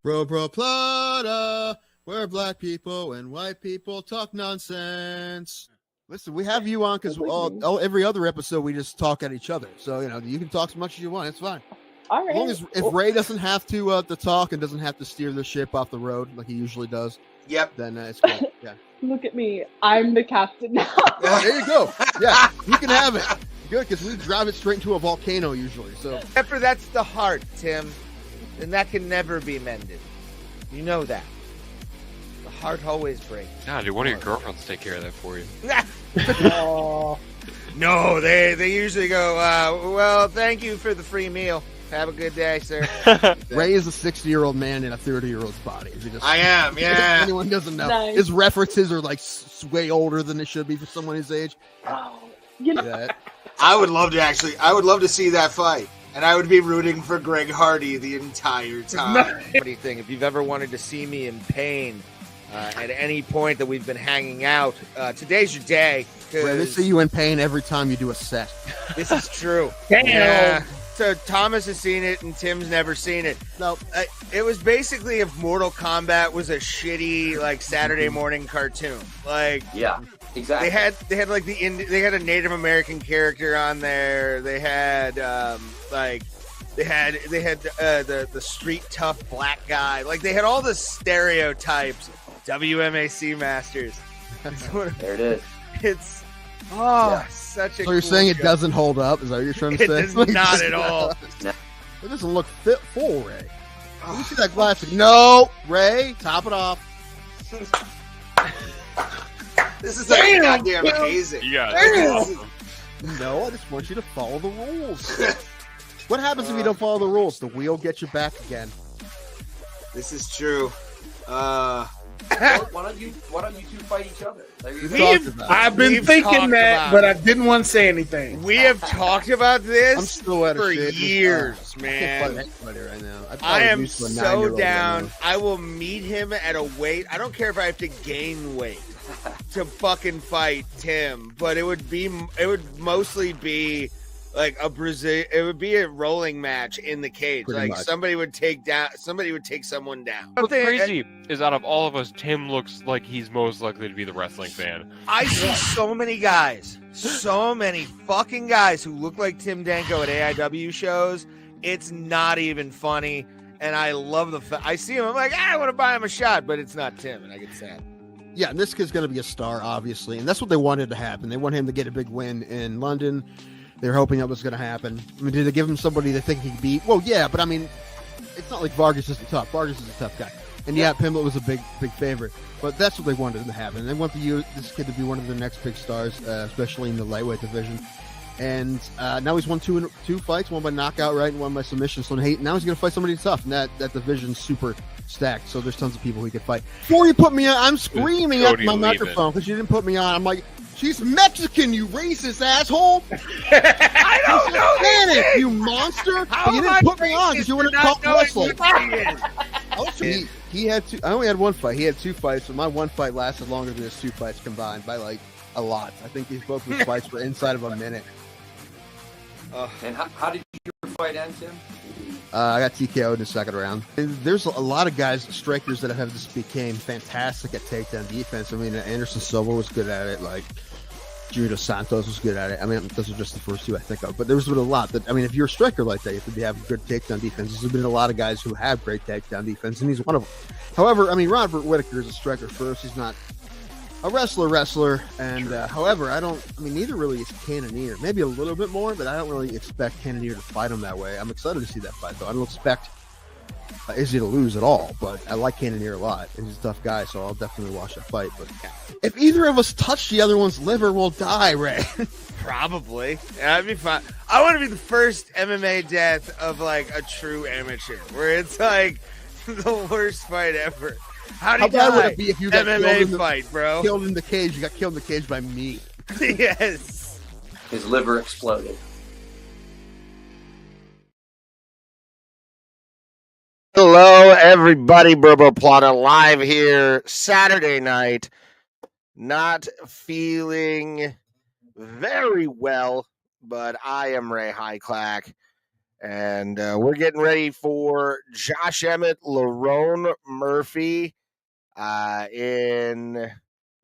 Bro Bro Plata, where black people and white people talk nonsense. Listen, we have you on because every other episode we just talk at each other. So, you can talk as much as you want. It's fine. All right. As long as if Ray doesn't have to talk and doesn't have to steer the ship off the road like he usually does, then it's good. Yeah. Look at me. I'm the captain now. There you go. Yeah, you can have it. Good, because we drive it straight into a volcano usually. So, except for that's the heart, Tim, and that can never be mended. You know that. The heart always breaks. Nah, dude, one of your girlfriends take care of that for you. No, they usually go, well, thank you for the free meal. Have a good day, sir. Ray is a 60-year-old man in a 30-year-old's body. I am, yeah. If anyone doesn't know. Nice. His references are like way older than they should be for someone his age. Oh, you know. I would love to see that fight. And I would be rooting for Greg Hardy the entire time. Anything. If you've ever wanted to see me in pain at any point that we've been hanging out, today's your day. Ray, they see you in pain every time you do a set. This is true. Damn. Yeah. So Thomas has seen it and Tim's never seen it. No, it was basically if Mortal Kombat was a shitty like Saturday morning cartoon. Like yeah, exactly. They had like they had a Native American character on there. They had the street tough black guy. Like they had all the stereotypes. WMAC masters. There it is. It's such a. So you're saying it doesn't hold up? Is that what you're trying to say? It does not at all. It doesn't look fit full, Ray. Let me see that glass. No, Ray, top it off. This is like goddamn amazing. Yeah. No, I just want you to follow the rules. What happens if you don't follow the rules? The wheel gets you back again. This is true. Why don't you two fight each other? I've been thinking that, but I didn't want to say anything. We have talked about this I'm still at for shit. years, I man. can't fight anybody right now. I am so down. I will meet him at a weight. I don't care if I have to gain weight to fucking fight Tim, but it would mostly be like it would be a rolling match in the cage. Pretty like much. somebody would take someone down. What's crazy is out of all of us, Tim looks like he's most likely to be the wrestling fan. I see so many fucking guys who look like Tim Danko at AIW shows. It's not even funny, and I love I see him. I'm like, I want to buy him a shot, but it's not Tim, and I get sad. Yeah, and this kid's going to be a star, obviously, and that's what they wanted to happen. They want him to get a big win in London. They were hoping that was going to happen. I mean, did they give him somebody they think he could beat? Well, yeah, but I mean, it's not like Vargas isn't tough. Vargas is a tough guy. And yeah, Pimblett was a big favorite. But that's what they wanted to happen. They want this kid to be one of their next big stars, especially in the lightweight division. And now he's won two fights, one by knockout, right, and one by submission. So now he's going to fight somebody tough. And that division's super stacked. So there's tons of people he could fight. Before you put me on, I'm screaming at my microphone because you didn't put me on. I'm like, she's Mexican, you racist asshole! I don't know Spanish, you monster! But you didn't put me on because you wanted to talk wrestling. He had two. I only had one fight. He had two fights, but my one fight lasted longer than his two fights combined by like a lot. I think these both of his fights were inside of a minute. And how did your fight end, Tim? I got TKO'd in the second round. There's a lot of guys, strikers that have just became fantastic at takedown defense. I mean, Anderson Silva was good at it. Like, Junior Santos was good at it. I mean, those are just the first two I think of. But there's been a lot that, I mean, if you're a striker like that, you have to have good takedown defense. There's been a lot of guys who have great takedown defense, and he's one of them. However, I mean, Robert Whittaker is a striker first. He's not a wrestler. And, however, neither really is Cannonier. Maybe a little bit more, but I don't really expect Cannonier to fight him that way. I'm excited to see that fight, though. I don't expect Izzy to lose at all, but I like Cannonier a lot. And he's a tough guy, so I'll definitely watch that fight. But if either of us touch the other one's liver, we'll die, Ray. Probably. That'd be fine. I want to be the first MMA death of like a true amateur, where it's like the worst fight ever. How bad would it be if you got MMA fight, bro? Killed in the cage. You got killed in the cage by me. Yes. His liver exploded. Hello, everybody. Bro Bro Plata live here Saturday night. Not feeling very well, but I am Ray Highclack. And we're getting ready for Josh Emmett, Lerone Murphy in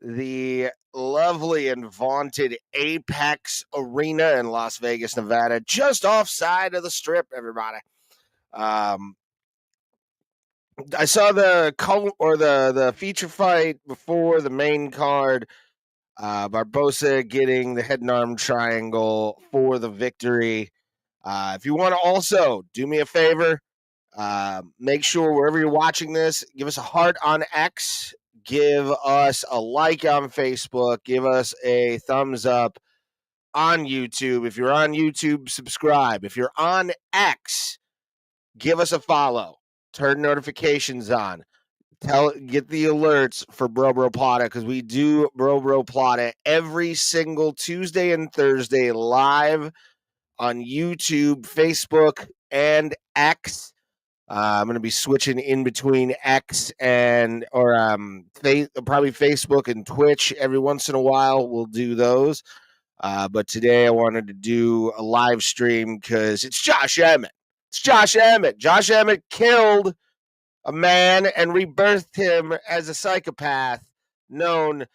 the lovely and vaunted Apex Arena in Las Vegas, Nevada, just offside of the Strip, everybody. I saw the feature fight before the main card. Barbosa getting the head and arm triangle for the victory. If you want to also do me a favor, make sure wherever you're watching this, give us a heart on X, give us a like on Facebook, give us a thumbs up on YouTube. If you're on YouTube, subscribe. If you're on X, give us a follow. Turn notifications on. Get the alerts for Bro Bro Plata, because we do Bro Bro Plata every single Tuesday and Thursday live on YouTube, Facebook, and X. I'm going to be switching in between X and probably Facebook and Twitch every once in a while. We'll do those. But today I wanted to do a live stream because it's Josh Emmett. It's Josh Emmett. Josh Emmett killed a man and rebirthed him as a psychopath known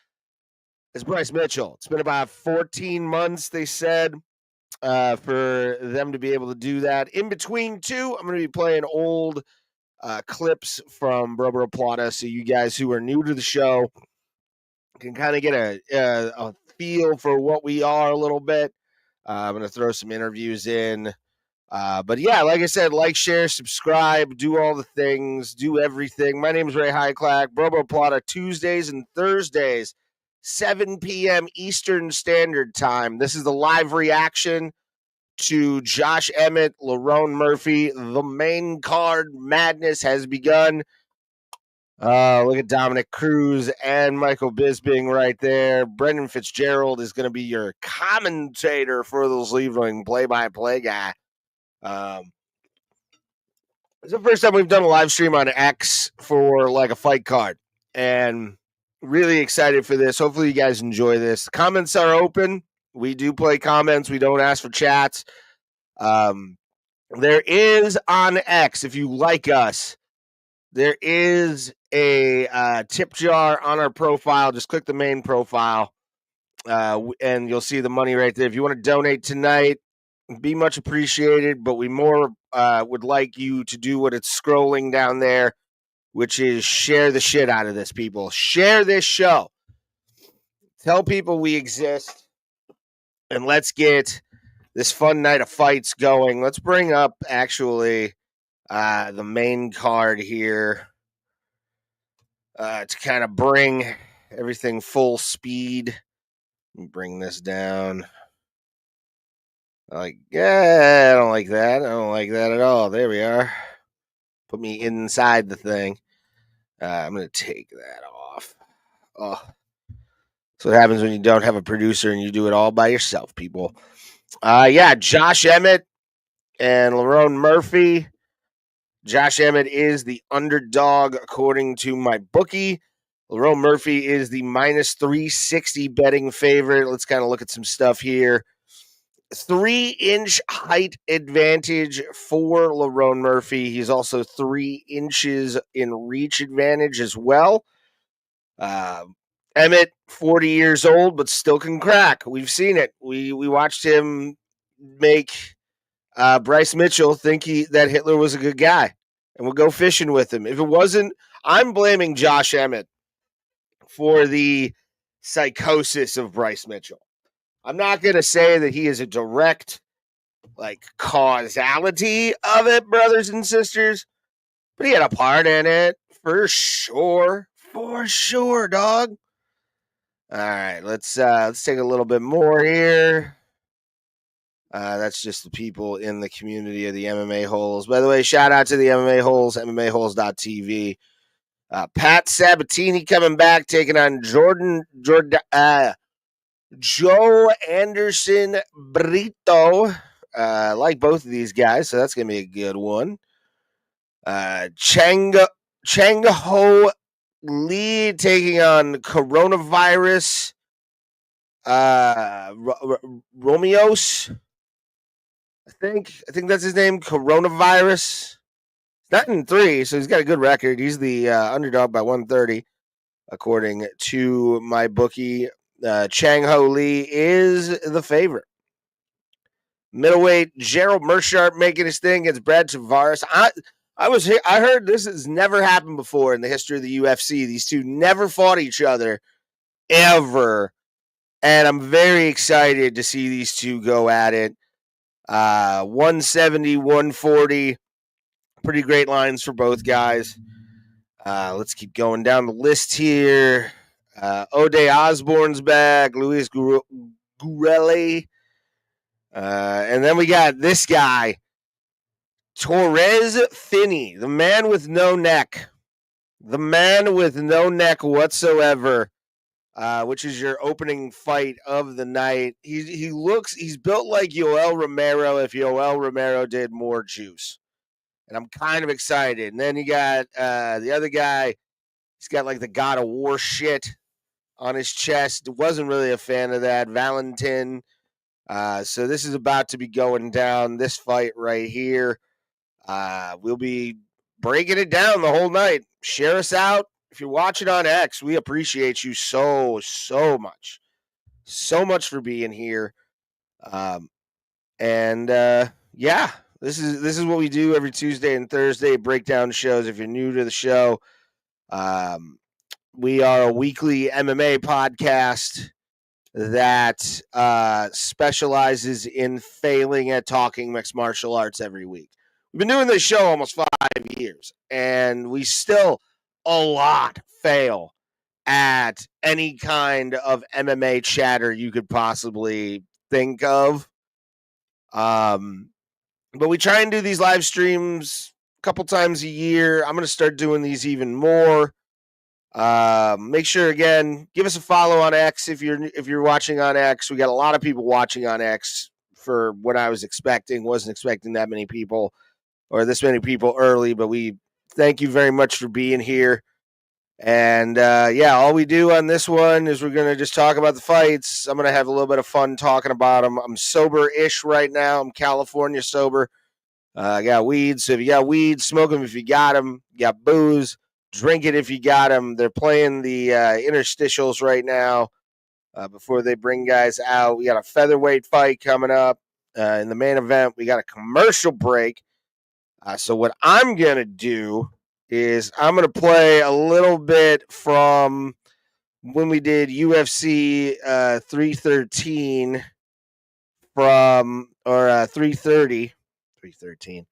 as Bryce Mitchell. It's been about 14 months, they said, for them to be able to do that. In between two, I'm going to be playing old clips from Bro Bro Plata, so you guys who are new to the show can kind of get a feel for what we are a little bit. I'm going to throw some interviews in. But yeah, like I said, like, share, subscribe, do all the things, do everything. My name is Ray Highclack. Bro Bro Plata, Tuesdays and Thursdays, 7 p.m. Eastern Standard Time. This is the live reaction to Josh Emmett, Lerone Murphy. The main card madness has begun. Look at Dominic Cruz and Michael Bisping right there. Brendan Fitzgerald is going to be your commentator for the Cleveland play-by-play guy. It's the first time we've done a live stream on X for like a fight card, and really excited for this. Hopefully you guys enjoy this. Comments are open. We do play comments. We don't ask for chats. There is on X, if you like us, there is a tip jar on our profile. Just click the main profile, and you'll see the money right there. If you want to donate tonight, be much appreciated, but we more would like you to do what it's scrolling down there, which is share the shit out of this, people. Share this show. Tell people we exist, and let's get this fun night of fights going. Let's bring up, actually, the main card here to kind of bring everything full speed. Let me bring this down. I don't like that. I don't like that at all. There we are. Put me inside the thing. I'm going to take that off. Oh, that's what happens when you don't have a producer and you do it all by yourself, people. Josh Emmett and Lerone Murphy. Josh Emmett is the underdog according to my bookie. Lerone Murphy is the minus 360 betting favorite. Let's kind of look at some stuff here. 3-inch height advantage for Lerone Murphy. He's also 3 inches in reach advantage as well. Emmett, 40 years old, but still can crack. We've seen it. We watched him make Bryce Mitchell think that Hitler was a good guy, and we'll go fishing with him. If it wasn't, I'm blaming Josh Emmett for the psychosis of Bryce Mitchell. I'm not going to say that he is a direct, causality of it, brothers and sisters, but he had a part in it, for sure. For sure, dog. All right, let's take a little bit more here. That's just the people in the community of the MMA Holes. By the way, shout out to the MMA Holes, MMAHoles.tv. Pat Sabatini coming back, taking on Joanderson Brito. Like both of these guys, so that's going to be a good one. Chang Ho Lee taking on Coronavirus. Romious. I think that's his name. Coronavirus. He's 9-3, so he's got a good record. He's the underdog by 130, according to my bookie. Chang Ho Lee is the favorite. Middleweight, Gerald Meerschaert making his thing against Brad Tavares. I heard this has never happened before in the history of the UFC. These two never fought each other ever, and I'm very excited to see these two go at it. 170, 140, pretty great lines for both guys. Let's keep going down the list here. O'Day Osborne's back, Luis Gurele. And then we got this guy, Torrez Finney, the man with no neck. The man with no neck whatsoever, which is your opening fight of the night. He's built like Yoel Romero if Yoel Romero did more juice. And I'm kind of excited. And then you got the other guy. He's got like the God of War shit on his chest. Wasn't really a fan of that. Valentin. So this is about to be going down, this fight right here. We'll be breaking it down the whole night. Share us out. If you're watching on X, we appreciate you so much. So much for being here. Yeah, this is what we do every Tuesday and Thursday, breakdown shows. If you're new to the show, we are a weekly MMA podcast that specializes in failing at talking mixed martial arts every week. We've been doing this show almost 5 years, and we still a lot fail at any kind of MMA chatter you could possibly think of. But we try and do these live streams a couple times a year. I'm going to start doing these even more. Make sure, again, give us a follow on X if you're watching on X. We got a lot of people watching on X for what I was expecting. Wasn't expecting that many people or this many people early, but we thank you very much for being here. And all we do on this one is we're going to just talk about the fights. I'm going to have a little bit of fun talking about them. I'm sober-ish right now. I'm California sober. I got weed. So if you got weed, smoke them if you got them. You got booze, drink it if you got them. They're playing the interstitials right now before they bring guys out. We got a featherweight fight coming up in the main event. We got a commercial break. So what I'm going to do is I'm going to play a little bit from when we did UFC 313 from, or 330, 313.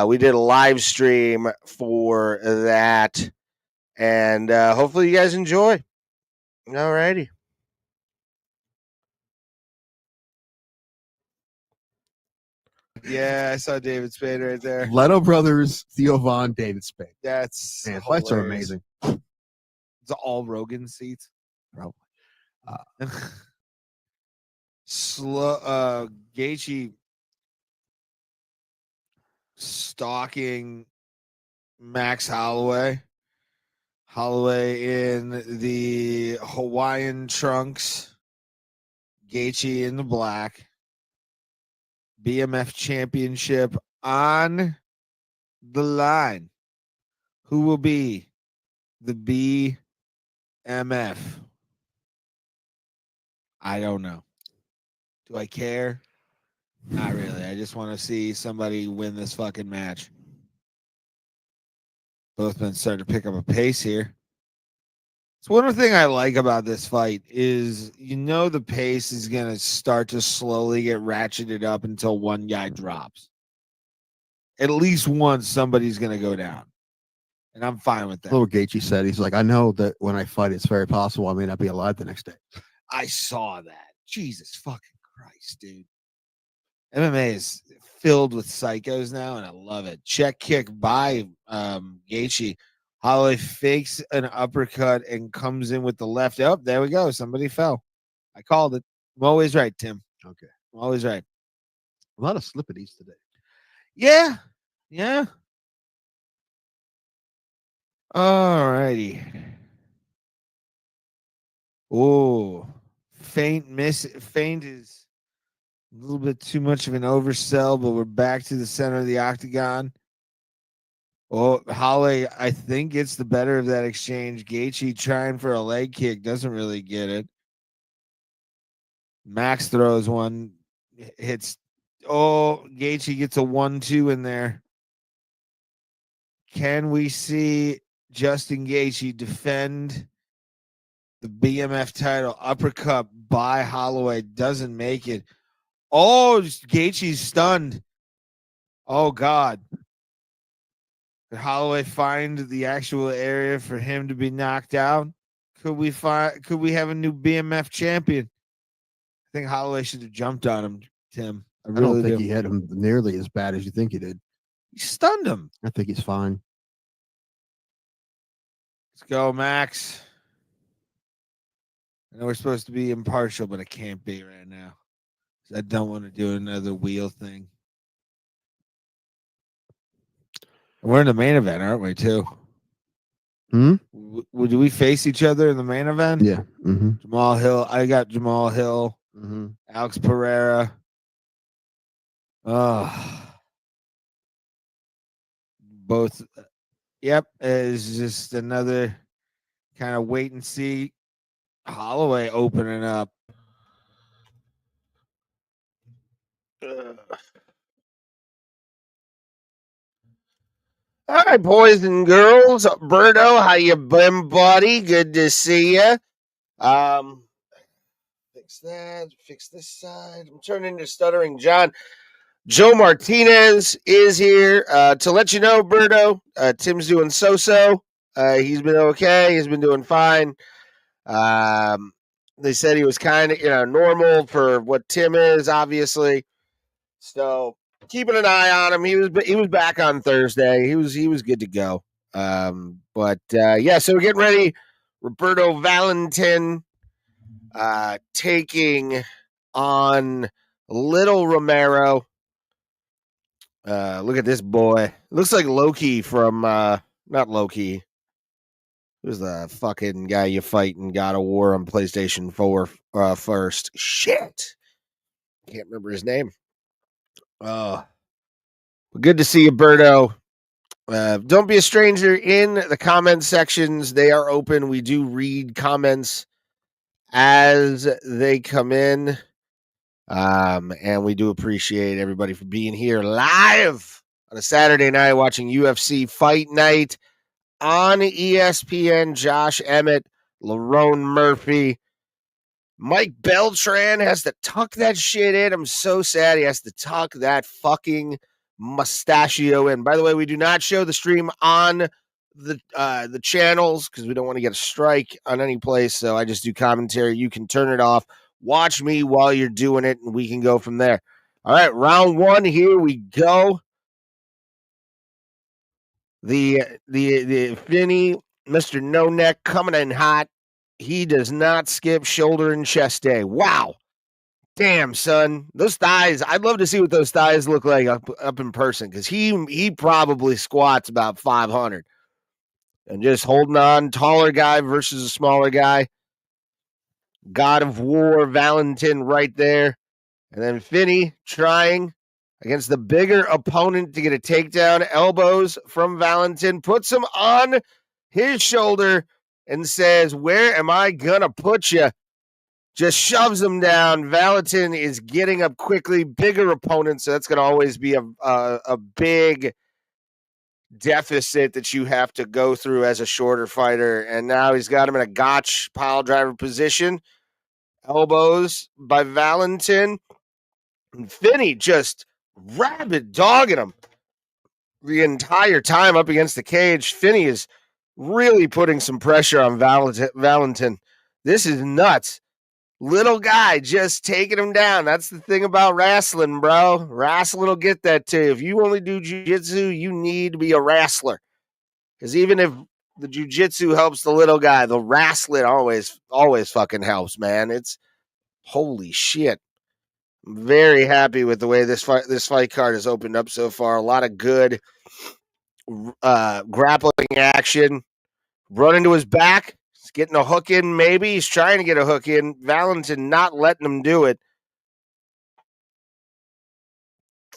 We did a live stream for that, and hopefully you guys enjoy. All righty. Yeah, I saw David Spade right there. Leto Brothers, Theo Von, David Spade. That's Man, fights are amazing. It's all Rogan seats. Probably. Gaethje stalking Max Holloway. Holloway in the Hawaiian trunks. Gaethje in the black. BMF championship on the line. Who will be the BMF? I don't know. Do I care? Not really. I just want to see somebody win this fucking match. Both men starting to pick up a pace here. So one thing I like about this fight is, the pace is going to start to slowly get ratcheted up until one guy drops. At least once somebody's going to go down. And I'm fine with that. Little Gaethje said, he's like, I know that when I fight, it's very possible I may not be alive the next day. I saw that. Jesus fucking Christ, dude. MMA is filled with psychos now, and I love it. Check kick by Gaethje. Holloway fakes an uppercut and comes in with the left. Oh, there we go. Somebody fell. I called it. I'm always right, Tim. Okay. I'm always right. A lot of slippities today. Yeah. Yeah. All righty. Oh, feint is A little bit too much of an oversell, but we're back to the center of the octagon. Oh, Holloway, I think gets the better of that exchange. Gaethje trying for a leg kick, doesn't really get it. Max throws one, hits. Oh, Gaethje gets a 1-2 in there. Can we see Justin Gaethje defend the BMF title? Uppercut by Holloway, doesn't make it. Oh, Gaethje's stunned. Oh, God. Did Holloway find the actual area for him to be knocked out? Could we have a new BMF champion? I think Holloway should have jumped on him, Tim. I don't think he hit him nearly as bad as you think he did. He stunned him. I think he's fine. Let's go, Max. I know we're supposed to be impartial, but I can't be right now. I don't want to do another wheel thing. We're in the main event, aren't we, too? Hmm? Do we face each other in the main event? Yeah. Mm-hmm. Jamal Hill. I got Jamal Hill. Mm-hmm. Alex Pereira. Both. Yep. It's just another kind of wait and see. Holloway opening up. All right, boys and girls. Brito, how you been, buddy? Good to see you. Fix that. Fix this side. I'm turning into Stuttering John. Joe Martinez is here. To let you know, Brito, Tim's doing so-so. He's been okay. He's been doing fine. They said he was kind of, normal for what Tim is, obviously. So keeping an eye on him. He was back on Thursday. He was good to go. So we're getting ready. Roberto Valentin taking on Little Romero. Look at this boy. Looks like Loki from not Loki. Who's the fucking guy you fight in God of War on PlayStation 4 first? Shit. Can't remember his name. Good to see you, Berto. Don't be a stranger in the comment sections. They are open. We do read comments as they come in. And we do appreciate everybody for being here live on a Saturday night watching UFC Fight Night on ESPN. Josh Emmett, Lerone Murphy. Mike Beltran has to tuck that shit in. I'm so sad he has to tuck that fucking mustachio in. By the way, we do not show the stream on the channels because we don't want to get a strike on any place. So I just do commentary. You can turn it off. Watch me while you're doing it, and we can go from there. All right, round one. Here we go. The Finney, Mr. No Neck, coming in hot. He does not skip shoulder and chest day. Wow. Damn, son. Those thighs, I'd love to see what those thighs look like up in person because he probably squats about 500. And just holding on, taller guy versus a smaller guy. God of War, Valentin right there. And then Finney trying against the bigger opponent to get a takedown. Elbows from Valentin. Puts him on his shoulder and says, where am I going to put you? Just shoves him down. Valentin is getting up quickly. Bigger opponent, so that's going to always be a big deficit that you have to go through as a shorter fighter. And now he's got him in a gotch pile driver position. Elbows by Valentin. And Finney just rabid dogging him the entire time up against the cage. Finney is really putting some pressure on Valentin. This is nuts. Little guy just taking him down. That's the thing about wrestling, bro. Wrestling will get that too. If you only do jiu-jitsu, you need to be a wrestler. Because even if the jiu-jitsu helps the little guy, the wrestling always fucking helps, man. It's holy shit. I'm very happy with the way this fight card has opened up so far. A lot of good grappling action. Run into his back. He's getting a hook in, maybe. He's trying to get a hook in. Valentin not letting him do it.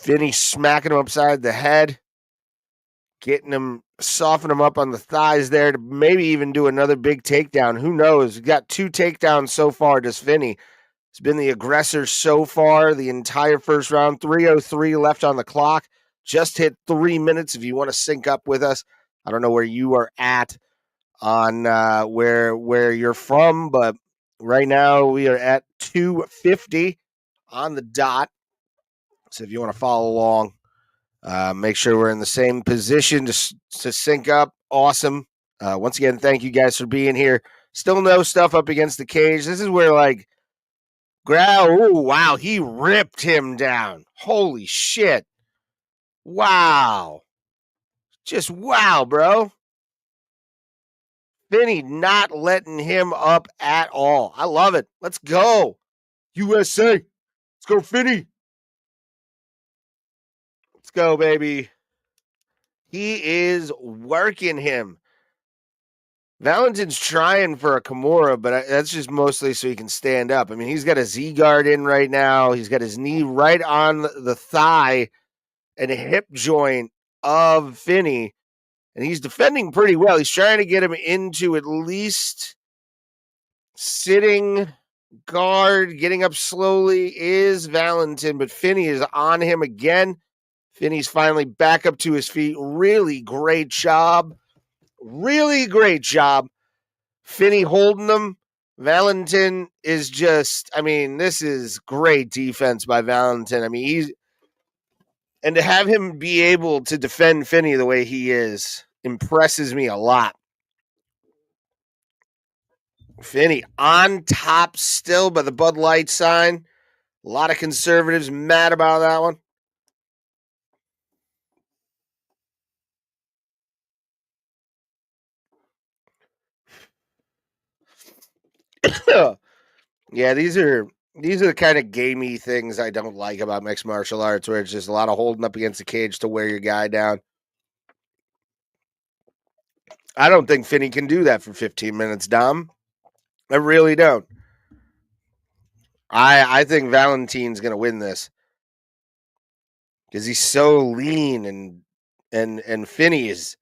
Finney smacking him upside the head, getting him, softening him up on the thighs there to maybe even do another big takedown. Who knows? We've got 2 takedowns so far, does Finney. He's been the aggressor so far the entire first round. 3:03 left on the clock. Just hit 3 minutes if you want to sync up with us. I don't know where you are at on where you're from, but right now we are at 2:50 on the dot. So if you want to follow along, make sure we're in the same position to sync up. Awesome. Once again, thank you guys for being here. Still no stuff up against the cage. This is where like oh, wow, he ripped him down. Holy shit. Wow. Just wow, bro. Finney not letting him up at all. I love it. Let's go. USA. Let's go, Finney. Let's go, baby. He is working him. Valentin's trying for a Kimura, but that's just mostly so he can stand up. I mean, he's got a Z-guard in right now. He's got his knee right on the thigh and a hip joint of Finney, and he's defending pretty well. He's trying to get him into at least sitting guard. Getting up slowly is Valentin, but Finney is on him again. Finney's finally back up to his feet. Really great job. Really great job. Finney holding him. Valentin is just, I mean, this is great defense by Valentin. I mean, and to have him be able to defend Finney the way he is impresses me a lot. Finney on top still by the Bud Light sign. A lot of conservatives mad about that one. Yeah, these are the kind of gamey things I don't like about mixed martial arts, where it's just a lot of holding up against the cage to wear your guy down. I don't think Finney can do that for 15 minutes, Dom. I really don't. I think Valentin's going to win this because he's so lean and Finney is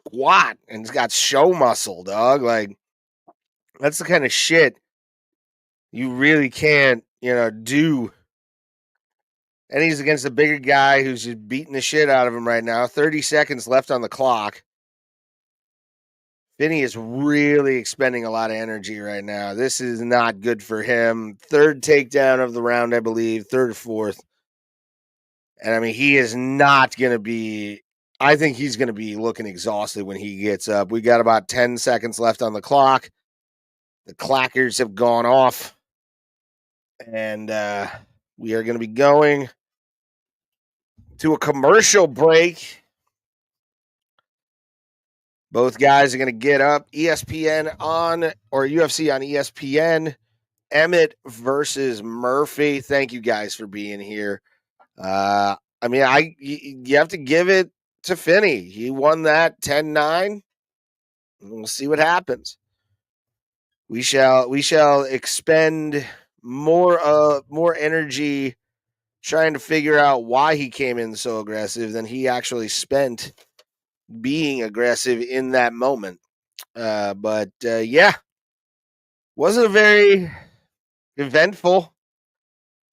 squat and he's got show muscle, dog. Like, that's the kind of shit you really can't, do. And he's against a bigger guy who's just beating the shit out of him right now. 30 seconds left on the clock. Finney is really expending a lot of energy right now. This is not good for him. 3rd takedown of the round, I believe. 3rd or 4th. And, I mean, he is not going to be – I think he's going to be looking exhausted when he gets up. We got about 10 seconds left on the clock. The clackers have gone off. And we are going to be going to a commercial break. Both guys are going to get up. ESPN on, or UFC on ESPN. Emmett versus Murphy. Thank you guys for being here. I mean, you have to give it to Finney. He won that 10-9. We'll see what happens. We shall expend more energy trying to figure out why he came in so aggressive than he actually spent being aggressive in that moment. But yeah, wasn't a very eventful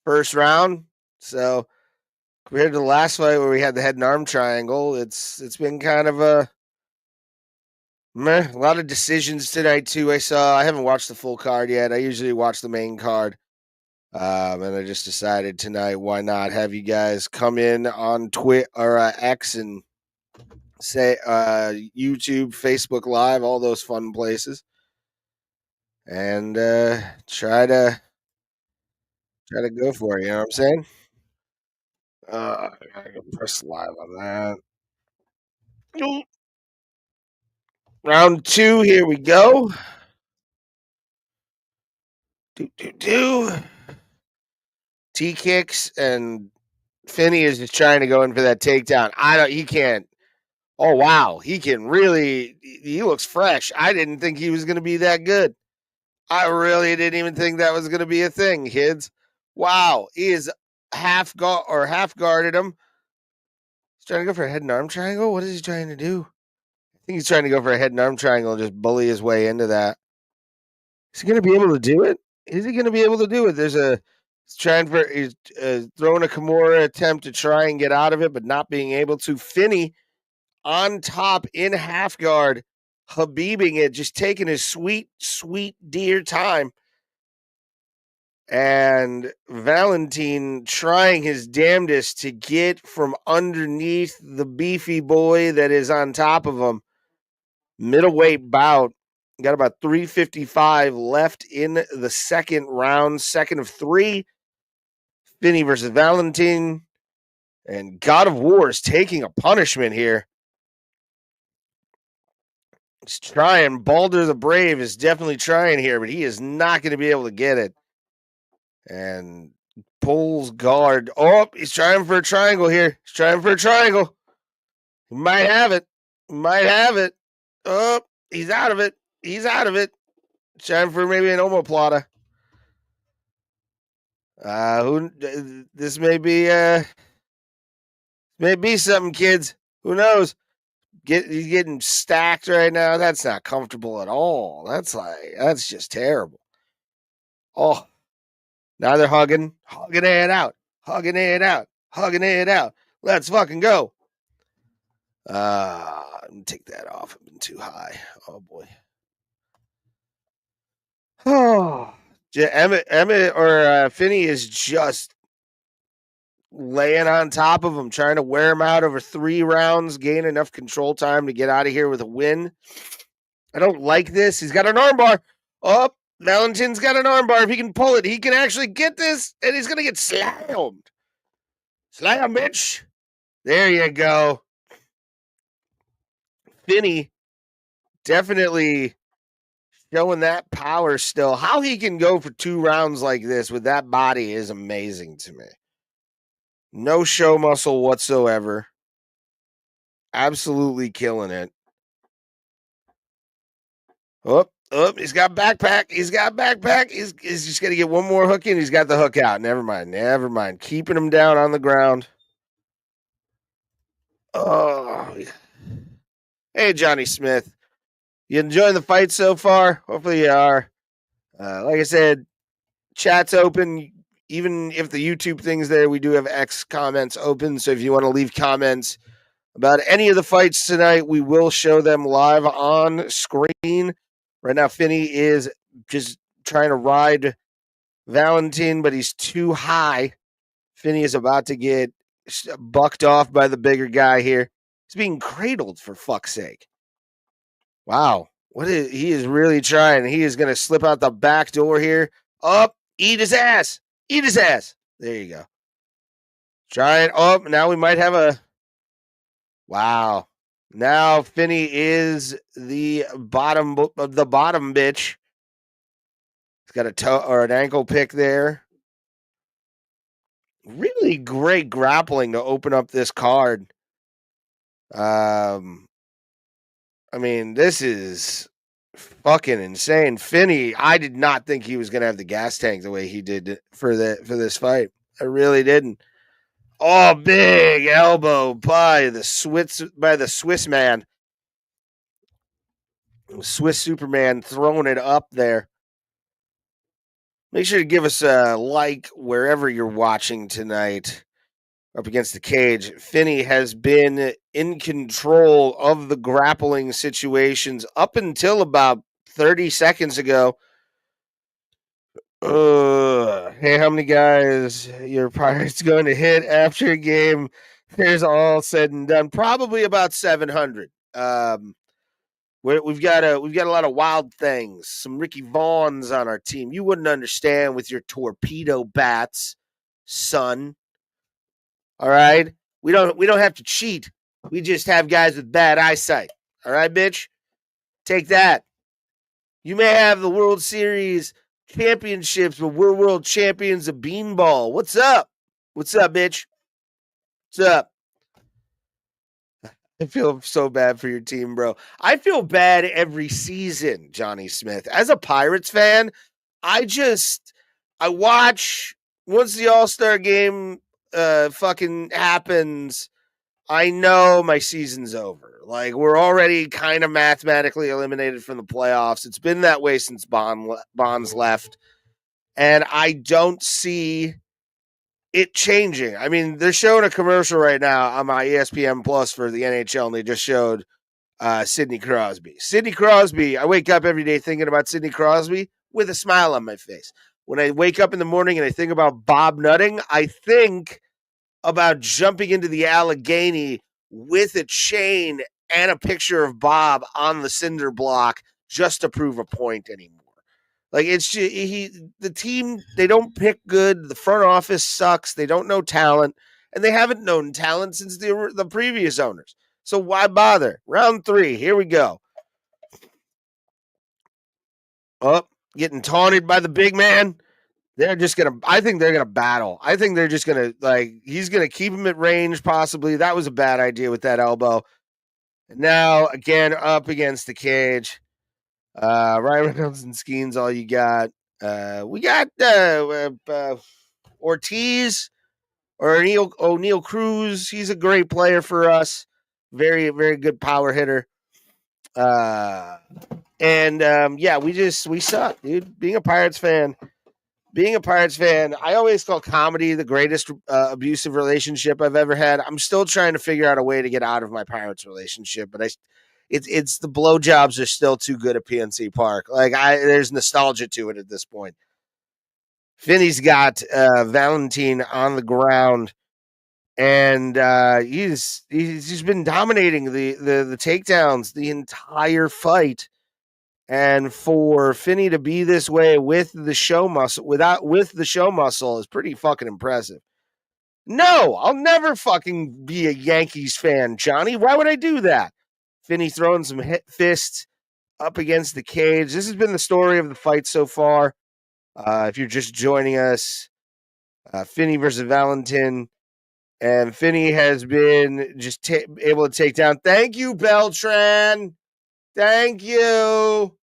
first round. So compared to the last fight where we had the head and arm triangle, it's been kind of a lot of decisions tonight too. I haven't watched the full card yet. I usually watch the main card. And I just decided tonight, why not have you guys come in on Twitter or X and say YouTube, Facebook Live, all those fun places, and try to go for it. You know what I'm saying? I gotta press live on that. Round 2, here we go. T kicks, and Finney is just trying to go in for that takedown. He can't. Oh, wow. He looks fresh. I didn't think he was going to be that good. I really didn't even think that was going to be a thing, kids. Wow. He is half guarded him. He's trying to go for a head and arm triangle. What is he trying to do? I think he's trying to go for a head and arm triangle and just bully his way into that. Is he going to be able to do it? Is he going to be able to do it? He's trying for, he's throwing a Kimura attempt to try and get out of it, but not being able to. Finney on top in half guard, Habibing it, just taking his sweet, sweet dear time. And Valentin trying his damnedest to get from underneath the beefy boy that is on top of him. Middleweight bout. Got about 3:55 left in the second round, second of 3. Finney versus Valentin. And God of War is taking a punishment here. He's trying. Balder the Brave is definitely trying here, but he is not going to be able to get it. And pulls guard. Oh, he's trying for a triangle here. He's trying for a triangle. He might have it. Might have it. Oh, he's out of it. He's out of it. Trying for maybe an omoplata. This may be something, kids. Who knows? He's getting stacked right now. That's not comfortable at all. That's just terrible. Oh. Now they're hugging it out. Let's fucking go. Let me take that off. I've been too high. Oh boy. Oh, Emmett or Finney is just laying on top of him, trying to wear him out over 3 rounds, gain enough control time to get out of here with a win. I don't like this. He's got an armbar. Oh, Valentin's got an armbar. If he can pull it, he can actually get this, and he's going to get slammed. Slam, bitch. There you go. Finney definitely showing that power still. How he can go for 2 rounds like this with that body is amazing to me. No show muscle whatsoever. Absolutely killing it. Oh, he's got backpack. He's just going to get one more hook in. He's got the hook out. Never mind. Keeping him down on the ground. Oh, hey, Johnny Smith. You enjoying the fight so far? Hopefully you are. Like I said, chat's open. Even if the YouTube thing's there, we do have X comments open. So if you want to leave comments about any of the fights tonight, we will show them live on screen. Right now, Finney is just trying to ride Valentin, but he's too high. Finney is about to get bucked off by the bigger guy here. He's being cradled, for fuck's sake. Wow. He is really trying. He is going to slip out the back door here. Up. Eat his ass. There you go. Try it up. Now we might have a... Wow. Now Finney is the bottom bitch. He's got a toe or an ankle pick there. Really great grappling to open up this card. I mean, this is fucking insane. Finney, I did not think he was going to have the gas tank the way he did for this fight. I really didn't. Oh, big elbow by the Swiss man. Swiss Superman throwing it up there. Make sure to give us a like wherever you're watching tonight. Up against the cage. Finney has been in control of the grappling situations up until about 30 seconds ago. Hey, how many guys your Pirates going to hit after a game? There's all said and done. Probably about 700. We've got a lot of wild things. Some Ricky Vaughns on our team. You wouldn't understand with your torpedo bats, son. All right, we don't have to cheat. We just have guys with bad eyesight. All right, bitch, take that. You may have the World Series championships, but we're world champions of beanball. What's up? What's up, bitch? What's up? I feel so bad for your team, bro. I feel bad every season, Johnny Smith. As a Pirates fan, I watch once the All-Star game fucking happens, I know my season's over. Like, we're already kind of mathematically eliminated from the playoffs. It's been that way since Bonds left. And I don't see it changing. I mean, they're showing a commercial right now on my ESPN Plus for the NHL, and they just showed Sidney Crosby. Sidney Crosby, I wake up every day thinking about Sidney Crosby with a smile on my face. When I wake up in the morning and I think about Bob nutting, I think about jumping into the Allegheny with a chain and a picture of Bob on the cinder block just to prove a point anymore. Like, it's just, the team, they don't pick good. The front office sucks. They don't know talent, and they haven't known talent since the previous owners. So why bother? Round 3, here we go. Oh, getting taunted by the big man. They're just going to, I think they're going to battle. I think they're just going to, like, he's going to keep him at range, possibly. That was a bad idea with that elbow. And now, again, up against the cage. Ryan Reynolds and Skeens, all you got. We got Ortiz or O'Neal Cruz. He's a great player for us. Very, very good power hitter. Yeah, we suck, dude. Being a Pirates fan, I always call comedy the greatest abusive relationship I've ever had. I'm still trying to figure out a way to get out of my Pirates relationship, but it's the blowjobs are still too good at PNC Park. Like, there's nostalgia to it at this point. Finney's got Valentin on the ground, and he's been dominating the takedowns the entire fight. And for Finney to be this way with the show muscle, with the show muscle, is pretty fucking impressive. No, I'll never fucking be a Yankees fan, Johnny. Why would I do that? Finney throwing some fists up against the cage. This has been the story of the fight so far. If you're just joining us, Finney versus Valentin. And Finney has been just able to take down. Thank you, Beltran. Thank you.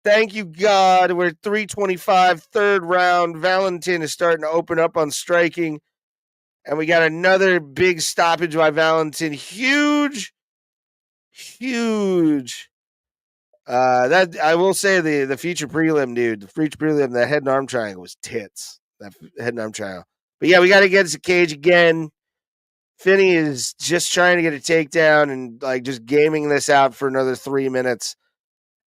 Thank you, God. We're at 325, third round. Valentin is starting to open up on striking. And we got another big stoppage by Valentin. Huge. That I will say the feature prelim, dude. The feature prelim, that head and arm triangle was tits. That head and arm triangle. But yeah, we got to get to cage again. Finney is just trying to get a takedown and like just gaming this out for another 3 minutes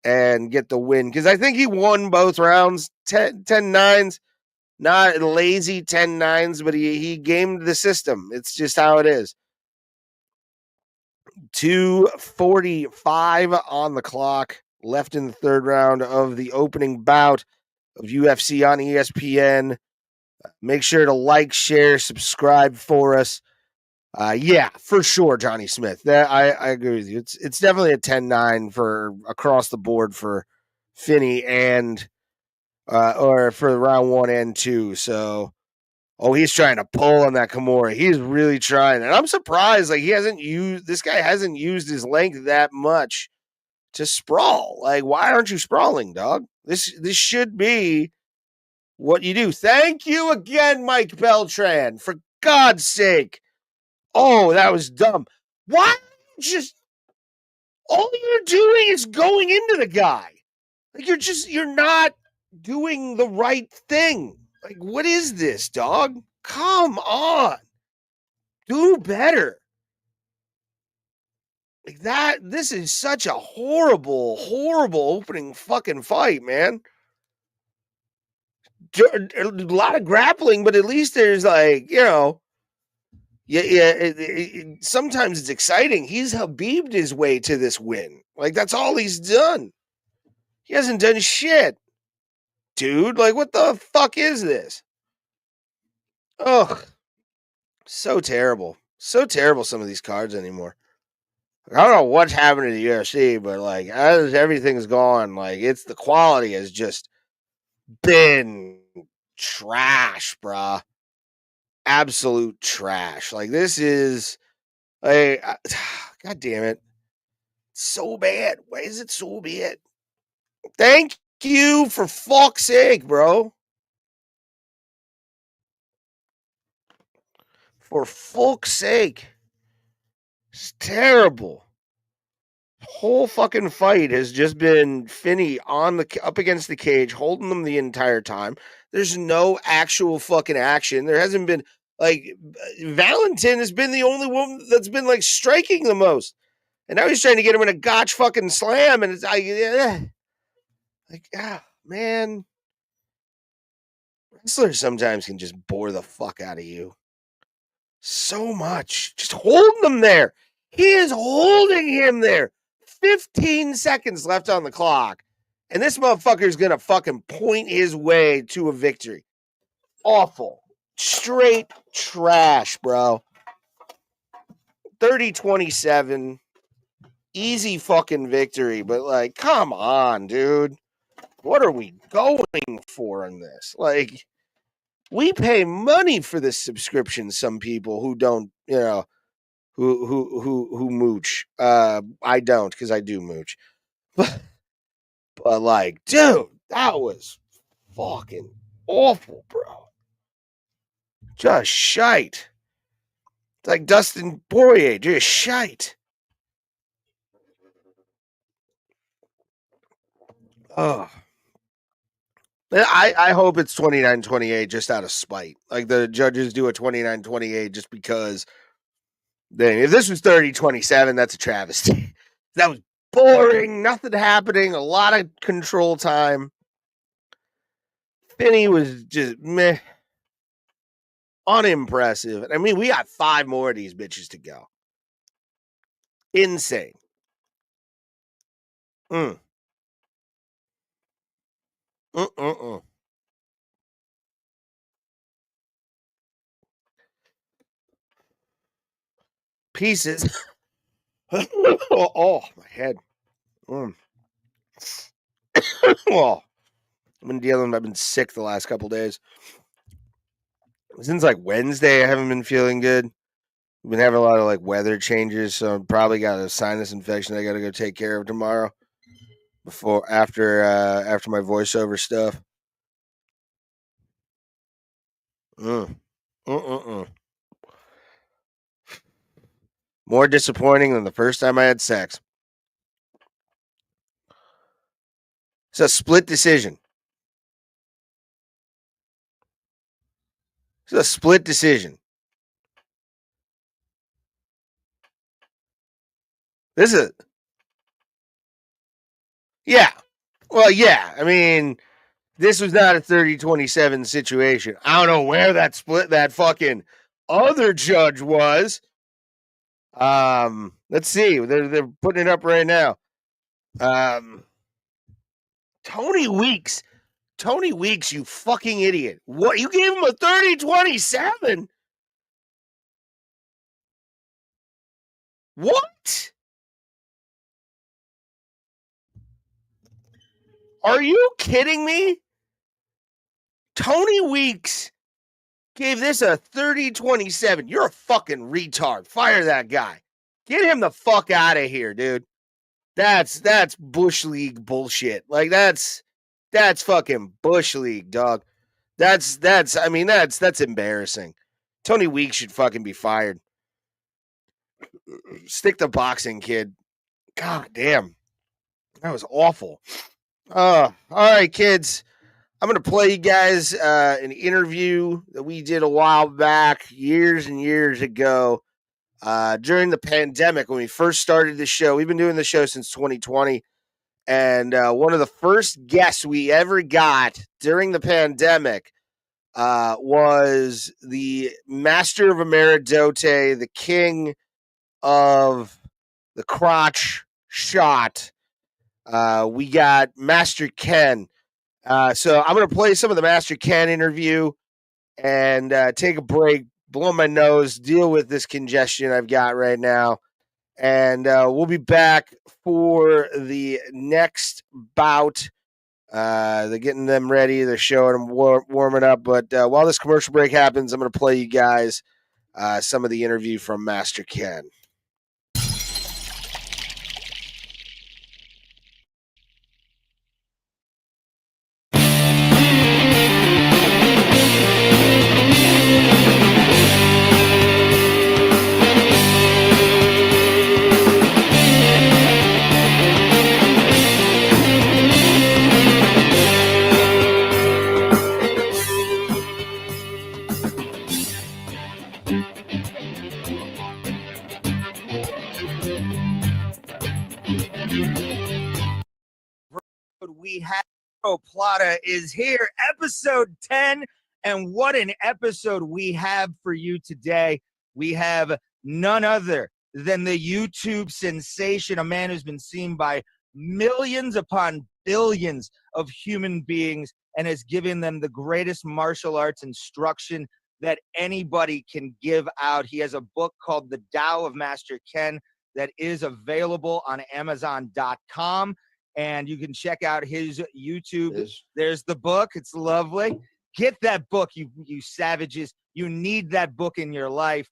and get the win. Because I think he won both rounds, 10-9s. Not lazy 10-9s, but he gamed the system. It's just how it is. 2:45 on the clock, left in the third round of the opening bout of UFC on ESPN. Make sure to like, share, subscribe for us. Yeah, for sure, Johnny Smith. I agree with you. It's definitely a 10-9 for across the board for Finney and or for round 1 and 2. So, he's trying to pull on that Kimura. He's really trying, and I'm surprised. Like, this guy hasn't used his length that much to sprawl. Like, why aren't you sprawling, dog? This should be what you do. Thank you again, Mike Beltran. For God's sake. Oh, that was dumb. Why just all you're doing is going into the guy? Like, you're not doing the right thing. Like, what is this, dog? Come on. Do better. Like that, this is such a horrible, horrible opening fucking fight, man. A lot of grappling, but at least there's like, sometimes it's exciting. He's Habib'd his way to this win. Like, that's all he's done. He hasn't done shit. Dude, like, what the fuck is this? Ugh. So terrible. So terrible, some of these cards anymore. I don't know what's happening to the UFC, but, like, as everything's gone, like, it's the quality has just been trash, bruh. Absolute trash. Like, this is, like, God damn it. So bad. Why is it so bad? Thank you, for fuck's sake, bro. For fuck's sake. It's terrible. Whole fucking fight has just been Finney up against the cage, holding them the entire time. There's no actual fucking action. There hasn't been, like, Valentin has been the only one that's been, like, striking the most. And now he's trying to get him in a gotch fucking slam, and it's man. Wrestlers sometimes can just bore the fuck out of you. So much. Just holding them there. He is holding him there. 15 seconds left on the clock. And this motherfucker is going to fucking point his way to a victory. Awful. Straight trash, bro. 30-27. Easy fucking victory. But, like, come on, dude. What are we going for in this? Like, we pay money for this subscription. Some people who don't, who mooch. I don't, because I do mooch. But like, dude, that was fucking awful, bro. Just shite. It's like Dustin Poirier, just shite. Oh. I hope it's 29-28 just out of spite. Like the judges do a 29-28 just because. If this was 30-27, that's a travesty. That was boring. Nothing happening. A lot of control time. Finney was just meh. Unimpressive. I mean, we got 5 more of these bitches to go. Insane. Pieces. Oh, my head. Well, I've been sick the last couple days. Since like Wednesday, I haven't been feeling good. I've been having a lot of like weather changes, so I've probably got a sinus infection I got to go take care of tomorrow. After my voiceover stuff. More disappointing than the first time I had sex. It's a split decision. It's a split decision. This is... Yeah. Well, yeah. I mean, this was not a 30-27 situation. I don't know where that fucking other judge was. Let's see. They're putting it up right now. Tony Weeks. Tony Weeks, you fucking idiot. What? You gave him a 30-27? What? Are you kidding me? Tony Weeks gave this a 30-27. You're a fucking retard. Fire that guy. Get him the fuck out of here, dude. That's Bush League bullshit. Like that's fucking Bush League, dog. That's embarrassing. Tony Weeks should fucking be fired. Stick to boxing, kid. God damn. That was awful. All right, kids. I'm going to play you guys an interview that we did a while back, years and years ago, during the pandemic when we first started the show. We've been doing the show since 2020, and one of the first guests we ever got during the pandemic was the master of Emeridote, the king of the crotch shot. We got Master Ken. So I'm going to play some of the Master Ken interview and take a break, blow my nose, deal with this congestion I've got right now. And we'll be back for the next bout. They're getting them ready. They're showing them warming up. But while this commercial break happens, I'm going to play you guys some of the interview from Master Ken. we have Bro Plata is here, episode 10. And what an episode we have for you today. We have none other than the YouTube sensation, a man who's been seen by millions upon billions of human beings and has given them the greatest martial arts instruction that anybody can give out. He has a book called The Tao of Master Ken that is available on Amazon.com. And you can check out his YouTube. There's the book. It's lovely. Get that book, you savages. You need that book in your life.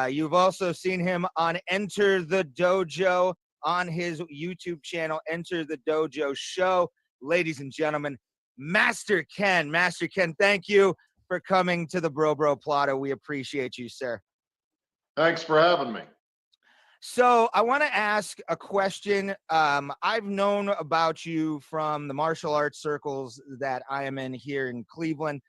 You've also seen him on Enter the Dojo on his YouTube channel, Enter the Dojo Show. Ladies and gentlemen, Master Ken. Master Ken, thank you for coming to the Bro Bro Plata. We appreciate you, sir. Thanks for having me. So I want to ask a question. I've known about you from the martial arts circles that I am in here in Cleveland.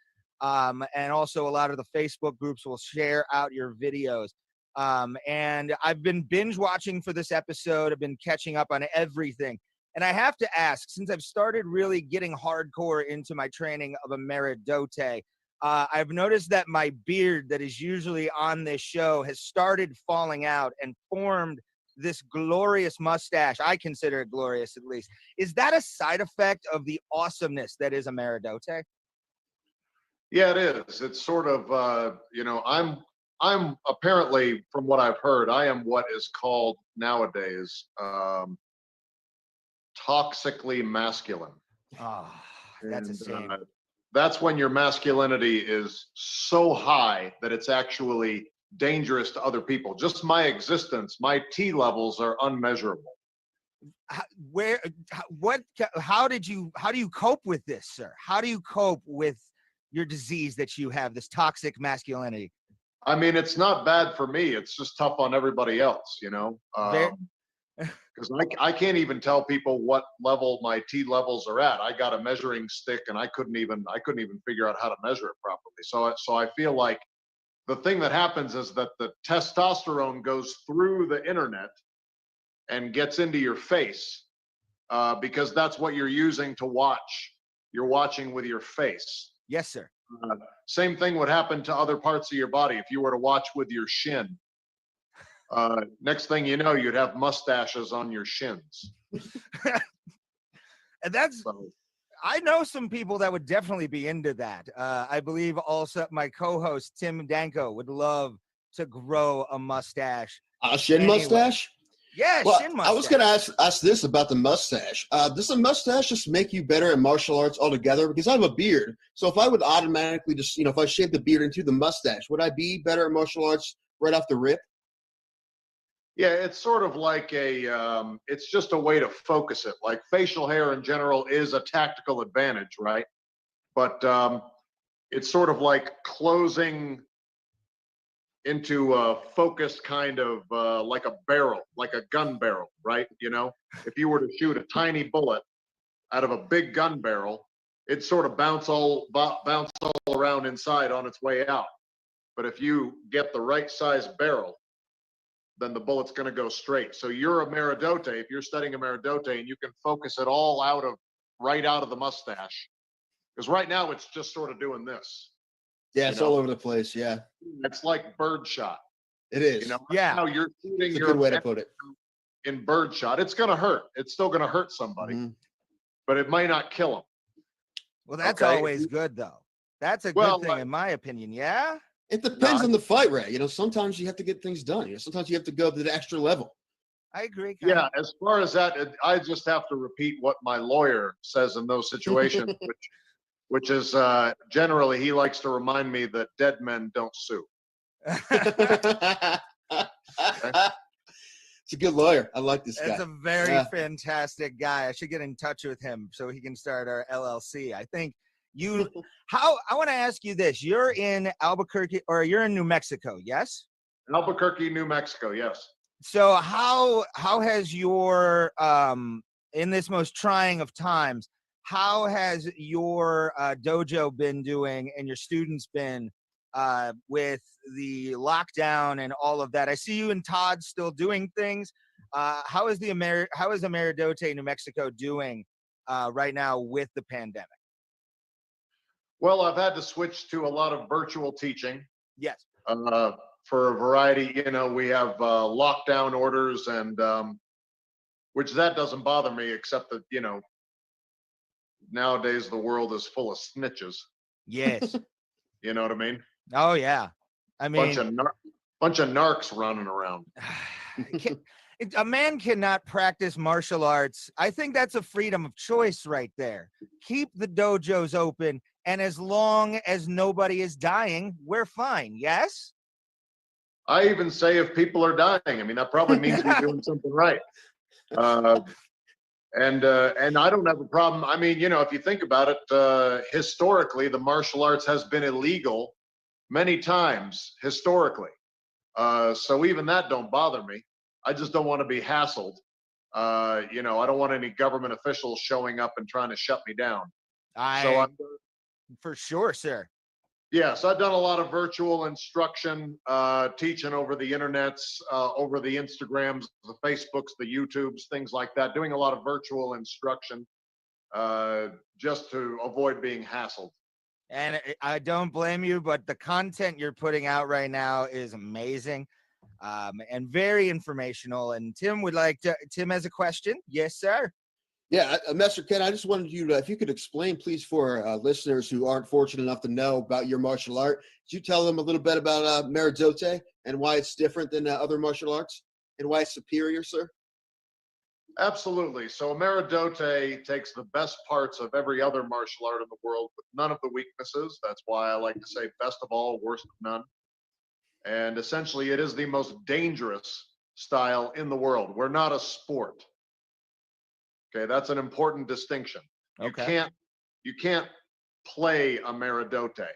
And also a lot of the Facebook groups will share out your videos. And I've been binge watching for this episode. I've been catching up on everything. And I have to ask, since I've started really getting hardcore into my training of a Meridote, I've noticed that my beard that is usually on this show has started falling out and formed this glorious mustache. I consider it glorious, at least. Is that a side effect of the awesomeness that is a Meridote? Yeah, it is. It's sort of, I'm apparently, from what I've heard, I am what is called nowadays toxically masculine. Oh, that's a shame. That's when your masculinity is so high that it's actually dangerous to other people. Just my existence, my T levels are unmeasurable. How do you cope with this, sir? How do you cope with your disease that you have, this toxic masculinity? I mean, it's not bad for me. It's just tough on everybody else, because I can't even tell people what level my T levels are at. I got a measuring stick and I couldn't even figure out how to measure it properly. So I feel like the thing that happens is that the testosterone goes through the internet and gets into your face because that's what you're using to watch. You're watching with your face. Yes, sir. Same thing would happen to other parts of your body if you were to watch with your shin. Next thing you know, you'd have mustaches on your shins. And I know some people that would definitely be into that. I believe also my co-host Tim Danko would love to grow a mustache. A shin mustache? Yeah, well, shin mustache. I was going to ask this about the mustache. Does a mustache just make you better at martial arts altogether? Because I have a beard. So if I would automatically just, if I shaved the beard into the mustache, would I be better at martial arts right off the rip? Yeah, it's sort of like it's just a way to focus it. Like facial hair in general is a tactical advantage, right? But it's sort of like closing into a focused kind of like a barrel, like a gun barrel, right? If you were to shoot a tiny bullet out of a big gun barrel, it'd sort of bounce all around inside on its way out. But if you get the right size barrel, then the bullet's going to go straight. So you're a Meridote. If you're studying a Meridote and you can focus it all right out of the mustache, because right now it's just sort of doing this. Yeah, it's all over the place. Yeah, it's like birdshot. It is. Yeah. Now you're shooting a good way to put it. In birdshot, it's going to hurt. It's still going to hurt somebody, but it might not kill them. Well, that's always good, though. That's a good thing, in my opinion. Yeah. It depends on the fight, Ray. Sometimes you have to get things done. Sometimes you have to go to the extra level. I agree. Yeah, as far as that, I just have to repeat what my lawyer says in those situations, which is generally he likes to remind me that dead men don't sue. It's a good lawyer. I like this guy. That's a very fantastic guy. I should get in touch with him so he can start our LLC. I think I want to ask you this. You're in Albuquerque, or you're in New Mexico, yes? Albuquerque, New Mexico, yes. So how has your in this most trying of times, how has your dojo been doing and your students been with the lockdown and all of that? I see you and Todd still doing things. How is Meridote New Mexico doing right now with the pandemic? Well, I've had to switch to a lot of virtual teaching. Yes. For a variety, we have lockdown orders, and which that doesn't bother me, except that nowadays the world is full of snitches. Yes. You know what I mean? Oh yeah. I mean, bunch of narcs running around. A man cannot practice martial arts. I think that's a freedom of choice right there. Keep the dojos open, and as long as nobody is dying, we're fine. Yes? I even say if people are dying, I mean, that probably means we're doing something right. And I don't have a problem. I mean, if you think about it, historically, the martial arts has been illegal many times historically. So even that don't bother me. I just don't want to be hassled. I don't want any government officials showing up and trying to shut me down. For sure, sir. Yes, I've done a lot of virtual instruction, teaching over the internets, over the Instagrams, the Facebooks, the YouTubes, things like that, doing a lot of virtual instruction just to avoid being hassled. And I don't blame you, but the content you're putting out right now is amazing and very informational. And Tim has a question. Yes, sir. Yeah, Master Ken, I just wanted you to, if you could explain, please, for listeners who aren't fortunate enough to know about your martial art, could you tell them a little bit about Meerschaert and why it's different than other martial arts and why it's superior, sir? Absolutely. So Meerschaert takes the best parts of every other martial art in the world with none of the weaknesses. That's why I like to say best of all, worst of none. And essentially, it is the most dangerous style in the world. We're not a sport. Okay, that's an important distinction. Okay. You can't play a Meerschaert.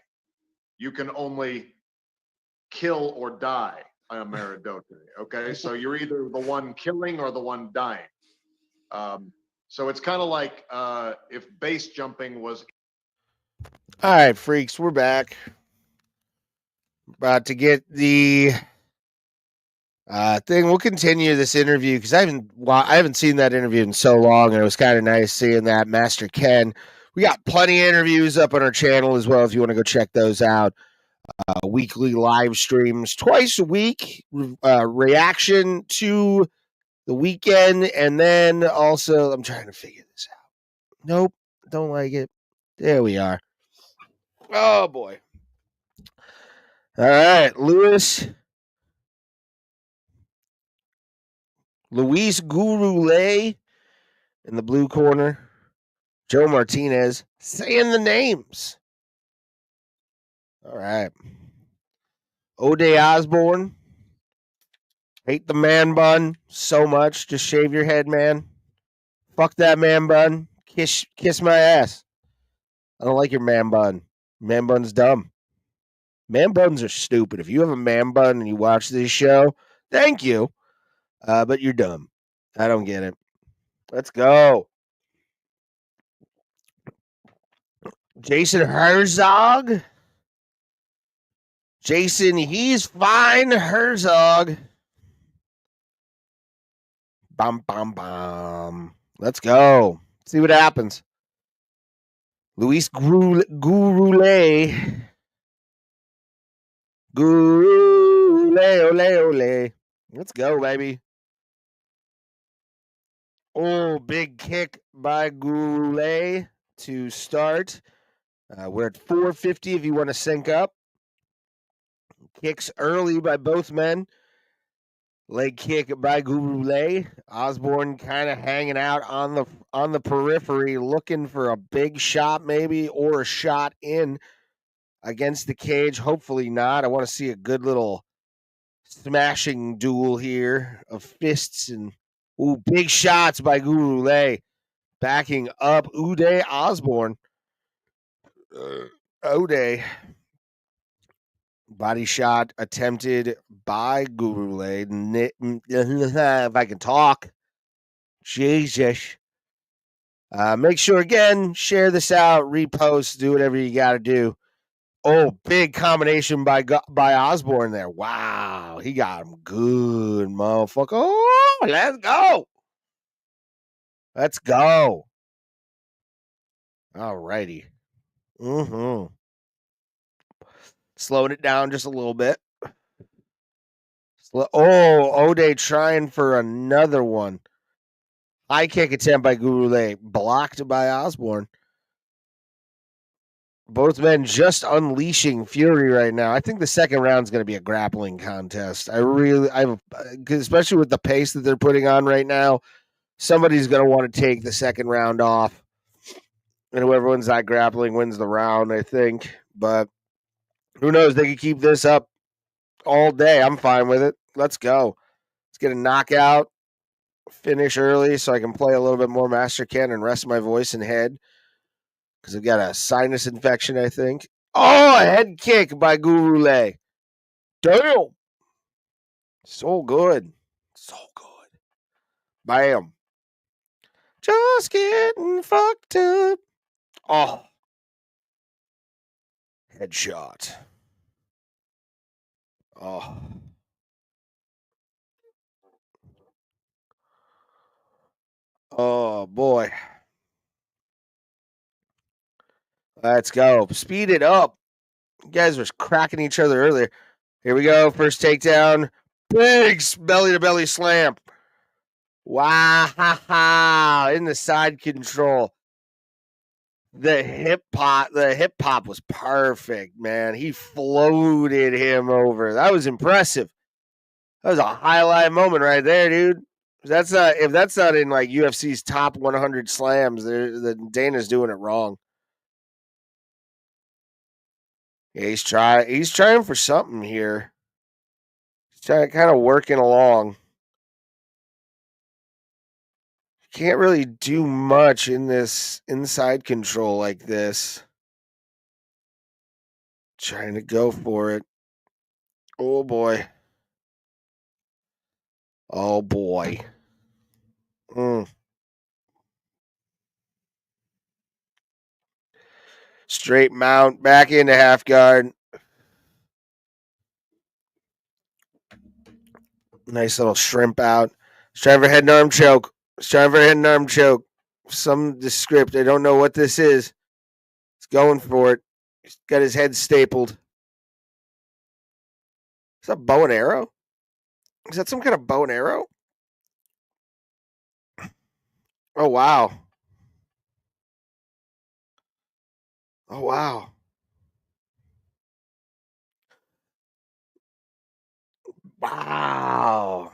You can only kill or die a Meerschaert. Okay, so you're either the one killing or the one dying. So it's kind of like if base jumping was. All right, freaks, we're back. About to get the thing. We'll continue this interview because I haven't seen that interview in so long, and it was kind of nice seeing that. Master Ken. We got plenty of interviews up on our channel as well if you want to go check those out. Weekly live streams twice a week, reaction to the weekend, and then also I'm trying to figure this out. Nope, don't like it. There we are. Oh boy. All right, Luis Gurule in the blue corner. Joe Martinez saying the names. All right. Buday Osborne. Hate the man bun so much. Just shave your head, man. Fuck that man bun. Kiss my ass. I don't like your man bun. Man bun's dumb. Man buns are stupid. If you have a man bun and you watch this show, thank you. But you're dumb. I don't get it. Let's go. Jason Herzog. Jason, he's fine. Herzog. Bum, bum, bum. Let's go. See what happens. Luis Gurule. Ole. Let's go, baby. Oh, big kick by Gurule to start. We're at 450 if you want to sync up. Kicks early by both men. Leg kick by Gurule. Osborne kind of hanging out on the periphery, looking for a big shot maybe or a shot in against the cage. Hopefully not. I want to see a good little smashing duel here of fists and big shots by Gurule. Backing up Uday Osborne. Uday. Body shot attempted by Gurule. If I can talk. Jesus. Make sure, again, share this out, repost, do whatever you got to do. Oh, big combination by Osborne there. Wow. He got him good, motherfucker. Oh, let's go. Let's go. All righty. Slowing it down just a little bit. Buday trying for another one. High kick attempt by Gurule, blocked by Osborne. Both men just unleashing fury right now. I think the second round is going to be a grappling contest. Especially with the pace that they're putting on right now, somebody's going to want to take the second round off. And whoever wins that grappling wins the round, I think. But who knows? They could keep this up all day. I'm fine with it. Let's go. Let's get a knockout, finish early so I can play a little bit more Master Can and rest my voice and head. Because I've got a sinus infection, I think. Oh, a head kick by Gurule. Damn. So good. So good. Bam. Just getting fucked up. Oh. Headshot. Oh. Oh, boy. Let's go. Speed it up. You guys were cracking each other earlier. Here we go. First takedown. Big belly-to-belly slam. Wow. In the side control. The hip pop was perfect, man. He floated him over. That was impressive. That was a highlight moment right there, dude. If that's not in like UFC's top 100 slams, then Dana's doing it wrong. Yeah, he's trying for something here. He's trying, kind of working along. Can't really do much in this inside control like this. Trying to go for it. Oh boy. Oh boy. Straight mount, back into half guard. Nice little shrimp out. Trying for head and arm choke. Some script. I don't know what this is. He's going for it. He's got his head stapled. Is that bow and arrow? Is that some kind of bow and arrow? Oh, wow. Oh, wow. Wow.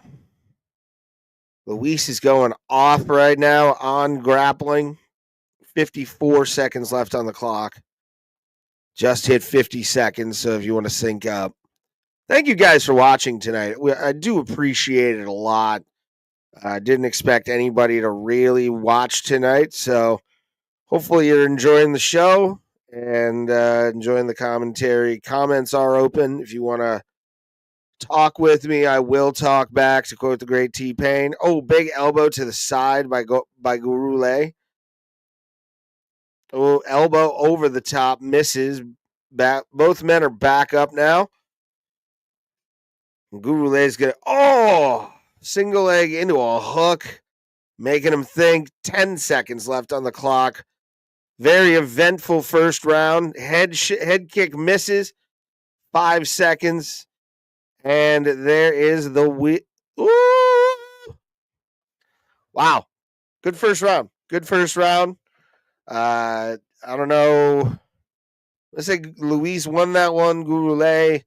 Luis is going off right now on grappling. 54 seconds left on the clock. Just hit 50 seconds, so if you want to sync up. Thank you guys for watching tonight. I do appreciate it a lot. I didn't expect anybody to really watch tonight, so hopefully you're enjoying the show and enjoying the commentary. Comments are open. If you want to talk with me, I will talk back, to quote the great T-Pain. Oh, big elbow to the side by Gurule. Oh, elbow over the top, misses. Back. Both men are back up now. Gurule's going to, single leg into a hook, making him think. 10 seconds left on the clock. Very eventful first round. Head kick misses. 5 seconds. And there is the wow. Good first round. I don't know. Let's say Luis won that one. Gurule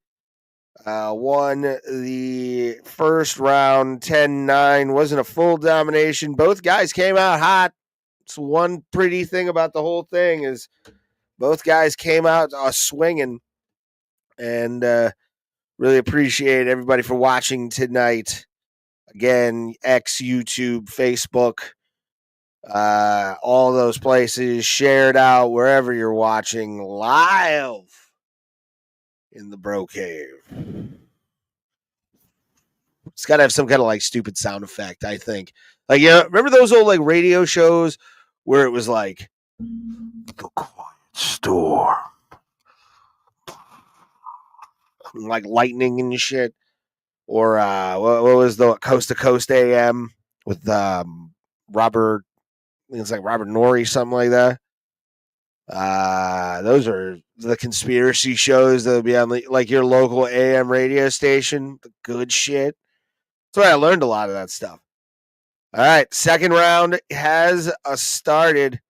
won the first round 10-9. Wasn't a full domination. Both guys came out hot. It's one pretty thing about the whole thing is both guys came out swinging. And really appreciate everybody for watching tonight. Again, X, YouTube, Facebook, all those places. Share it out wherever you're watching live in the Bro Cave. It's got to have some kind of like stupid sound effect, I think. Like, remember those old like radio shows where it was like the quiet storm, like lightning and shit, or what was the Coast to Coast AM with Robert? I think it's like Robert Norrie, something like that. Those are the conspiracy shows that will be on like your local AM radio station. The good shit. That's why I learned a lot of that stuff. All right, second round has started.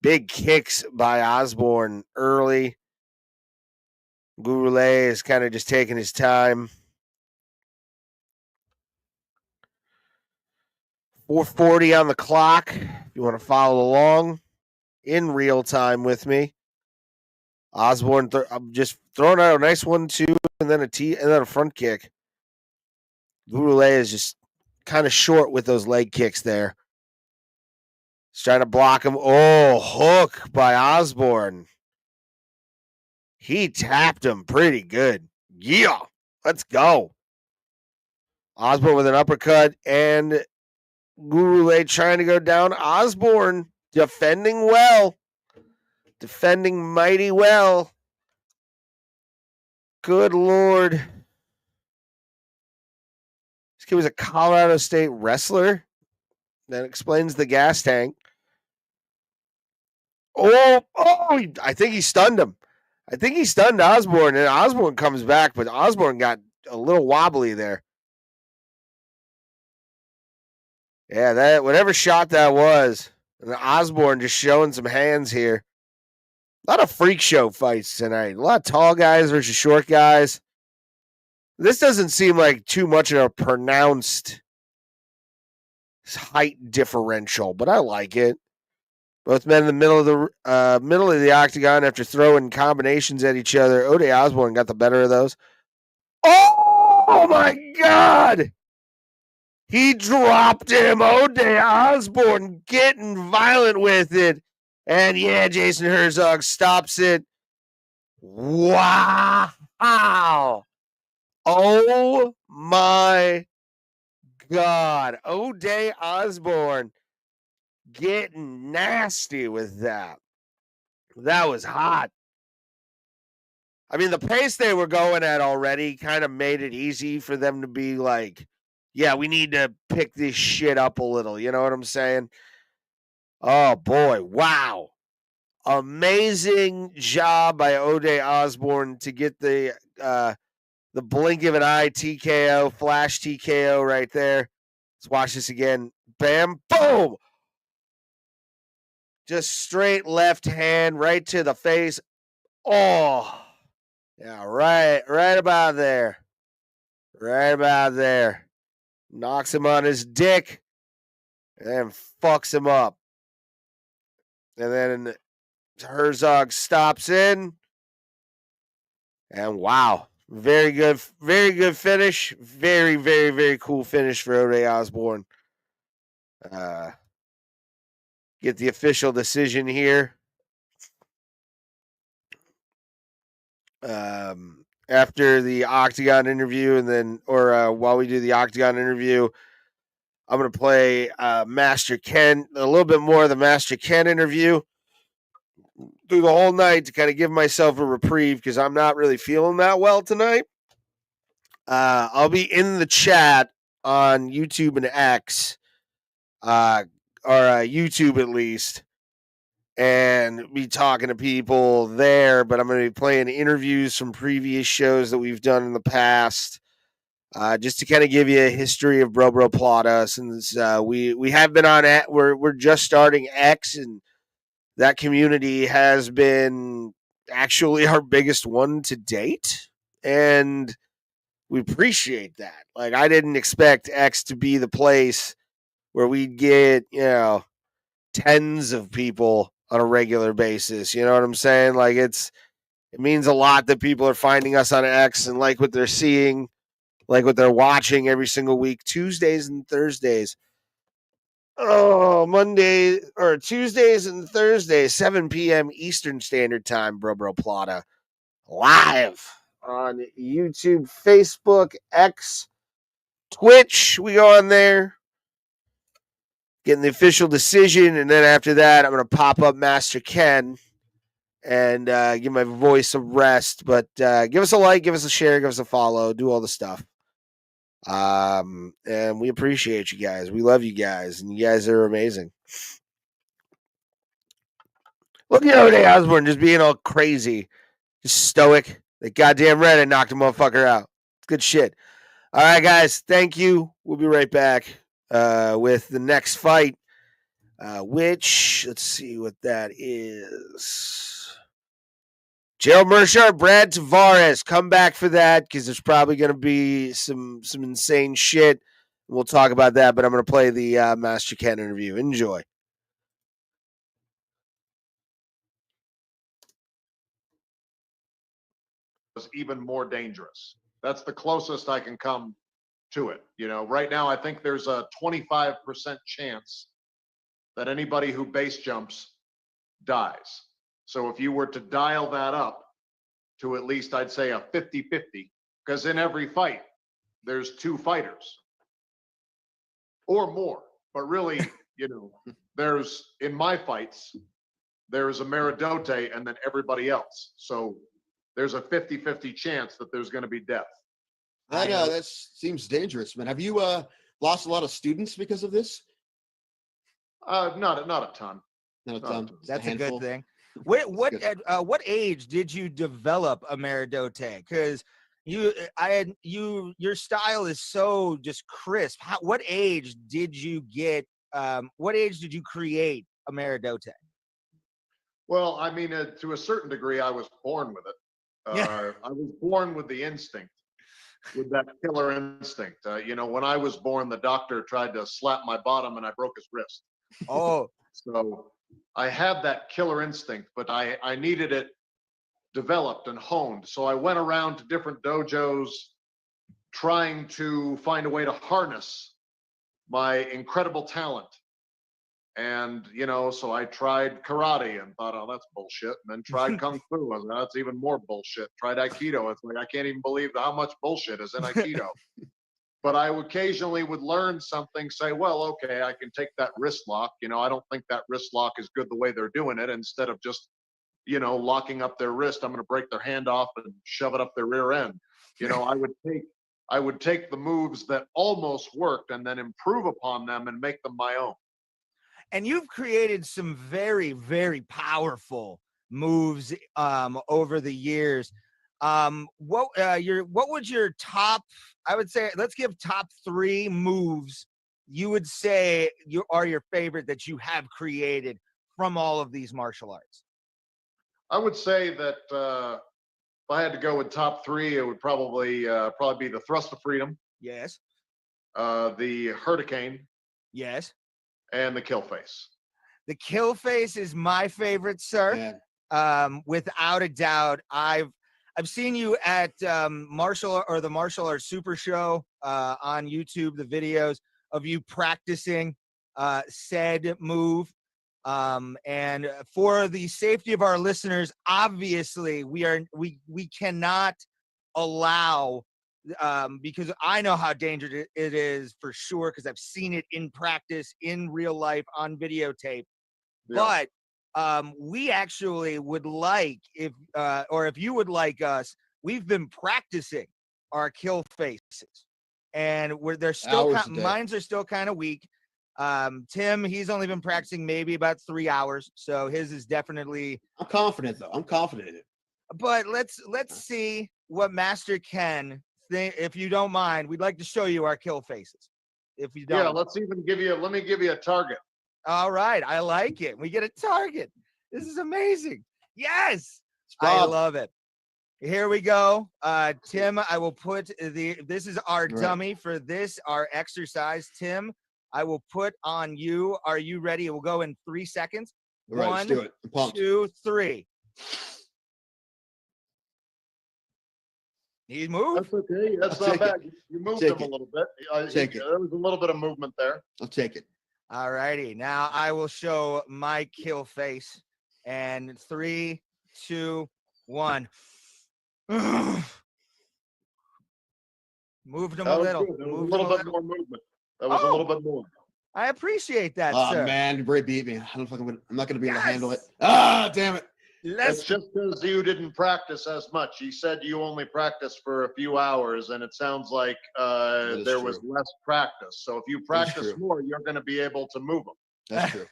Big kicks by Osborne early. Goulet is kind of just taking his time. 4:40 on the clock. If you want to follow along in real time with me, Osborne I'm just throwing out a nice 1-2 and then a front kick. Goulet is just kind of short with those leg kicks there. He's trying to block him. Oh, hook by Osborne. He tapped him pretty good. Yeah, let's go. Osborne with an uppercut and Goulet trying to go down. Osborne defending well. Defending mighty well. Good Lord. This kid was a Colorado State wrestler. That explains the gas tank. Oh, I think he stunned him. I think he stunned Osborne, and Osborne comes back, but Osborne got a little wobbly there. Yeah, that whatever shot that was, and Osborne just showing some hands here. A lot of freak show fights tonight. A lot of tall guys versus short guys. This doesn't seem like too much of a pronounced height differential, but I like it. Both men in the middle of the octagon after throwing combinations at each other. O'Day Osborne got the better of those. Oh my God! He dropped him. O'Day Osborne getting violent with it. And yeah, Jason Herzog stops it. Wow. Oh my God. O'Day Osborne getting nasty with that. That was hot. I mean, the pace they were going at already kind of made it easy for them to be like, yeah, we need to pick this shit up a little. You know what I'm saying? Oh, boy. Wow. Amazing job by O'Day Osborne to get the blink of an eye TKO, flash TKO right there. Let's watch this again. Bam, boom. Just straight left hand right to the face. Oh, yeah, right about there. Right about there. Knocks him on his dick and then fucks him up. And then Herzog stops in. And wow, very good finish. Very, very, very cool finish for O'Day Osborne. Get the official decision here. After the Octagon interview, and then, while we do the Octagon interview, I'm going to play Master Ken, a little bit more of the Master Ken interview through the whole night to kind of give myself a reprieve because I'm not really feeling that well tonight. I'll be in the chat on YouTube and X, or YouTube at least, and be talking to people there, but I'm going to be playing interviews from previous shows that we've done in the past, just to kind of give you a history of Bro Bro Plata, since we have been on it. We're just starting X, and that community has been actually our biggest one to date, and we appreciate that. Like, I didn't expect X to be the place where we'd get, tens of people on a regular basis. You know what I'm saying? Like, it means a lot that people are finding us on X and like what they're seeing, like what they're watching every single week, Tuesdays and Thursdays. Oh, Tuesdays and Thursdays, 7 p.m. Eastern Standard Time, Bro Bro Plata. Live on YouTube, Facebook, X, Twitch. We go on there, getting the official decision, and then after that, I'm going to pop up Master Ken and give my voice a rest. But give us a like, give us a share, give us a follow, do all the stuff. And we appreciate you guys. We love you guys, and you guys are amazing. Look at O'Day Osborne just being all crazy, just stoic. That goddamn Reddit knocked a motherfucker out. It's good shit. All right, guys. Thank you. We'll be right back with the next fight, which, let's see what that is. Gerald Meerschaert, Brad Tavares. Come back for that because there's probably going to be some insane shit. We'll talk about that, but I'm going to play the Master Ken interview. Enjoy. Was even more dangerous. That's the closest I can come to it. You know, right now I think there's a 25% chance that anybody who base jumps dies. So if you were to dial that up to at least, I'd say a 50-50, because in every fight, there's two fighters or more. But really, you know, there's, in my fights, there's a Meerschaert and then everybody else. So there's a 50-50 chance that there's going to be death. That seems dangerous, man. Have you lost a lot of students because of this? Not a ton. Not a ton. That's a good thing. What age did you develop a Meerschaert? Because your style is so just crisp. What age did you get? What age did you create a Meerschaert? Well, I mean, to a certain degree, I was born with it. I was born with the instinct, with that killer instinct. You know, when I was born, the doctor tried to slap my bottom and I broke his wrist. Oh. So I had that killer instinct, but I needed it developed and honed. So I went around to different dojos trying to find a way to harness my incredible talent. And, you know, so I tried karate and thought, oh, that's bullshit. And then tried kung fu. I was like, that's even more bullshit. Tried aikido. It's like, I can't even believe how much bullshit is in aikido. But I occasionally would learn something, say, well, okay, I can take that wrist lock. You know, I don't think that wrist lock is good the way they're doing it. Instead of just, you know, locking up their wrist, I'm going to break their hand off and shove it up their rear end. You know, I would take the moves that almost worked and then improve upon them and make them my own. And you've created some very, very powerful moves over the years. What would your top? I would say, let's give top 3 moves you would say are your favorite that you have created from all of these martial arts. I would say that if I had to go with top 3, it would probably be the thrust of freedom. Yes. The hurricane. Yes. And the kill face. The kill face is my favorite, sir. Yeah. Without a doubt. I've seen you at the Martial Arts Super Show on YouTube, the videos of you practicing said move. And for the safety of our listeners, obviously we cannot allow because I know how dangerous it is for sure, because I've seen it in practice, in real life, on videotape. Yeah. But we actually would like, if you would like us, we've been practicing our kill faces, and they're still mine's are still kind of weak. Tim, he's only been practicing maybe about 3 hours, so his is definitely. I'm confident though. I'm confident in it. But let's see what Master Ken. If you don't mind, we'd like to show you our kill faces. If you don't, yeah, let me give you a target. All right, I like it. We get a target. This is amazing. Yes, I love it. Here we go. Tim, I will put this is our dummy for our exercise. Tim, I will put on you. Are you ready? We'll go in 3 seconds. All right, 1, let's do it. 2, 3. He moved. That's okay. That's not bad. You moved him a little bit. There was a little bit of movement there. I'll take it. All righty. Now I will show my kill face. And 3, 2, 1. Moved him a little. A little bit more movement. That was a little bit more. I appreciate that, sir. Oh man, Bray beat me. I'm not going to be able to handle it. Ah, damn it. It's just because you didn't practice as much. You said you only practiced for a few hours, and it sounds like there was less practice. So if you practice more, you're going to be able to move them. That's true.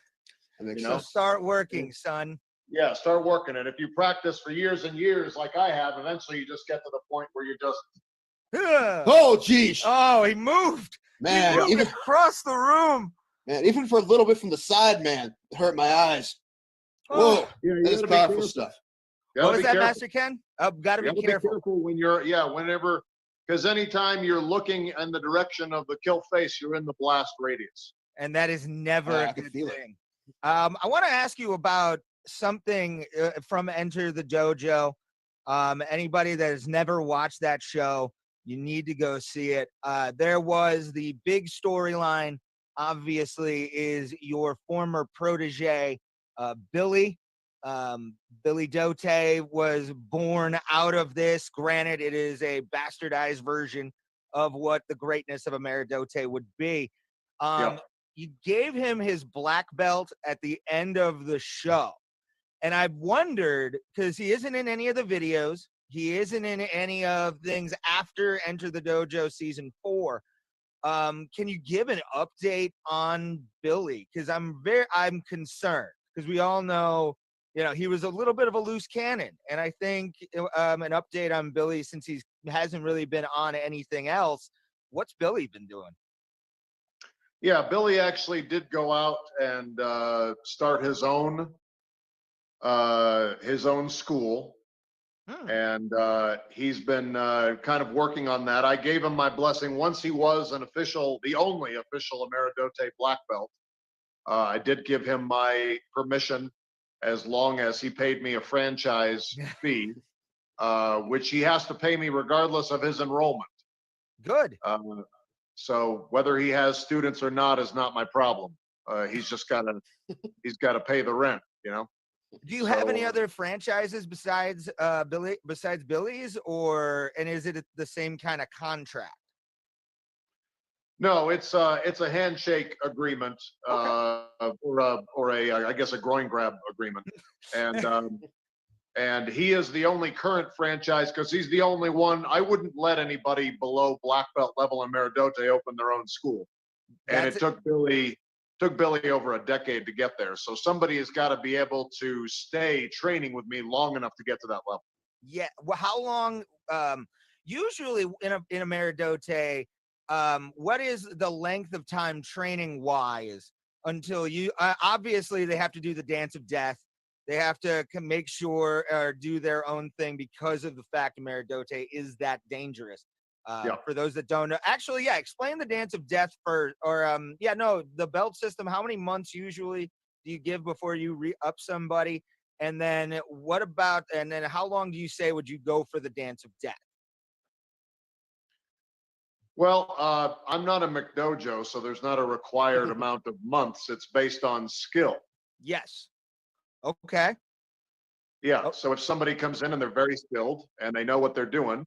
So start working, son. Yeah, start working it. If you practice for years and years, like I have, eventually you just get to the point where you just. Oh, geez. Oh, he moved. Man, he moved even across the room. Man, even for a little bit from the side, man, it hurt my eyes. Oh. Whoa, that is powerful stuff. What was that, Master Ken? Got to be careful. When you're, whenever, because anytime you're looking in the direction of the kill face, you're in the blast radius. And that is never a good thing. I want to ask you about something from Enter the Dojo. Anybody that has never watched that show, you need to go see it. There was the big storyline, obviously, is your former protege, Billy. Billy Dote was born out of this. Granted, it is a bastardized version of what the greatness of Dote would be. You gave him his black belt at the end of the show. And I wondered, because he isn't in any of the videos, he isn't in any of things after Enter the Dojo season 4. Can you give an update on Billy? Because I'm concerned, because we all know, he was a little bit of a loose cannon. And I think an update on Billy, since he hasn't really been on anything else. What's Billy been doing? Yeah, Billy actually did go out and start his own school. And he's been kind of working on that. I gave him my blessing once he was the only official Ameridote black belt. I did give him my permission as long as he paid me a franchise fee, which he has to pay me regardless of his enrollment. Good. So whether he has students or not is not my problem. He's got to pay the rent, Do you have any other franchises besides Billy's, and is it the same kind of contract? No, it's a handshake agreement, or I guess a groin grab agreement, and he is the only current franchise because he's the only one. I wouldn't let anybody below black belt level in Meridote open their own school, and it took Billy over a decade to get there. So somebody has got to be able to stay training with me long enough to get to that level. Yeah. Well, how long? Usually in a Meridote, what is the length of time training wise until you? Obviously, they have to do the dance of death. They have to make sure or do their own thing because of the fact Meridote is that dangerous. For those that don't know, actually, explain the dance of death the belt system. How many months usually do you give before you re-up somebody? And then how long do you say would you go for the dance of death? Well, I'm not a McDojo, so there's not a required amount of months. It's based on skill. Yes. Okay. Yeah. So if somebody comes in and they're very skilled and they know what they're doing,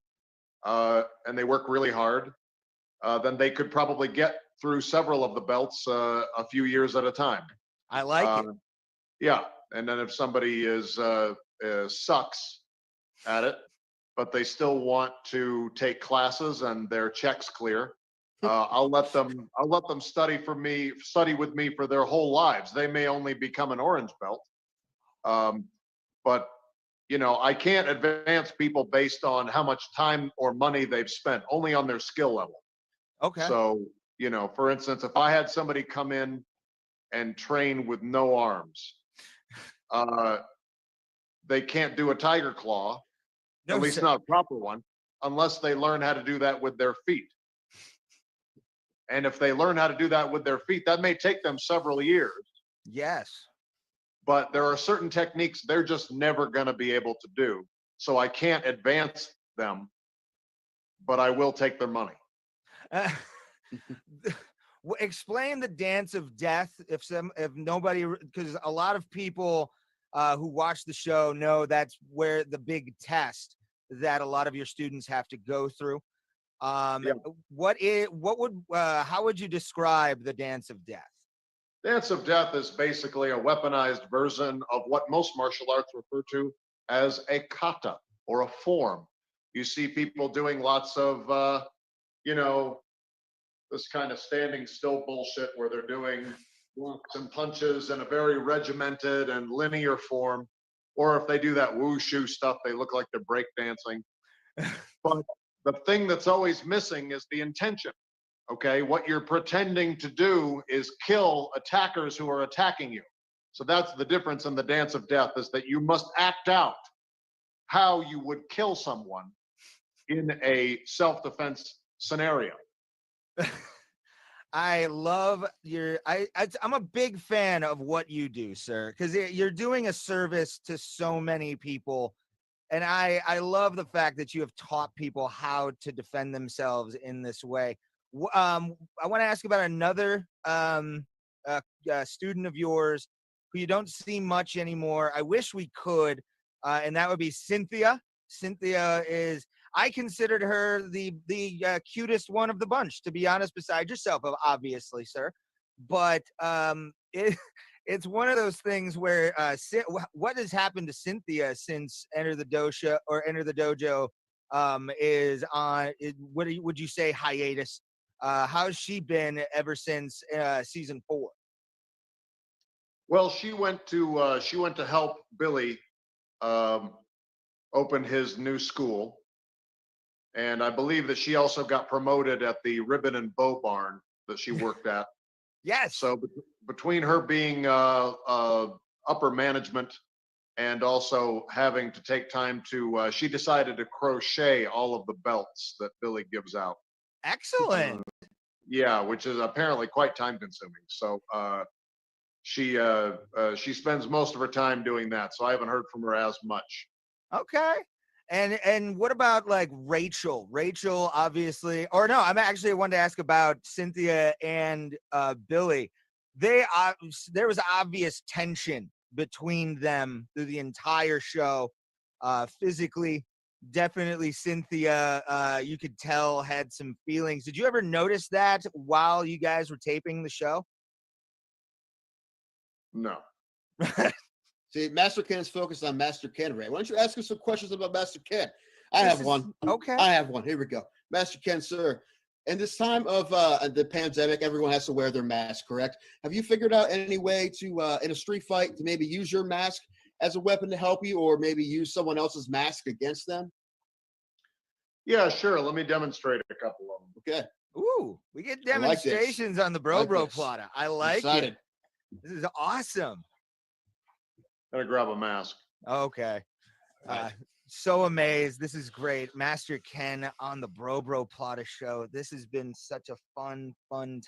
and they work really hard, then they could probably get through several of the belts a few years at a time. I like it. Yeah. And then if somebody sucks at it, but they still want to take classes and their checks clear, I'll let them study with me for their whole lives. They may only become an orange belt, but I can't advance people based on how much time or money they've spent, only on their skill level. Okay. So, for instance, if I had somebody come in and train with no arms, they can't do a tiger claw, at least not a proper one, unless they learn how to do that with their feet. And if they learn how to do that with their feet, that may take them several years. Yes. But there are certain techniques they're just never going to be able to do. So I can't advance them, but I will take their money. Explain the dance of death if nobody, because a lot of people who watch the show know that's where the big test that a lot of your students have to go through. How would you describe the dance of death? Dance of death is basically a weaponized version of what most martial arts refer to as a kata, or a form. You see people doing lots of, this kind of standing still bullshit where they're doing blocks and punches in a very regimented and linear form. or if they do that wushu stuff, they look like they're breakdancing. But the thing that's always missing is the intention. Okay, what you're pretending to do is kill attackers who are attacking you. So that's the difference in the dance of death, is that you must act out how you would kill someone in a self-defense scenario. I love I'm a big fan of what you do, sir, because you're doing a service to so many people. And I love the fact that you have taught people how to defend themselves in this way. I want to ask about another student of yours who you don't see much anymore. I wish we could, and that would be Cynthia. Cynthia is, I considered her the cutest one of the bunch, to be honest, besides yourself, obviously, sir. But it's one of those things where what has happened to Cynthia since Enter the Dojo is on, would you say, hiatus? How's she been ever since season 4? Well, she went to help Billy open his new school, and I believe that she also got promoted at the Ribbon and Bow Barn that she worked at. Yes. So between her being upper management and also having to take time to, she decided to crochet all of the belts that Billy gives out. Excellent. Yeah, which is apparently quite time consuming. So she spends most of her time doing that. So I haven't heard from her as much. Okay. And what about like Rachel? Rachel, obviously, or no, I wanted to ask about Cynthia and Billy. There was obvious tension between them through the entire show. Physically, definitely Cynthia, you could tell, had some feelings. Did you ever notice that while you guys were taping the show? No. See, Master Ken's focused on Master Ken, Ray. Why don't you ask us some questions about Master Ken? I have one. Okay. I have one. Here we go. Master Ken, sir. In this time of the pandemic, everyone has to wear their mask, correct? Have you figured out any way to, in a street fight, to maybe use your mask as a weapon to help you, or maybe use someone else's mask against them? Yeah, sure. Let me demonstrate a couple of them. Okay. Ooh, we get demonstrations on the Bro Bro Plata. I like it. This is awesome. Gotta grab a mask. Okay. So amazed. This is great. Master Ken on the Bro Bro Plata show. This has been such a fun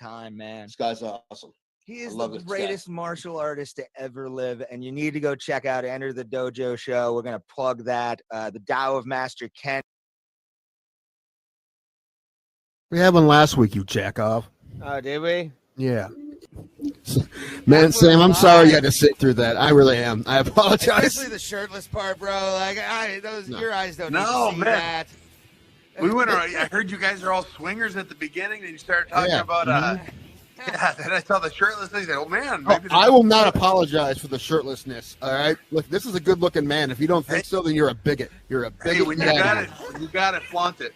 time, man. This guy's awesome. He is the greatest martial artist to ever live, and you need to go check out Enter the Dojo show. We're going to plug that. The Tao of Master Ken. We had one last week, you jack off. Oh, did we? Yeah. Man, Sam, I'm sorry you had to sit through that. I really am. I apologize. Especially the shirtless part, bro. Like, your eyes don't need No, to see man. that. We went. I heard you guys are all swingers at the beginning, and you started talking about. Yeah, then I saw the shirtless thing. I said, "Oh man, maybe I will not apologize for the shirtlessness. All right, look, this is a good-looking man. If you don't think so, then you're a bigot. You're a bigot. Hey, when you got it, flaunt it."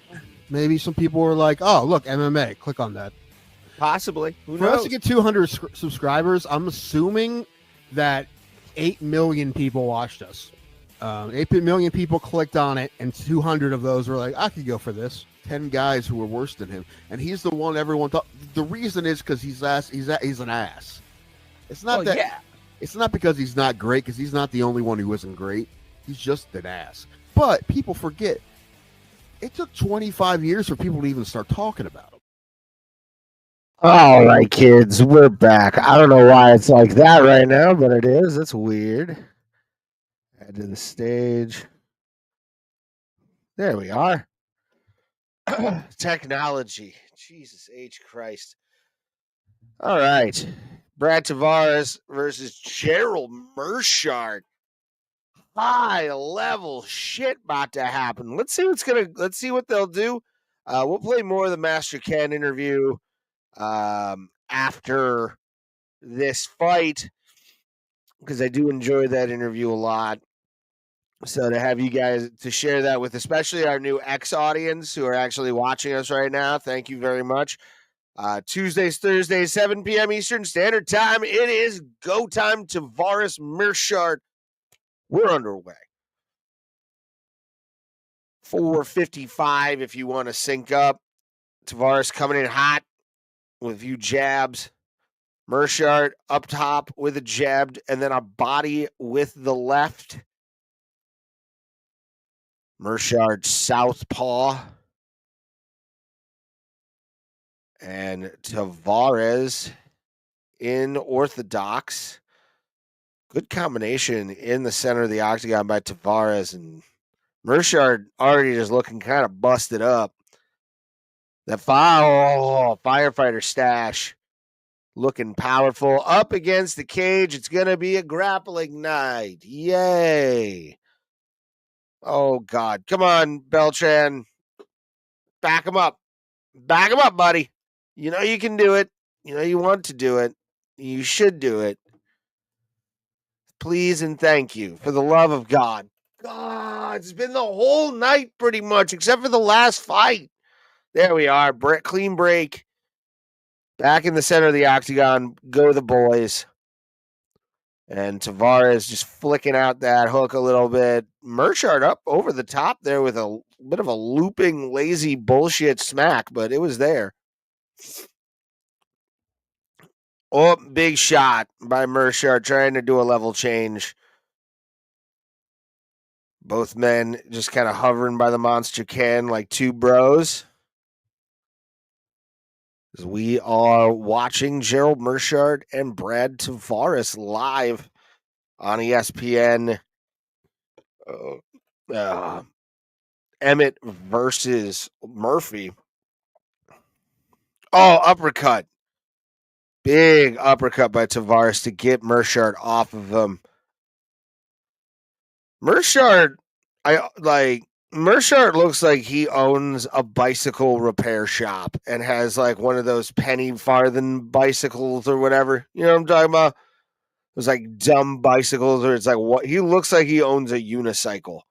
Maybe some people were like, "Oh, look, MMA. Click on that." Possibly. Who For knows? us to get 200 subscribers, I'm assuming that 8 million people watched us. 8 million people clicked on it, and 200 of those were like, I could go for this. 10 guys who were worse than him. And he's the one everyone thought. The reason is because he's an ass. It's not It's not because he's not great, because he's not the only one who isn't great. He's just an ass. But people forget, it took 25 years for people to even start talking about him. All right, kids, we're back. I don't know why it's like that right now, but it is. That's weird. Add to the stage. There we are. Technology. Jesus H. Christ. All right. Brad Tavares versus Gerald Meerschaert. High level shit about to happen. Let's see what they'll do. We'll play more of the Master Ken interview after this fight, because I do enjoy that interview a lot. So to have you guys to share that with, especially our new X audience who are actually watching us right now, thank you very much. Tuesdays, Thursdays, 7 p.m. Eastern Standard Time. It is go time. Tavares Meerschaert. We're underway. 4:55 if you want to sync up. Tavares coming in hot with a few jabs. Meerschaert up top with a jab and then a body with the left. Meerschaert southpaw. And Tavares in orthodox. Good combination in the center of the octagon by Tavares. And Meerschaert already just looking kind of busted up. That firefighter stash looking powerful. Up against the cage. It's going to be a grappling night. Yay. Oh, God. Come on, Beltran. Back him up. Back him up, buddy. You know you can do it. You know you want to do it. You should do it. Please and thank you. For the love of God. God, it's been the whole night pretty much, except for the last fight. There we are. Clean break. Back in the center of the octagon. Go the boys. And Tavares just flicking out that hook a little bit. Meerschaert up over the top there with a bit of a looping, lazy bullshit smack, but it was there. Oh, big shot by Meerschaert trying to do a level change. Both men just kind of hovering by the monster can like two bros. As we are watching Gerald Meerschaert and Brad Tavares live on ESPN. Emmett versus Murphy. Oh, uppercut. Big uppercut by Tavares to get Meerschaert off of him. Meerschaert looks like he owns a bicycle repair shop and has like one of those penny farthing bicycles or whatever. You know what I'm talking about? Those like dumb bicycles, or it's like what he looks like he owns a unicycle.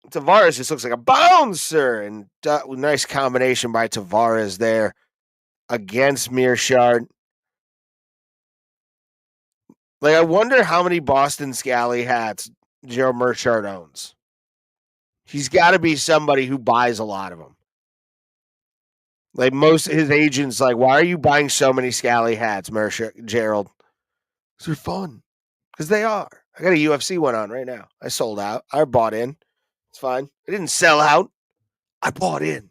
Tavares just looks like a bouncer, and nice combination by Tavares there against Meerschaert. Like, I wonder how many Boston Scally hats Gerald Meerschaert owns. He's got to be somebody who buys a lot of them. Like, most of his agents, like, why are you buying so many Scally hats, Gerald? Because they're fun. Because they are. I got a UFC one on right now. I sold out. I bought in. It's fine. I didn't sell out. I bought in.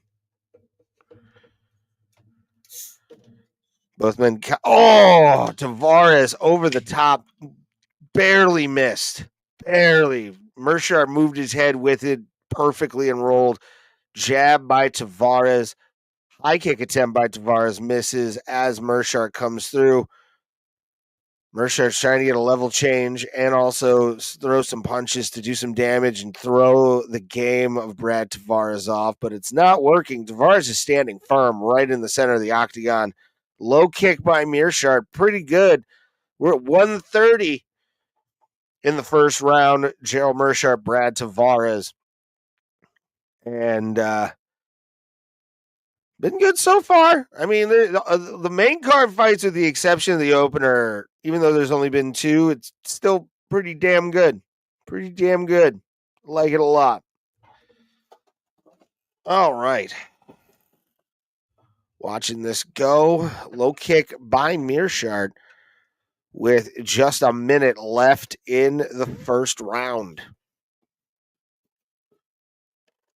Both men. Tavares over the top. Barely missed. Barely. Meerschaert moved his head with it perfectly and rolled. Jab by Tavares. High kick attempt by Tavares misses as Meerschaert comes through. Meerschaert's trying to get a level change and also throw some punches to do some damage and throw the game of Brad Tavares off, but it's not working. Tavares is standing firm right in the center of the octagon. Low kick by Meerschaert, pretty good. We're at 130 in the first round. Gerald Meerschaert, Brad Tavares. And been good so far. I mean, the main card fights, with the exception of the opener, even though there's only been two, it's still pretty damn good. Pretty damn good. Like it a lot. All right. Watching this go. Low kick by Meerschaert with just a minute left in the first round.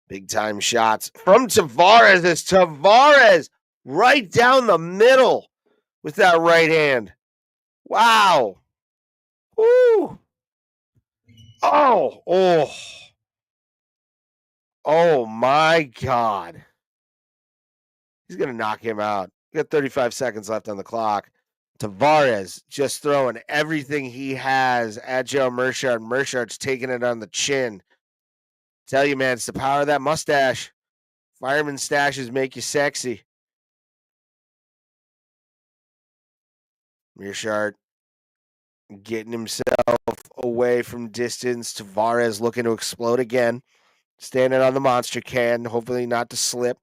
Big time shots from Tavares. It's Tavares right down the middle with that right hand. Wow. Woo. Oh my God. He's going to knock him out. We got 35 seconds left on the clock. Tavares just throwing everything he has at Gerald Meerschaert. Meerschaert's taking it on the chin. Tell you, man, it's the power of that mustache. Fireman stashes make you sexy. Meerschaert getting himself away from distance. Tavares looking to explode again. Standing on the monster can, hopefully not to slip.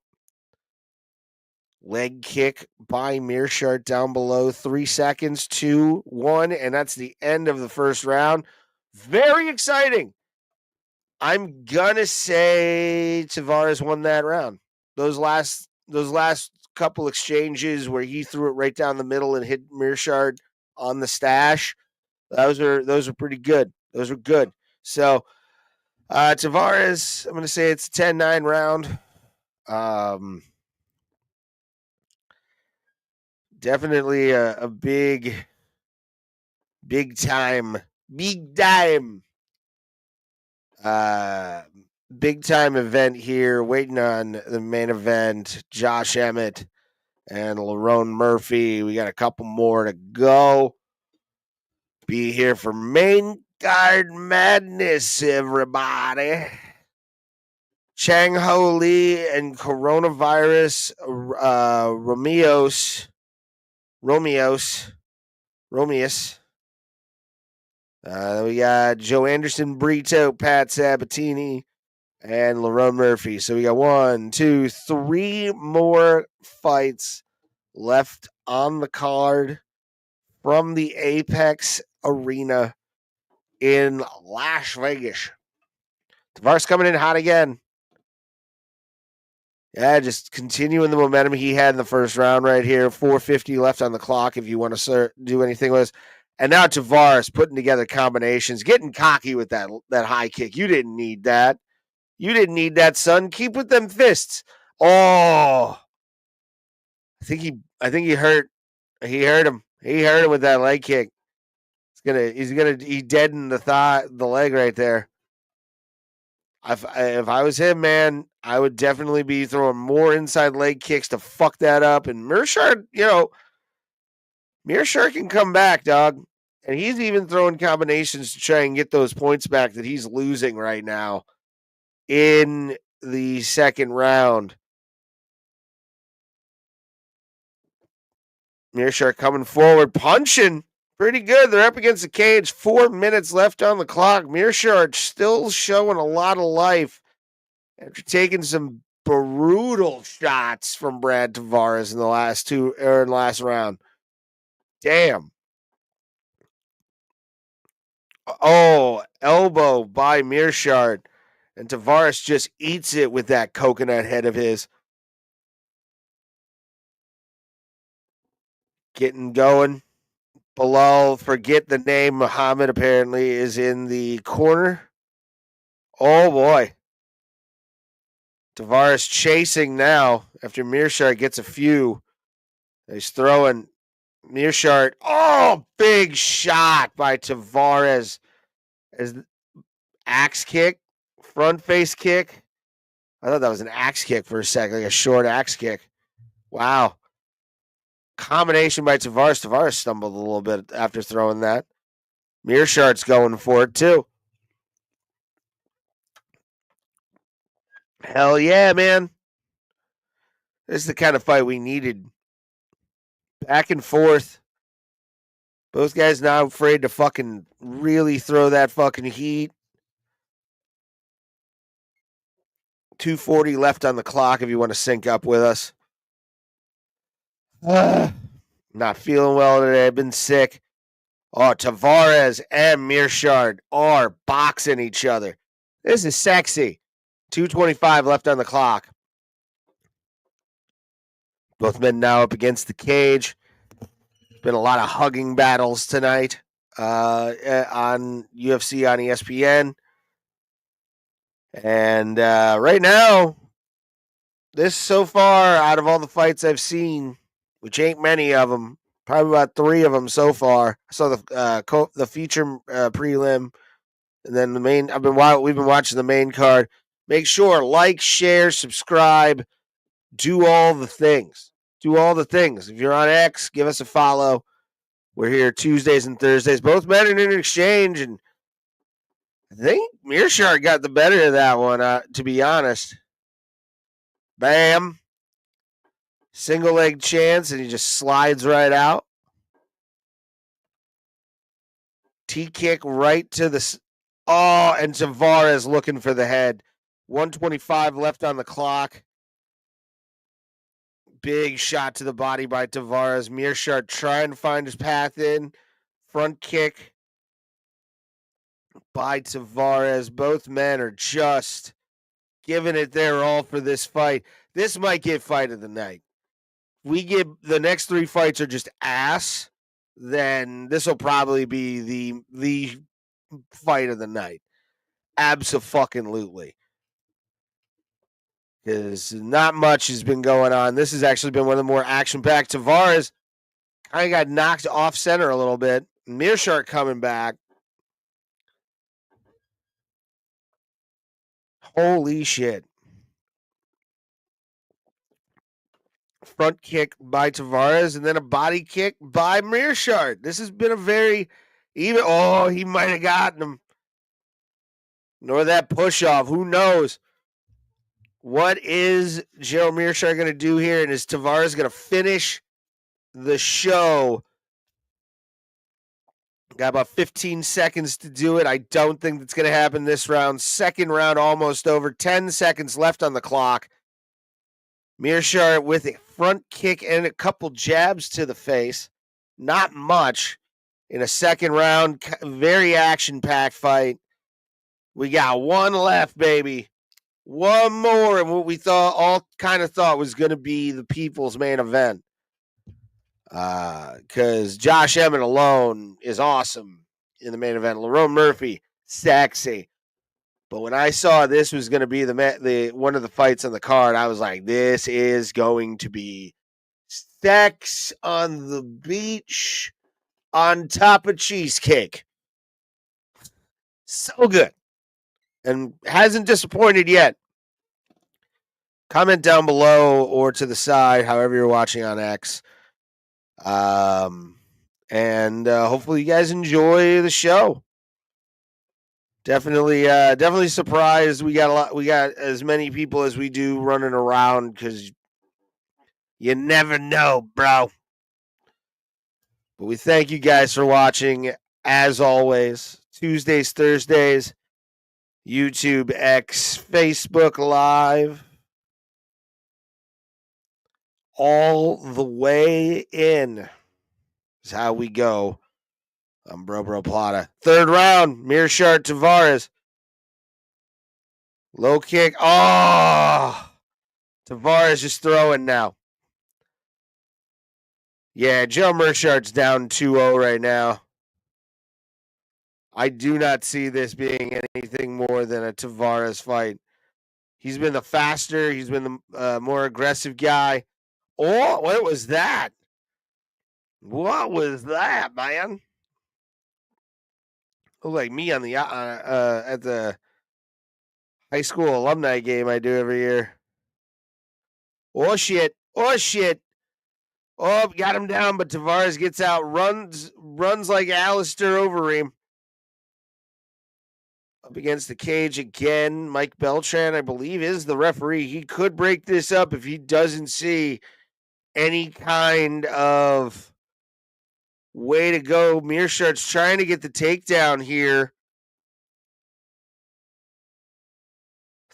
Leg kick by Meerschaert down below. 3 seconds, 2, 1, and that's the end of the first round. Very exciting. I'm gonna say Tavares won that round. Those last couple exchanges where he threw it right down the middle and hit Meerschaert on the stash, those are pretty good. Those are good. So Tavares, I'm gonna say it's a 10-9 round. Definitely a big time big time event here. Waiting on the main event. Josh Emmett and Lerone Murphy. We got a couple more to go. Be here for main card madness, everybody. Chang Ho Lee and Coronavirus Romious. We got Joanderson, Brito, Pat Sabatini, and Lerone Murphy. So we got 1, 2, 3 more fights left on the card from the Apex Arena in Las Vegas. Tavares coming in hot again. Yeah, just continuing the momentum he had in the first round right here. 4:50 left on the clock if you want to do anything with us. And now Tavares putting together combinations, getting cocky with that high kick. You didn't need that. You didn't need that, son. Keep with them fists. Oh, I think he hurt. He hurt him. He hurt him with that leg kick. He deadened the leg right there. If I was him, man, I would definitely be throwing more inside leg kicks to fuck that up. And Meerschaert, Meerschaert can come back, dog. And he's even throwing combinations to try and get those points back that he's losing right now in the second round. Meerschaert coming forward, punching. Pretty good. They're up against the cage. 4 minutes left on the clock. Meerschaert still showing a lot of life after taking some brutal shots from Brad Tavares in the last round. Damn. Oh, elbow by Meerschaert. And Tavares just eats it with that coconut head of his. Getting going. Bilal, forget the name. Muhammad apparently is in the corner. Oh, boy. Tavares chasing now after Meerschaert gets a few. He's throwing Meerschaert. Oh, big shot by Tavares. As axe kick, front face kick. I thought that was an axe kick for a second, like a short axe kick. Wow. Combination by Tavares. Tavares stumbled a little bit after throwing that. Meerschaert's going for it, too. Hell yeah, man. This is the kind of fight we needed. Back and forth. Both guys not afraid to fucking really throw that fucking heat. 2:40 left on the clock if you want to sync up with us. Not feeling well today. I've been sick. Oh, Tavares and Meerschaert are boxing each other. This is sexy. 2:25 left on the clock. Both men now up against the cage. Been a lot of hugging battles tonight on UFC on ESPN. And right now, this so far, out of all the fights I've seen, which ain't many of them, probably about 3 of them so far. I saw the feature prelim, and then the main. We've been watching the main card. Make sure like, share, subscribe, do all the things. Do all the things. If you're on X, give us a follow. We're here Tuesdays and Thursdays. Both men in an exchange, and I think Meerschaert got the better of that one, to be honest. Bam. Single leg chance, and he just slides right out. T-kick right to the... Oh, and Tavares looking for the head. 1:25 left on the clock. Big shot to the body by Tavares. Meerschaert trying to find his path in. Front kick by Tavares. Both men are just giving it their all for this fight. This might get fight of the night. We get the next 3 fights are just ass, then this will probably be the fight of the night. Abso-fucking-lutely. Because not much has been going on. This has actually been one of the more action-packed. Tavares kind of got knocked off center a little bit. Meerschaert coming back. Holy shit. Front kick by Tavares and then a body kick by Meerschaert. This has been a very even. Oh, he might have gotten him. Nor that push off. Who knows? What is Gerald Meerschaert going to do here? And is Tavares going to finish the show? Got about 15 seconds to do it. I don't think that's going to happen this round. Second round almost over. 10 seconds left on the clock. Meerschaert with a front kick and a couple jabs to the face. Not much in a second round. Very action-packed fight. We got one left, baby. One more, and what we all thought was going to be the people's main event. Because Josh Emmett alone is awesome in the main event. Lerone Murphy, sexy. But when I saw this was going to be the one of the fights on the card, I was like, this is going to be sex on the beach on top of cheesecake. So good. And hasn't disappointed yet. Comment down below or to the side, however you're watching on X. And hopefully you guys enjoy the show. Definitely surprised we got as many people as we do running around because you never know, bro. But we thank you guys for watching as always. Tuesdays, Thursdays, YouTube, X, Facebook Live. All the way in is how we go. I'm Bro Bro Plata. Third round, Meerschaert Tavares. Low kick. Oh! Tavares is throwing now. Yeah, Joe Meerschaert's down 2-0 right now. I do not see this being anything more than a Tavares fight. He's been the faster. He's been the more aggressive guy. Oh, what was that? What was that, man? Look like me on the at the high school alumni game I do every year. Oh shit! Oh shit! Oh, got him down, but Tavares gets out, runs like Alistair Overeem. Up against the cage again. Mike Beltran, I believe, is the referee. He could break this up if he doesn't see any kind of way to go. Meerschaert's trying to get the takedown here.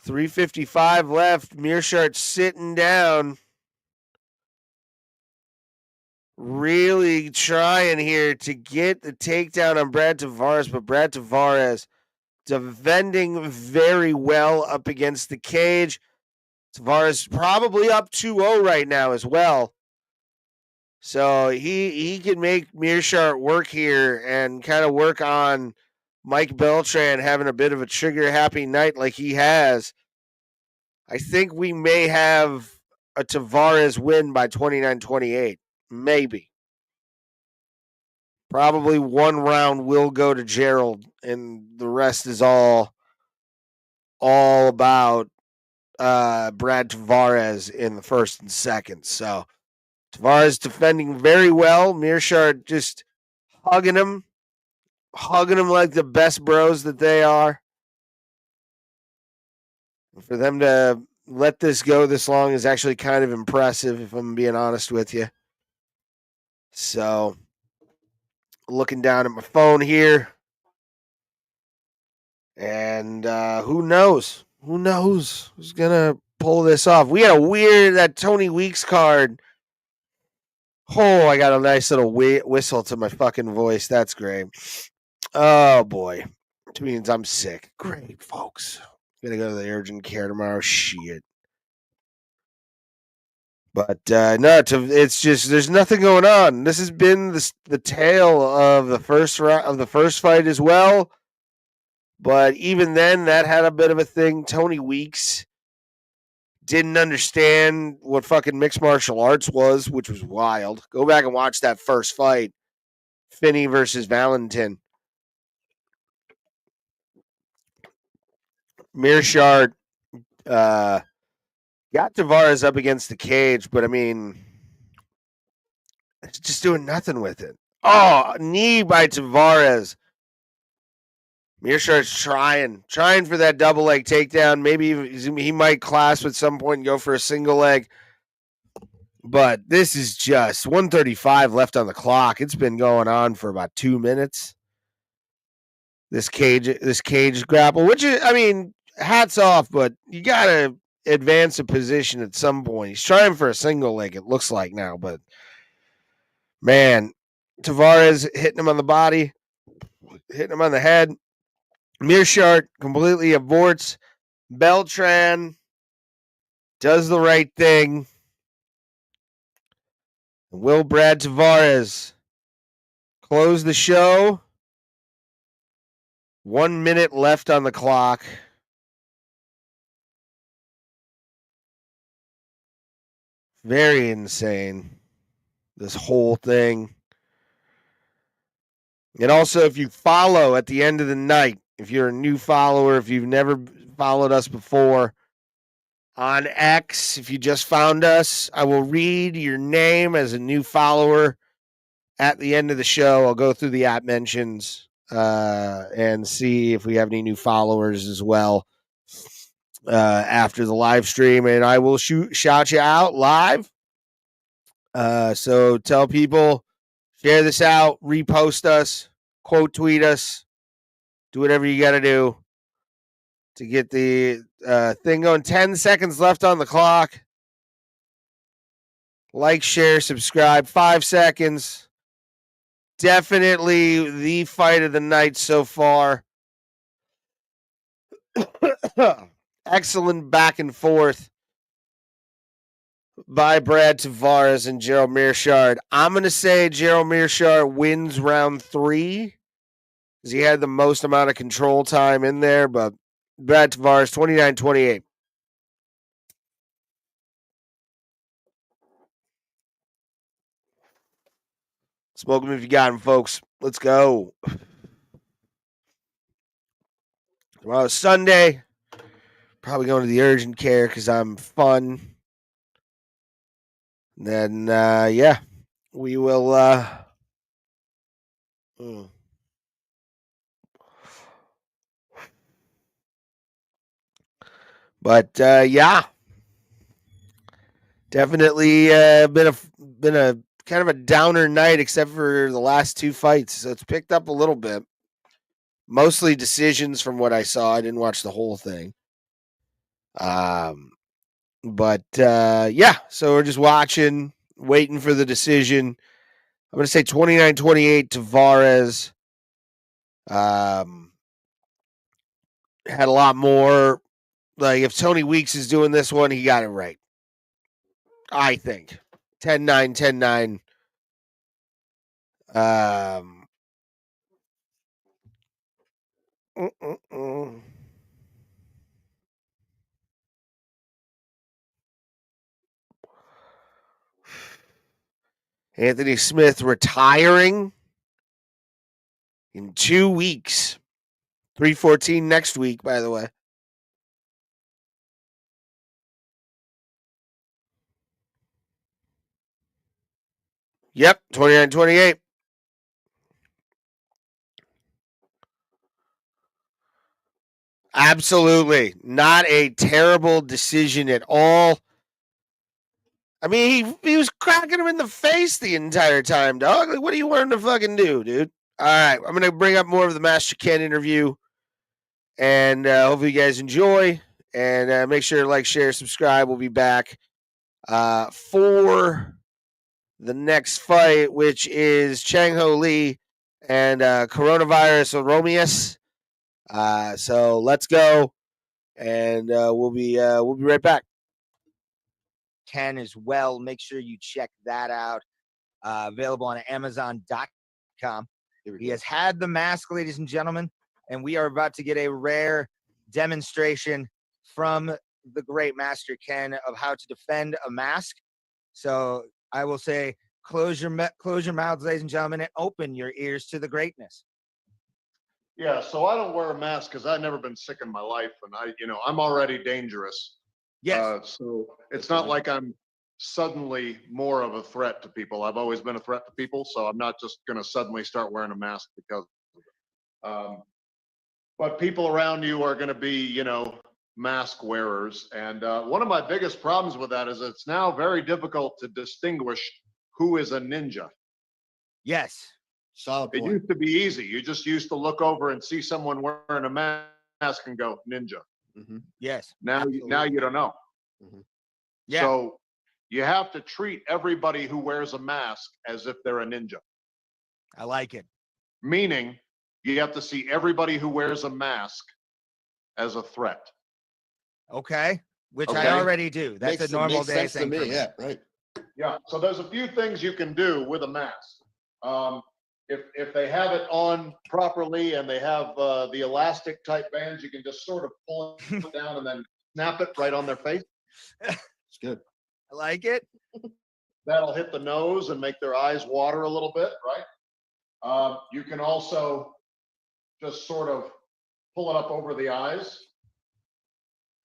3:55 left. Meerschaert sitting down. Really trying here to get the takedown on Brad Tavares, but Brad Tavares defending very well up against the cage. Tavares probably up 2-0 right now as well. So he can make Meerschaert work here and kind of work on Mike Beltran having a bit of a trigger-happy night like he has. I think we may have a Tavares win by 29-28. Maybe. Probably one round will go to Gerald, and the rest is all about Brad Tavares in the first and second. So Tavares defending very well. Meerschaert just hugging him like the best bros that they are. For them to let this go this long is actually kind of impressive, if I'm being honest with you. So, looking down at my phone here. And who knows? Who knows who's going to pull this off. We had that Tony Weeks card. Oh, I got a nice little whistle to my fucking voice. That's great. Oh boy, which means I'm sick. Great, folks. Gonna go to the urgent care tomorrow. Shit. But no, it's just there's nothing going on. This has been the tale of the first fight as well. But even then, that had a bit of a thing. Tony Weeks didn't understand what fucking mixed martial arts was, which was wild. Go back and watch that first fight, Finney versus Valentin. Meerschaert got Tavares up against the cage, but I mean, it's just doing nothing with it. Oh, knee by Tavares. Meerschaert's trying for that double leg takedown. Maybe he might clasp at some point and go for a single leg. But this is just 1:35 left on the clock. It's been going on for about 2 minutes. This cage grapple, which is, I mean, hats off, but you gotta advance a position at some point. He's trying for a single leg, it looks like now, but man, Tavares hitting him on the body, hitting him on the head. Meerschaert completely aborts. Beltran does the right thing. Will Brad Tavares close the show? 1 minute left on the clock. Very insane, this whole thing. And also, if you follow at the end of the night, if you're a new follower, if you've never followed us before on X, if you just found us, I will read your name as a new follower at the end of the show. I'll go through the app mentions and see if we have any new followers as well after the live stream, and I will shout you out live. So tell people, share this out, repost us, quote tweet us, do whatever you got to do to get the thing going. 10 seconds left on the clock. Like, share, subscribe. 5 seconds. Definitely the fight of the night so far. Excellent back and forth by Brad Tavares and Gerald Meerschaert. I'm going to say Gerald Meerschaert wins round 3 because he had the most amount of control time in there, but Brad Tavares, 29-28. Smoke them if you got them, folks. Let's go. Tomorrow's Sunday. Probably going to the urgent care because I'm fun. Then, yeah, we will. But yeah, definitely been a kind of a downer night, except for the last 2 fights. So it's picked up a little bit. Mostly decisions from what I saw. I didn't watch the whole thing. But yeah, so we're just watching, waiting for the decision. I'm going to say 29-28 Tavares. Had a lot more. Like, if Tony Weeks is doing this one, he got it right. I think. 10-9, 10-9. Anthony Smith retiring in 2 weeks. 3/14 next week, by the way. Yep, 29-28. Absolutely. Not a terrible decision at all. I mean, he was cracking him in the face the entire time, dog. Like, what do you want him to fucking do, dude? All right, I'm going to bring up more of the Master Ken interview, and hopefully you guys enjoy. And make sure to like, share, subscribe. We'll be back for the next fight, which is Chang Ho Lee and coronavirus or Romious. So let's go, and we'll be right back. Ken as well. Make sure you check that out. Available on Amazon.com. He has had the mask, ladies and gentlemen, and we are about to get a rare demonstration from the great Master Ken of how to defend a mask. So I will say, close your mouths, ladies and gentlemen, and open your ears to the greatness. Yeah, so I don't wear a mask because I've never been sick in my life, and I'm already dangerous. Yes. So it's not like I'm suddenly more of a threat to people. I've always been a threat to people, so I'm not just going to suddenly start wearing a mask because of it. But people around you are going to be, mask wearers. And one of my biggest problems with that is it's now very difficult to distinguish who is a ninja. Yes. Solid point. It used to be easy. You just used to look over and see someone wearing a mask and go, ninja. Mm-hmm. Yes. Now you don't know. Mm-hmm. Yeah. So you have to treat everybody who wears a mask as if they're a ninja. I like it. Meaning you have to see everybody who wears a mask as a threat. Okay. Which Okay. I already do. That's a normal day thing for me. Yeah, right. Yeah. So there's a few things you can do with a mask. If they have it on properly and they have the elastic type bands, you can just sort of pull it down and then snap it right on their face. It's good. I like it. That'll hit the nose and make their eyes water a little bit, right? You can also just sort of pull it up over the eyes.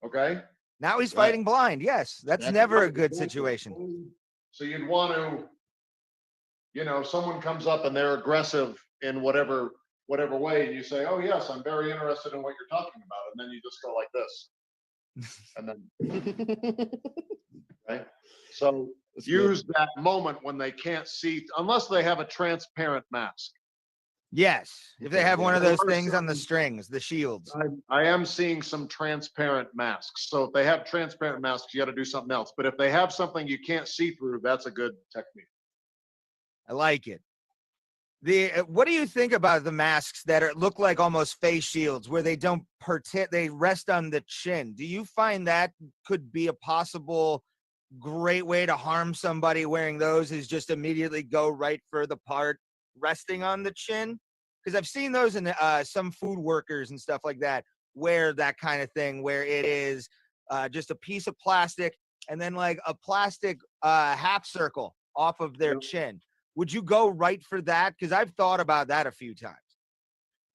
Okay. Now he's fighting blind. Yes. That's never a good situation. So you'd want to, someone comes up and they're aggressive in whatever way, and you say, "Oh yes, I'm very interested in what you're talking about," and then you just go like this, and then, right? So use that moment when they can't see, unless they have a transparent mask. Yes. If they have one of those things on the strings, the shields. I am seeing some transparent masks. So if they have transparent masks, you got to do something else. But if they have something you can't see through, that's a good technique. I like it. What do you think about the masks that look like almost face shields, where they don't they rest on the chin? Do you find that could be a possible great way to harm somebody wearing those? Is just immediately go right for the part resting on the chin? Because I've seen those in some food workers and stuff like that wear that kind of thing, where it is just a piece of plastic and then like a plastic half circle off of their chin. Would you go right for that? Because I've thought about that a few times.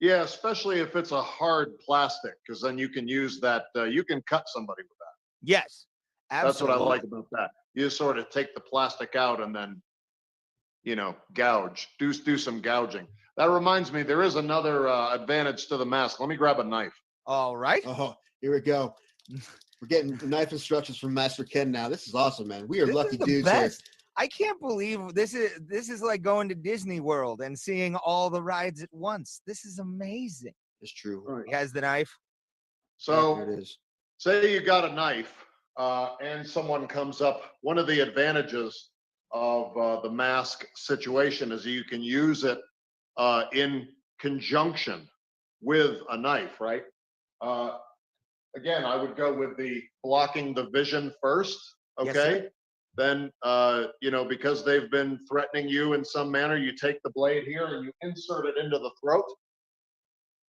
Yeah, especially if it's a hard plastic, because then you can use that. You can cut somebody with that. Yes, absolutely. That's what I like about that. You just sort of take the plastic out and then, gouge. Do some gouging. That reminds me, there is another advantage to the mask. Let me grab a knife. All right. Oh, here we go. We're getting knife instructions from Master Ken now. This is awesome, man. We are lucky dudes here. I can't believe this is like going to Disney World and seeing all the rides at once. This is amazing. It's true. Right. He has the knife. So there it is. Say you got a knife and someone comes up. One of the advantages of the mask situation is you can use it in conjunction with a knife, right? Again, I would go with the blocking the vision first, okay? Yes, then, because they've been threatening you in some manner, you take the blade here and you insert it into the throat,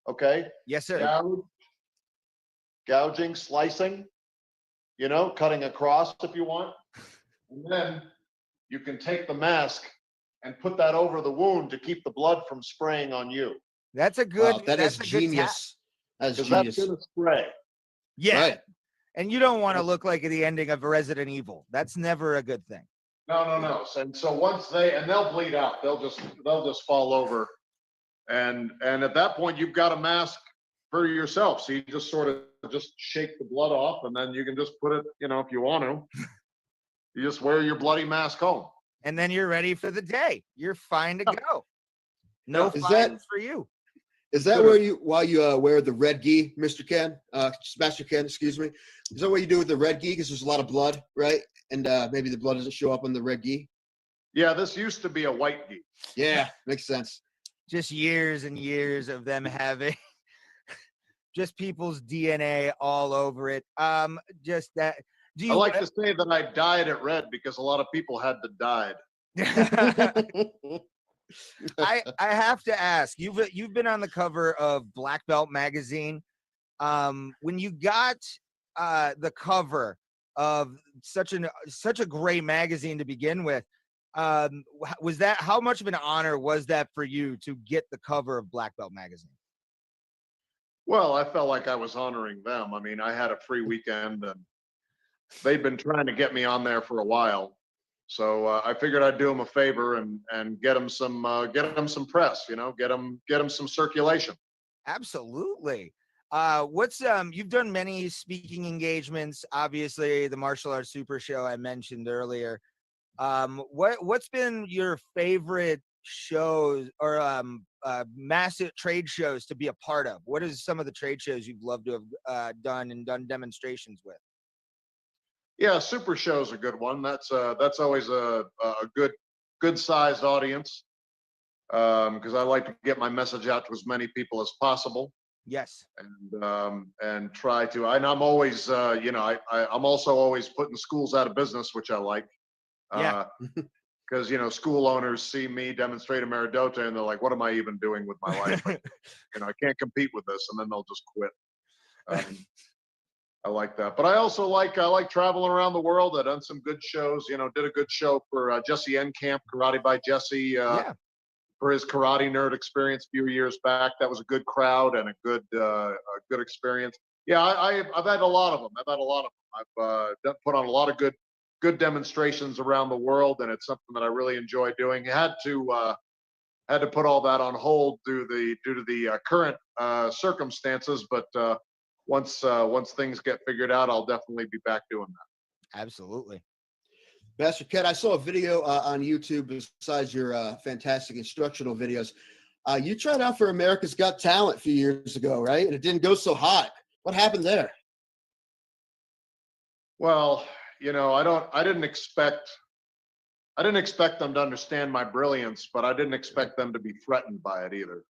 okay? Yes, sir. Gouging, slicing, cutting across if you want. And then you can take the mask and put that over the wound to keep the blood from spraying on you. That's a good. That is genius. That's genius. That's gonna spray. Yeah. Right. And you don't want to look like the ending of Resident Evil. That's never a good thing. No. And so once they'll bleed out. They'll just fall over. And at that point you've got a mask for yourself. So you just sort of just shake the blood off, and then you can just put it, if you want to. You just wear your bloody mask home. And then you're ready for the day. You're fine to go. No fines for you. Is that where you wear the red gi, Mr. Ken? Master Ken, excuse me. Is that what you do with the red gi? Because there's a lot of blood, right? And maybe the blood doesn't show up on the red gi. Yeah, this used to be a white gi. Yeah, makes sense. Just years and years of them having just people's DNA all over it. Just that. Do you I like to say that I dyed it red because a lot of people had to dye it. I have to ask, you've been on the cover of Black Belt magazine. When you got the cover of such a great magazine to begin with, was that, how much of an honor was that for you to get the cover of Black Belt magazine? Well, I felt like I was honoring them. I mean, I had a free weekend and they'd been trying to get me on there for a while. So I figured I'd do them a favor and get them some press, you know, get them some circulation. Absolutely. What's you've done many speaking engagements, obviously the Martial Arts Super Show I mentioned earlier. What's been your favorite shows or massive trade shows to be a part of? What is some of the trade shows you've loved to have done demonstrations with? Yeah, Super Show's a good one. That's always a good sized audience because I like to get my message out to as many people as possible. Yes. And try to. And I'm always I'm also always putting schools out of business, which I like. Yeah. Because school owners see me demonstrate a Meerschaert and they're like, "What am I even doing with my life? I can't compete with this," and then they'll just quit. I like that, but I also like traveling around the world. I've done some good shows. Did a good show for Jesse N. Camp, Karate by Jesse, for his Karate Nerd experience a few years back. That was a good crowd and a good experience. Yeah, I've had a lot of them. I've put on a lot of good demonstrations around the world, and it's something that I really enjoy doing. I had to put all that on hold due to the current circumstances, but once things get figured out, I'll definitely be back doing that. Absolutely. Master Ken, I saw a video on YouTube besides your fantastic instructional videos. You tried out for America's Got Talent a few years ago, right? And it didn't go so hot. What happened there? Well, I didn't expect them to understand my brilliance, but I didn't expect them to be threatened by it either.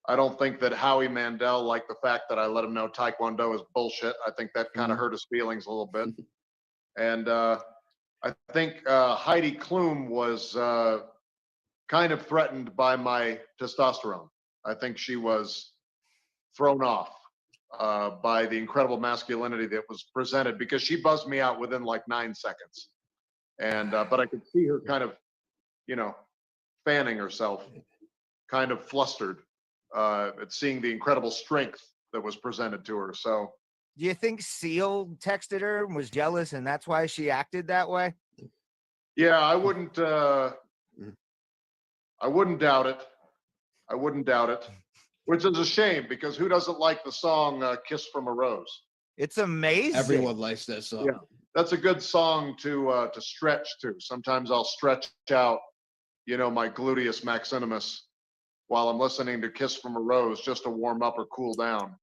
I don't think that Howie Mandel liked the fact that I let him know Taekwondo is bullshit. I think that kind of hurt his feelings a little bit. And I think Heidi Klum was kind of threatened by my testosterone. I think she was thrown off by the incredible masculinity that was presented because she buzzed me out within like 9 seconds. And but I could see her kind of, fanning herself, kind of flustered at seeing the incredible strength that was presented to her. So do you think Seal texted her and was jealous and that's why she acted that way? Yeah, I wouldn't doubt it. I wouldn't doubt it, which is a shame because who doesn't like the song Kiss from a Rose? It's amazing. Everyone likes that song. Yeah, that's a good song to stretch to. Sometimes I'll stretch out, my gluteus maximus while I'm listening to Kiss from a Rose just to warm up or cool down.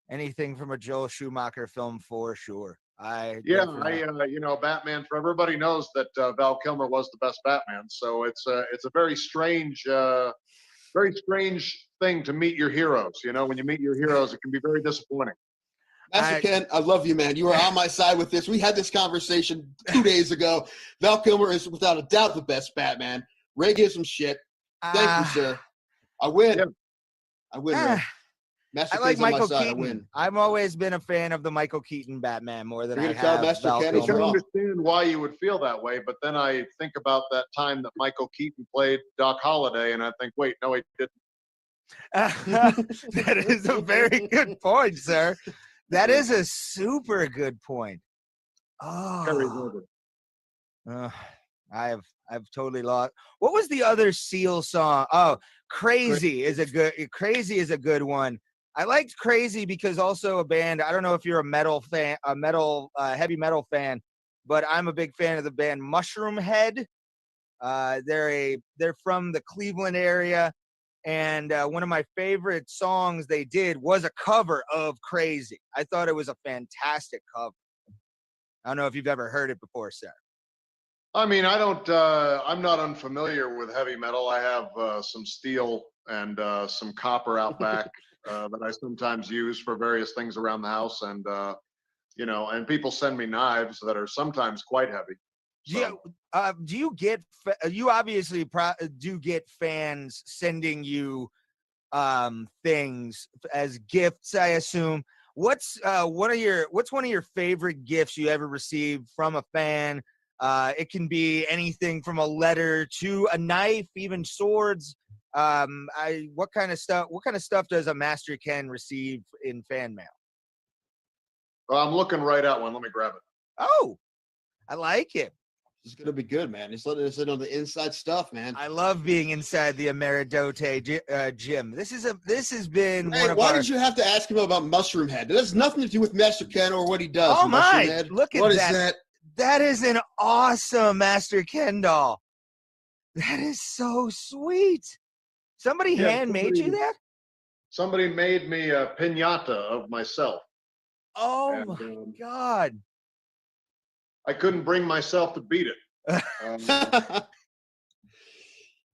Anything from a Joel Schumacher film for sure. Batman, for everybody knows that Val Kilmer was the best Batman. So it's a very strange thing to meet your heroes. When you meet your heroes, it can be very disappointing. Master Ken, I love you, man. You are on my side with this. We had this conversation 2 days ago. Val Kilmer is without a doubt the best Batman. Ray gives him shit. Thank you, sir. I win. Yeah. I win, Ray. Master I like Ken's on Michael my side. Keaton. I win. I've always been a fan of the Michael Keaton Batman more than I tell have Master Val Ken I he's can Kilmer. wrong. understand why you would feel that way, but then I think about that time that Michael Keaton played Doc Holliday, and I think, wait, no, he didn't. That is a very good point, sir. That is a super good point. Oh, I've totally lost. What was the other Seal song? Oh, Crazy is a good one. I liked Crazy because also a band. I don't know if you're a metal fan, heavy metal fan, but I'm a big fan of the band Mushroom Head. They're from the Cleveland area. And one of my favorite songs they did was a cover of Crazy. I thought it was a fantastic cover. I don't know if you've ever heard it before, sir. I mean, I'm not unfamiliar with heavy metal. I have some steel and some copper out back that I sometimes use for various things around the house. And, and people send me knives that are sometimes quite heavy. So. Do you get, you obviously do get fans sending you things as gifts, I assume. What's one of your favorite gifts you ever received from a fan? It can be anything from a letter to a knife, even swords. What kind of stuff does a Master Ken receive in fan mail? Well, I'm looking right at one. Let me grab it. Oh, I like it. It's gonna be good, man. Just letting us in on the inside stuff, man. I love being inside the Emeridote gym. This has been Hey, one of why did you have to ask him about Mushroom Head? That has nothing to do with Master Ken or what he does. Oh Mushroom my! Head. Look at What is that. that? That is an awesome Master Ken doll. That is so sweet. Somebody handmade you that? Somebody made me a piñata of myself. Oh my God. I couldn't bring myself to beat it.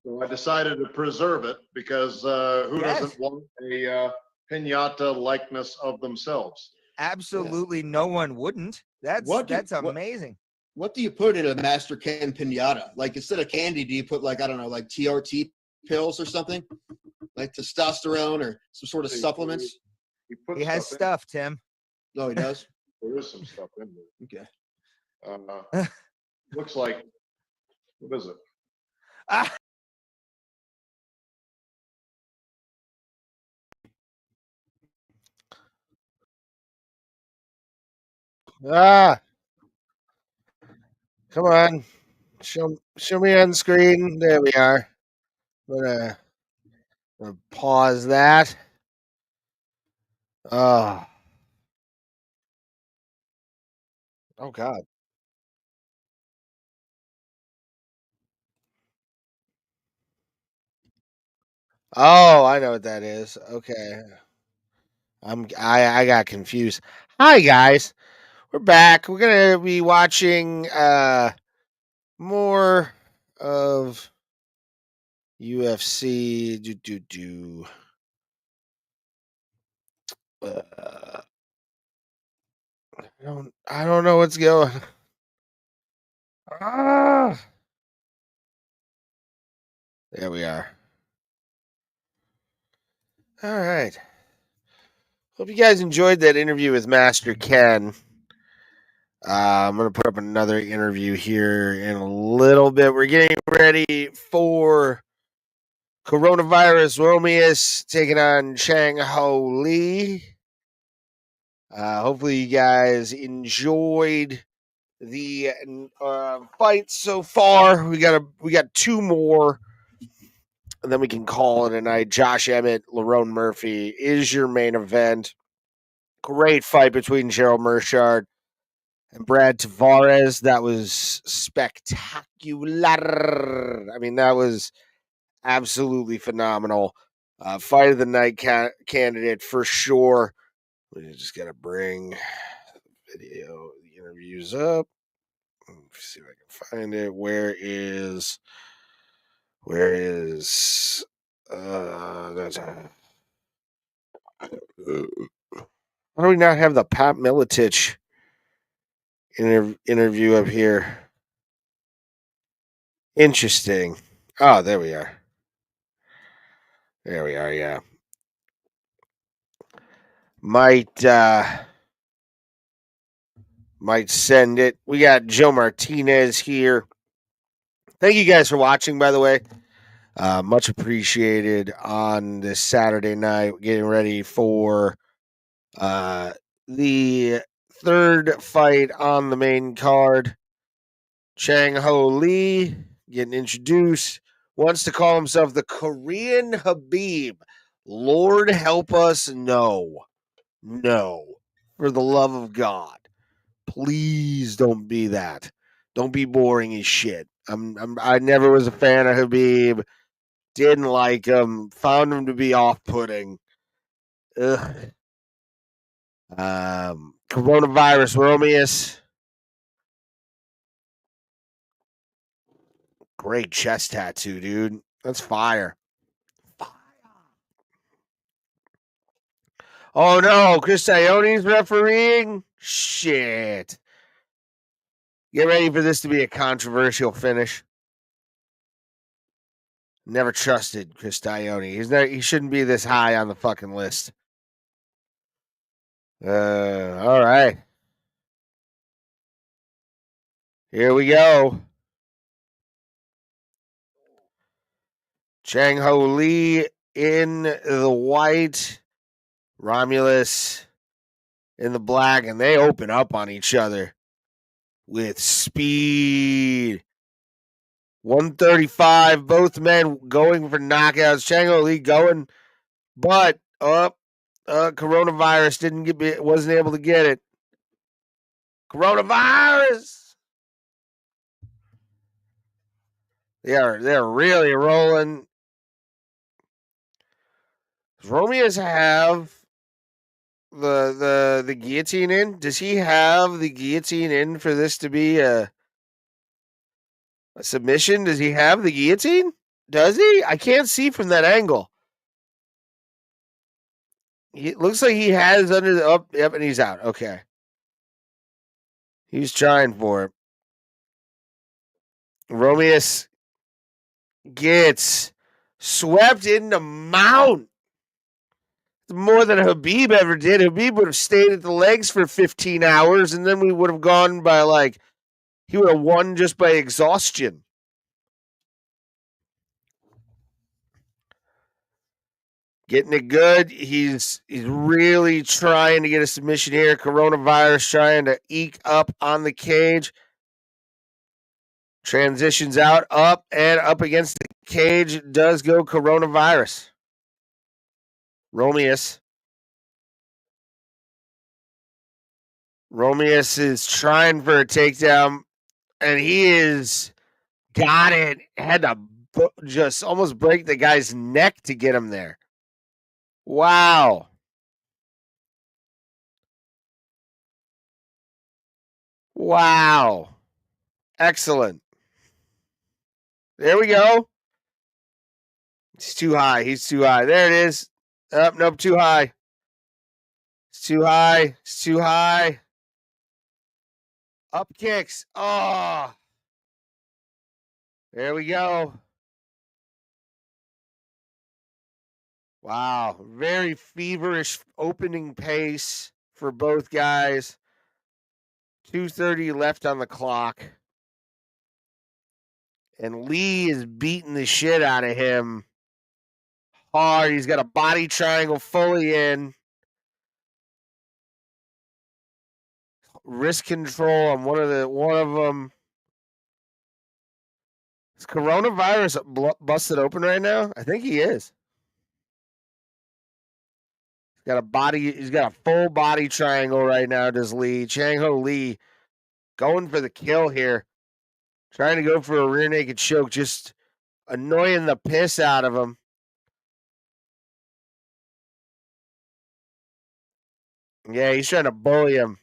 So I decided to preserve it because who doesn't want a piñata likeness of themselves? Absolutely no one wouldn't. That's amazing. What do you put in a Master Ken piñata? Like instead of candy, do you put like, I don't know, like TRT pills or something? Like testosterone or some sort of supplements? He has stuff, Tim. No, he does? There is some stuff in there. Okay. Looks like, what is it? Come on. Show me on screen. There we are. I'm gonna pause that. Oh God. Oh, I know what that is. Okay. I got confused. Hi guys. We're back. We're gonna be watching more of UFC. I don't know what's going. There we are. All right. Hope you guys enjoyed that interview with Master Ken. I'm going to put up another interview here in a little bit. We're getting ready for coronavirus. Romious taking on Chang Lee. Hopefully you guys enjoyed the fight so far. We got two more, and then we can call it a night. Josh Emmett, Lerone Murphy is your main event. Great fight between Gerald Meerschaert and Brad Tavares. That was spectacular. I mean, that was absolutely phenomenal. Fight of the night candidate for sure. We just got to bring the interviews up. Let's see if I can find it. Where is that's why do we not have the Pat Miletich interview up here? Interesting. Oh, there we are. There we are, yeah. Might send it. We got Joe Martinez here. Thank you guys for watching, by the way. Much appreciated on this Saturday night. Getting ready for the third fight on the main card. Chang Lee getting introduced. Wants to call himself the Korean Habib. Lord help us, no. No. For the love of God. Please don't be that. Don't be boring as shit. I never was a fan of Habib. Didn't like him. Found him to be off-putting. Ugh. Coronavirus, Romious. Great chest tattoo, dude. That's fire. Oh no, Chris Ione's refereeing? Shit. Get ready for this to be a controversial finish. Never trusted Chris Ione. He shouldn't be this high on the fucking list. All right. Here we go. Chang Ho Lee in the white. Romulus in the black. And they open up on each other with speed. 135. Both men going for knockouts. Chang Ho Lee going. But coronavirus wasn't able to get it. Coronavirus. They're really rolling. Does Romious have the guillotine in? Does he have the guillotine in for this to be a submission? Does he have the guillotine? Does he? I can't see from that angle. It looks like he has under the yep, and he's out. Okay. He's trying for it. Romious gets swept into mount. More than Habib ever did. Habib would have stayed at the legs for 15 hours, and then we would have gone by he would have won just by exhaustion. Getting it good. He's really trying to get a submission here. Coronavirus trying to eke up on the cage. Transitions out, up, and up against the cage does go Coronavirus. Romious is trying for a takedown, and he is got it. Had to just almost break the guy's neck to get him there. Wow. Wow. Excellent. There we go. He's too high. There it is. Nope, too high. It's too high. Up kicks. Oh. There we go. Wow. Very feverish opening pace for both guys. 2:30 left on the clock. And Lee is beating the shit out of him hard. He's got a body triangle fully in. Wrist control on one of them. Is Coronavirus busted open right now? I think he is. He's got a full body triangle right now, does Lee. Chang Ho Lee going for the kill here. Trying to go for a rear naked choke, just annoying the piss out of him. Yeah, he's trying to bully him.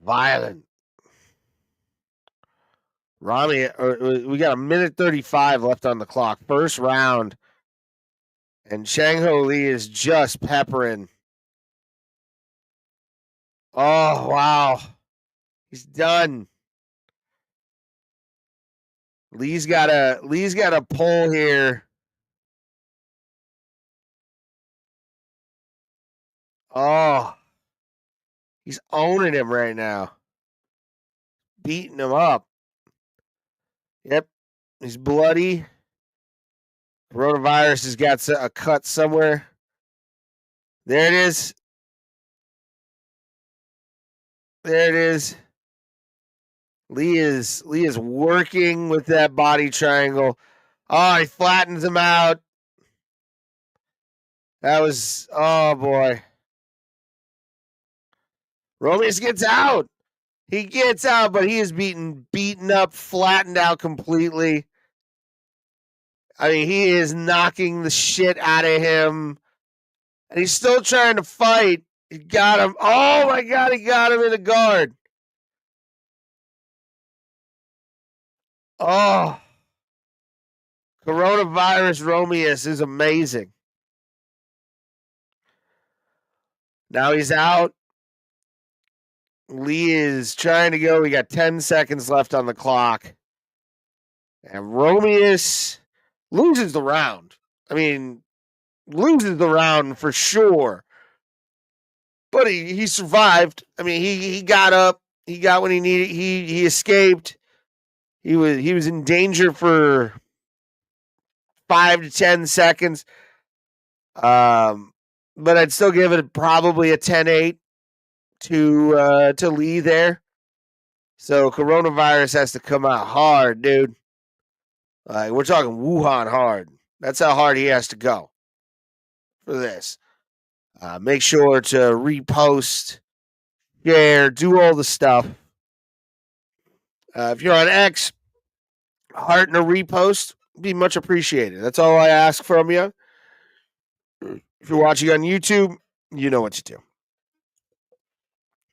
Violent. We got a minute 35 left on the clock. First round. And Chang Ho Lee is just peppering. Oh, wow. He's done. Lee's got a pull here. Oh. He's owning him right now. Beating him up. Yep. He's bloody. Coronavirus has got a cut somewhere. There it is. Lee is working with that body triangle. Oh, he flattens him out. Oh boy. Romious gets out. He gets out, but he is beaten up, flattened out completely. I mean, he is knocking the shit out of him. And he's still trying to fight. He got him. Oh, my God, he got him in the guard. Oh. Coronavirus Romious is amazing. Now he's out. Lee is trying to go. We got 10 seconds left on the clock. And Romious loses the round. I mean, loses the round for sure. But he survived. I mean, he got up. He got what he needed. He escaped. He was in danger for 5 to 10 seconds. But I'd still give it probably a 10-8 to Lee there. So coronavirus has to come out hard, dude. We're talking Wuhan hard. That's how hard he has to go for this. Make sure to repost, share, do all the stuff. If you're on X, heart and a repost be much appreciated. That's all I ask from you. If you're watching on YouTube, you know what to do.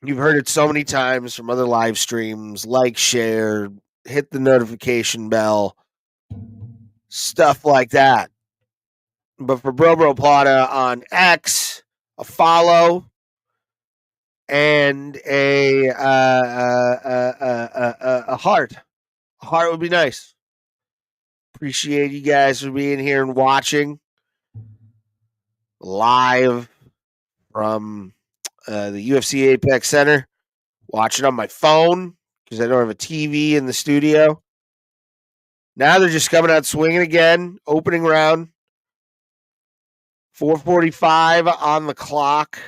You've heard it so many times from other live streams. Like, share, hit the notification bell, stuff like that. But for Bro Bro Plata on X, a follow and a heart. A heart would be nice. Appreciate you guys for being here and watching live from the UFC Apex Center. Watching on my phone because I don't have a TV in the studio. Now they're just coming out swinging again. Opening round. 4:45 on the clock.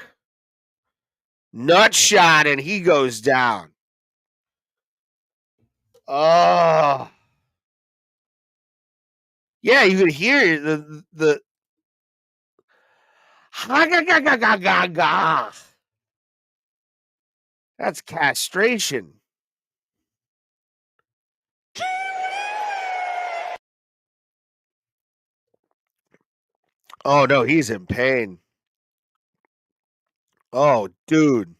Nut shot, and he goes down. Oh. Yeah, you could hear the That's castration. Oh no, he's in pain. Oh, dude.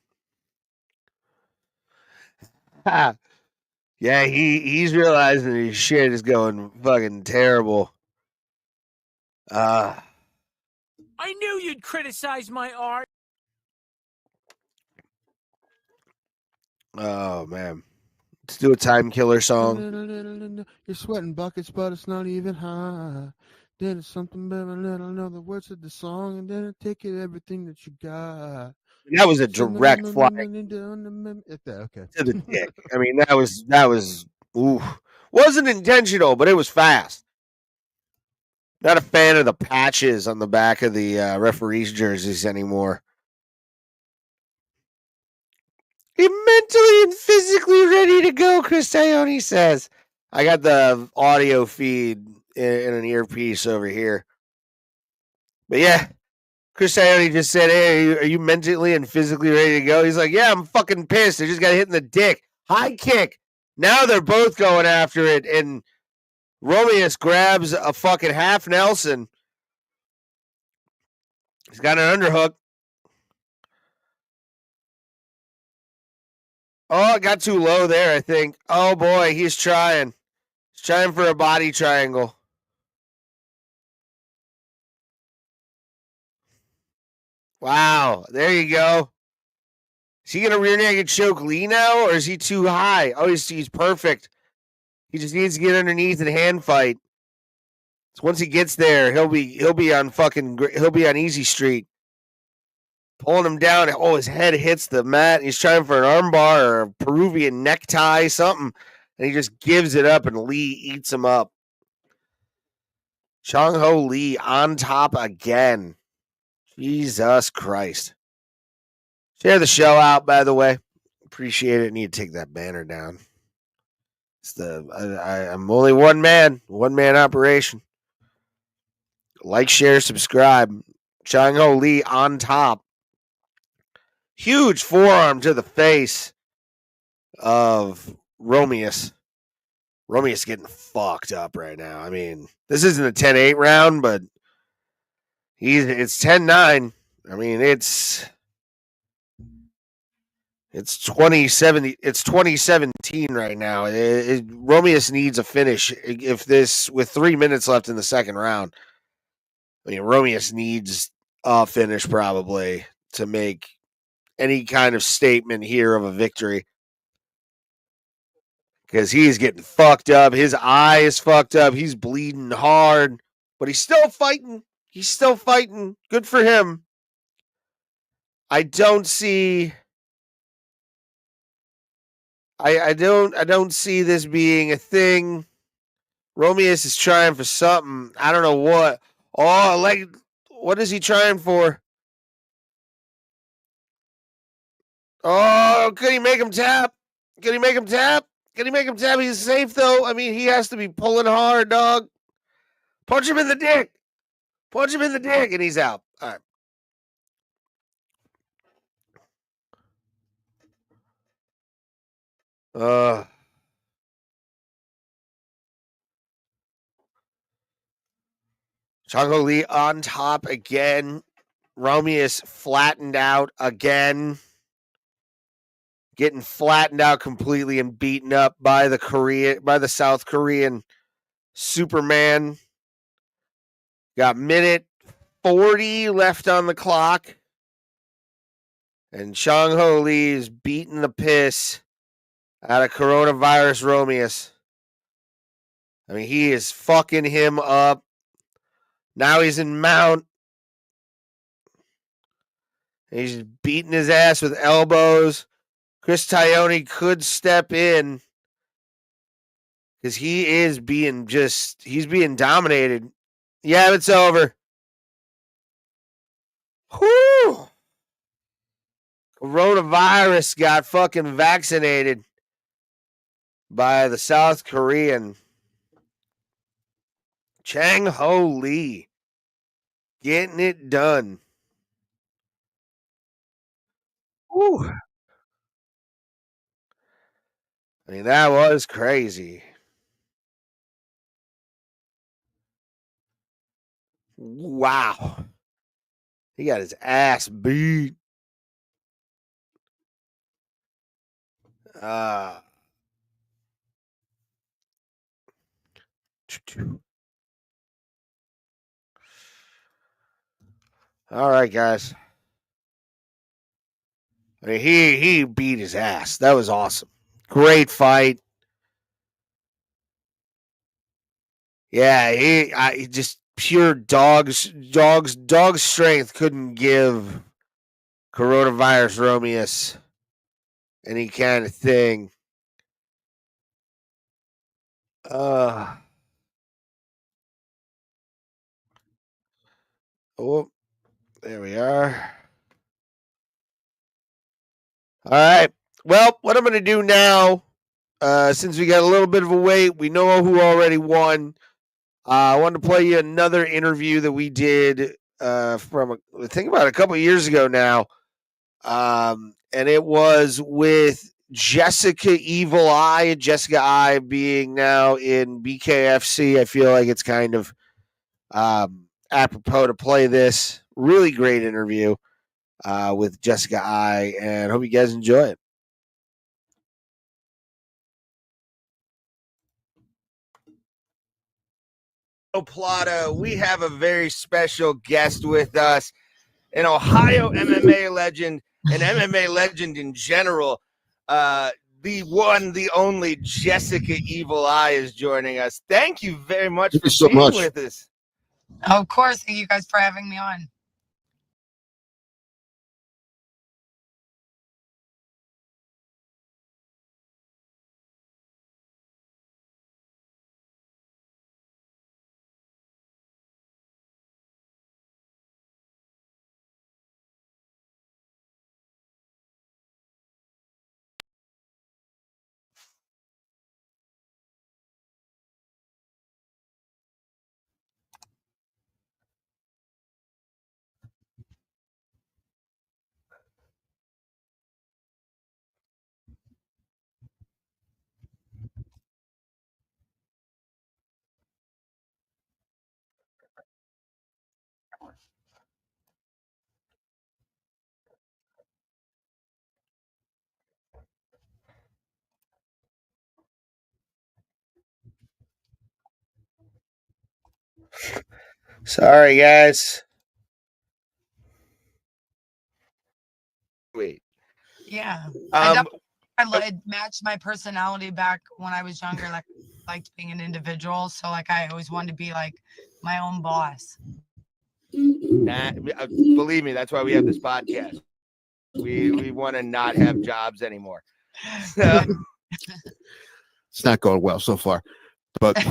Yeah, he's realizing his shit is going fucking terrible. I knew you'd criticize my art. Oh man. Let's do a time killer song. You're sweating buckets, but it's not even high. Then it's something better. I don't know the words of the song, and then I take it everything that you got. That was a direct flag Okay. to the dick. I mean, that was ooh. Wasn't intentional, but it was fast. Not a fan of the patches on the back of the referees' jerseys anymore. You're mentally and physically ready to go, Chris Ione says. I got the audio feed in an earpiece over here. But yeah, Chris Ione just said, hey, are you mentally and physically ready to go? He's like, yeah, I'm fucking pissed. I just got hit in the dick. High kick. Now they're both going after it, and Romious grabs a fucking half Nelson. He's got an underhook. Oh, it got too low there, I think. Oh, boy, he's trying. He's trying for a body triangle. Wow, there you go. Is he going to rear naked choke Lee now, or is he too high? Oh, he's perfect. He just needs to get underneath and hand fight. So once he gets there, he'll be on easy street. Pulling him down. Oh, his head hits the mat. He's trying for an armbar or a Peruvian necktie, something. And he just gives it up, and Lee eats him up. Chang Ho Lee on top again. Jesus Christ. Share the show out, by the way. Appreciate it. Need to take that banner down. I'm only one man operation. Like, share, subscribe. Chang Ho Lee on top. Huge forearm to the face of Romious. Romious getting fucked up right now. I mean, this isn't a 10-8 round, but it's 10-9. I mean, it's 2017 right now. Romious needs a finish. If this with 3 minutes left in the second round, I mean, Romious needs a finish probably to make any kind of statement here of a victory. Because he's getting fucked up. His eye is fucked up. He's bleeding hard, but he's still fighting. He's still fighting. Good for him. I don't see. I don't see this being a thing. Romious is trying for something. I don't know what. Oh, like, what is he trying for? Oh, could he make him tap? Could he make him tap? Can he make him tap? He's safe, though. I mean, he has to be pulling hard, dog. Punch him in the dick. Punch him in the dick, and he's out. All right. Chang Lee on top again. Romious flattened out again. Getting flattened out completely and beaten up by the South Korean Superman. Got minute 40 left on the clock. And Chang Ho Lee is beating the piss out of coronavirus Romious. I mean, he is fucking him up. Now he's in mount. He's beating his ass with elbows. Chris Tognoni could step in because he's being dominated. Yeah, it's over. Whew. Coronavirus got fucking vaccinated by the South Korean. Chang Ho Lee getting it done. Whew. I mean, that was crazy. Wow. He got his ass beat. All right, guys. I mean, he beat his ass. That was awesome. Great fight. Yeah, he just pure dog strength couldn't give coronavirus Romious any kind of thing. Oh, there we are. All right. Well, what I'm going to do now, since we got a little bit of a wait, we know who already won. I wanted to play you another interview that we did from, I think, about a couple of years ago now. And it was with Jessica Evil Eye. Jessica Eye being now in BKFC. I feel like it's kind of apropos to play this. Really great interview with Jessica Eye, and hope you guys enjoy it. Plata, we have a very special guest with us, an Ohio MMA legend, an MMA legend in general. The one, the only Jessica Evil Eye is joining us. Thank you very much for being with us. Of course. Thank you guys for having me on. Sorry, guys. Wait. Yeah. Um, It matched my personality back when I was younger. Like, I liked being an individual. So, like, I always wanted to be like my own boss. Believe me, that's why we have this podcast. We want to not have jobs anymore. So. It's not going well so far. But I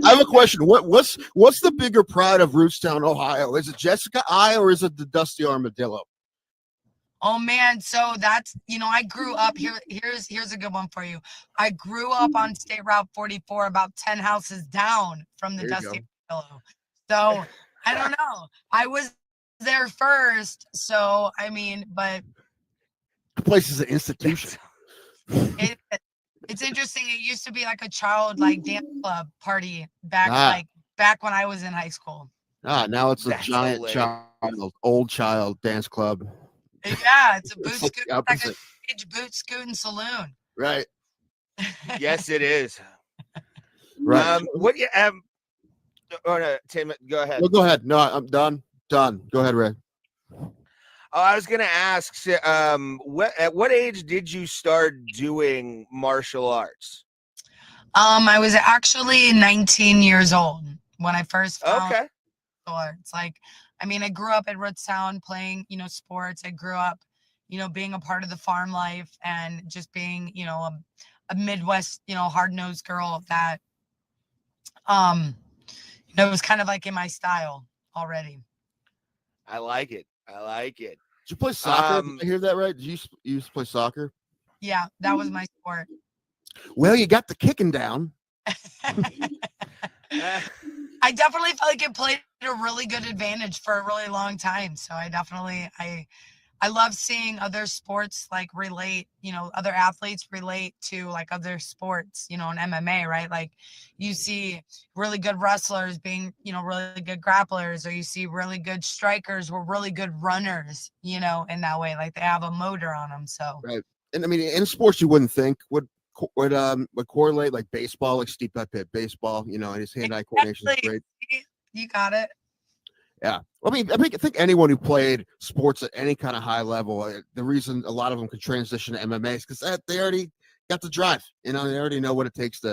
have a question. What's the bigger pride of Rootstown, Ohio? Is it Jessica I or is it the Dusty Armadillo? Oh man, so that's I grew up here. Here's a good one for you. I grew up on State Route 44, about 10 houses down from the Dusty Armadillo. So I don't know. I was there first, so I mean, but The place is an institution. It's interesting. It used to be like a child dance club party back when I was in high school. Now it's a giant old child dance club. Yeah, it's a like a stage boot scooting saloon. Right. Yes, it is. Right. What you Oh no, Tim, go ahead. Well, go ahead. No, I'm done. Go ahead, Ray. Oh, I was gonna ask, at what age did you start doing martial arts? I was actually 19 years old when I first found martial arts. Like, I mean, I grew up at Rootstown playing, sports. I grew up, being a part of the farm life and just being, a Midwest, hard-nosed girl that, it was kind of like in my style already. I like it. Did you play soccer? Did I hear that right? Did you used to play soccer? Yeah, that was my sport. Well, you got the kicking down. I definitely felt like it played a really good advantage for a really long time. So I love seeing other sports relate, other athletes relate to other sports, in MMA, right? Like you see really good wrestlers being, really good grapplers, or you see really good strikers who are really good runners, in that way. Like they have a motor on them. So right. And I mean, in sports you wouldn't think would correlate, like baseball, like Steve Peck played baseball, and his hand-eye coordination is great. You got it. Yeah. I think anyone who played sports at any kind of high level, the reason a lot of them could transition to MMA is because they already got the drive. They already know what it takes to.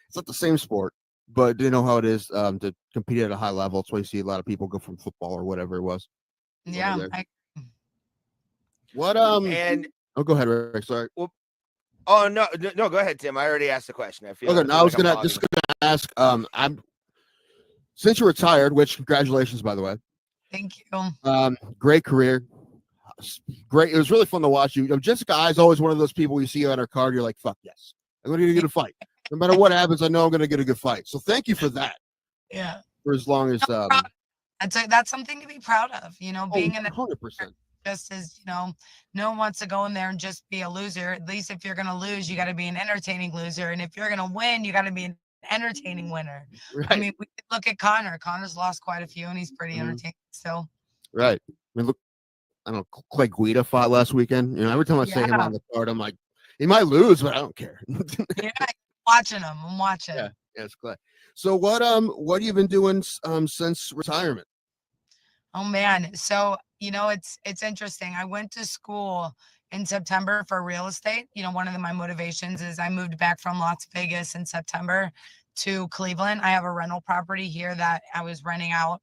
It's not the same sport, but they know how it is to compete at a high level. That's why you see a lot of people go from football or whatever it was. Yeah. Go ahead, Rick. Sorry. Well, oh no, go ahead, Tim. I already asked the question. I feel okay. Now I was gonna ask. Since you're retired, which congratulations, by the way. Thank you. Great career. Great. It was really fun to watch you. Jessica I is always one of those people you see on her card. You're like, fuck yes, I'm going to get a fight. No matter what happens, I know I'm going to get a good fight. So thank you for that. Yeah. For as long as that's something to be proud of. Being in 100%. Just as no one wants to go in there and just be a loser. At least if you're going to lose, you got to be an entertaining loser, and if you're going to win, you got to be an entertaining winner. Right. I mean, we look at Connor. Connor's lost quite a few, and he's pretty entertaining still. Right. I mean, look, I don't know. Clay Guida fought last weekend. Every time I see him on the card, I'm like, he might lose, but I don't care. Yeah, I'm watching. Yeah, it's Clay. So what have you been doing since retirement? Oh man, so it's interesting. I went to school in September for real estate. One of my motivations is I moved back from Las Vegas in September to Cleveland. I have a rental property here that I was renting out.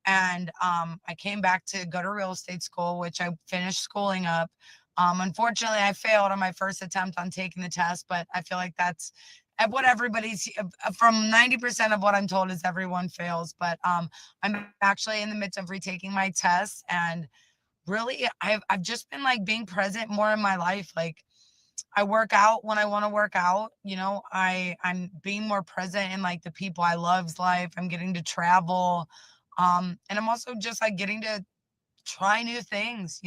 And I came back to go to real estate school, which I finished schooling up. Unfortunately, I failed on my first attempt on taking the test, but I feel like that's what everybody's from 90% of what I'm told is everyone fails. But I'm actually in the midst of retaking my test, and really, I've just been being present more in my life. Like I work out when I want to work out. I'm being more present in the people I love's life. I'm getting to travel. And I'm also just getting to try new things,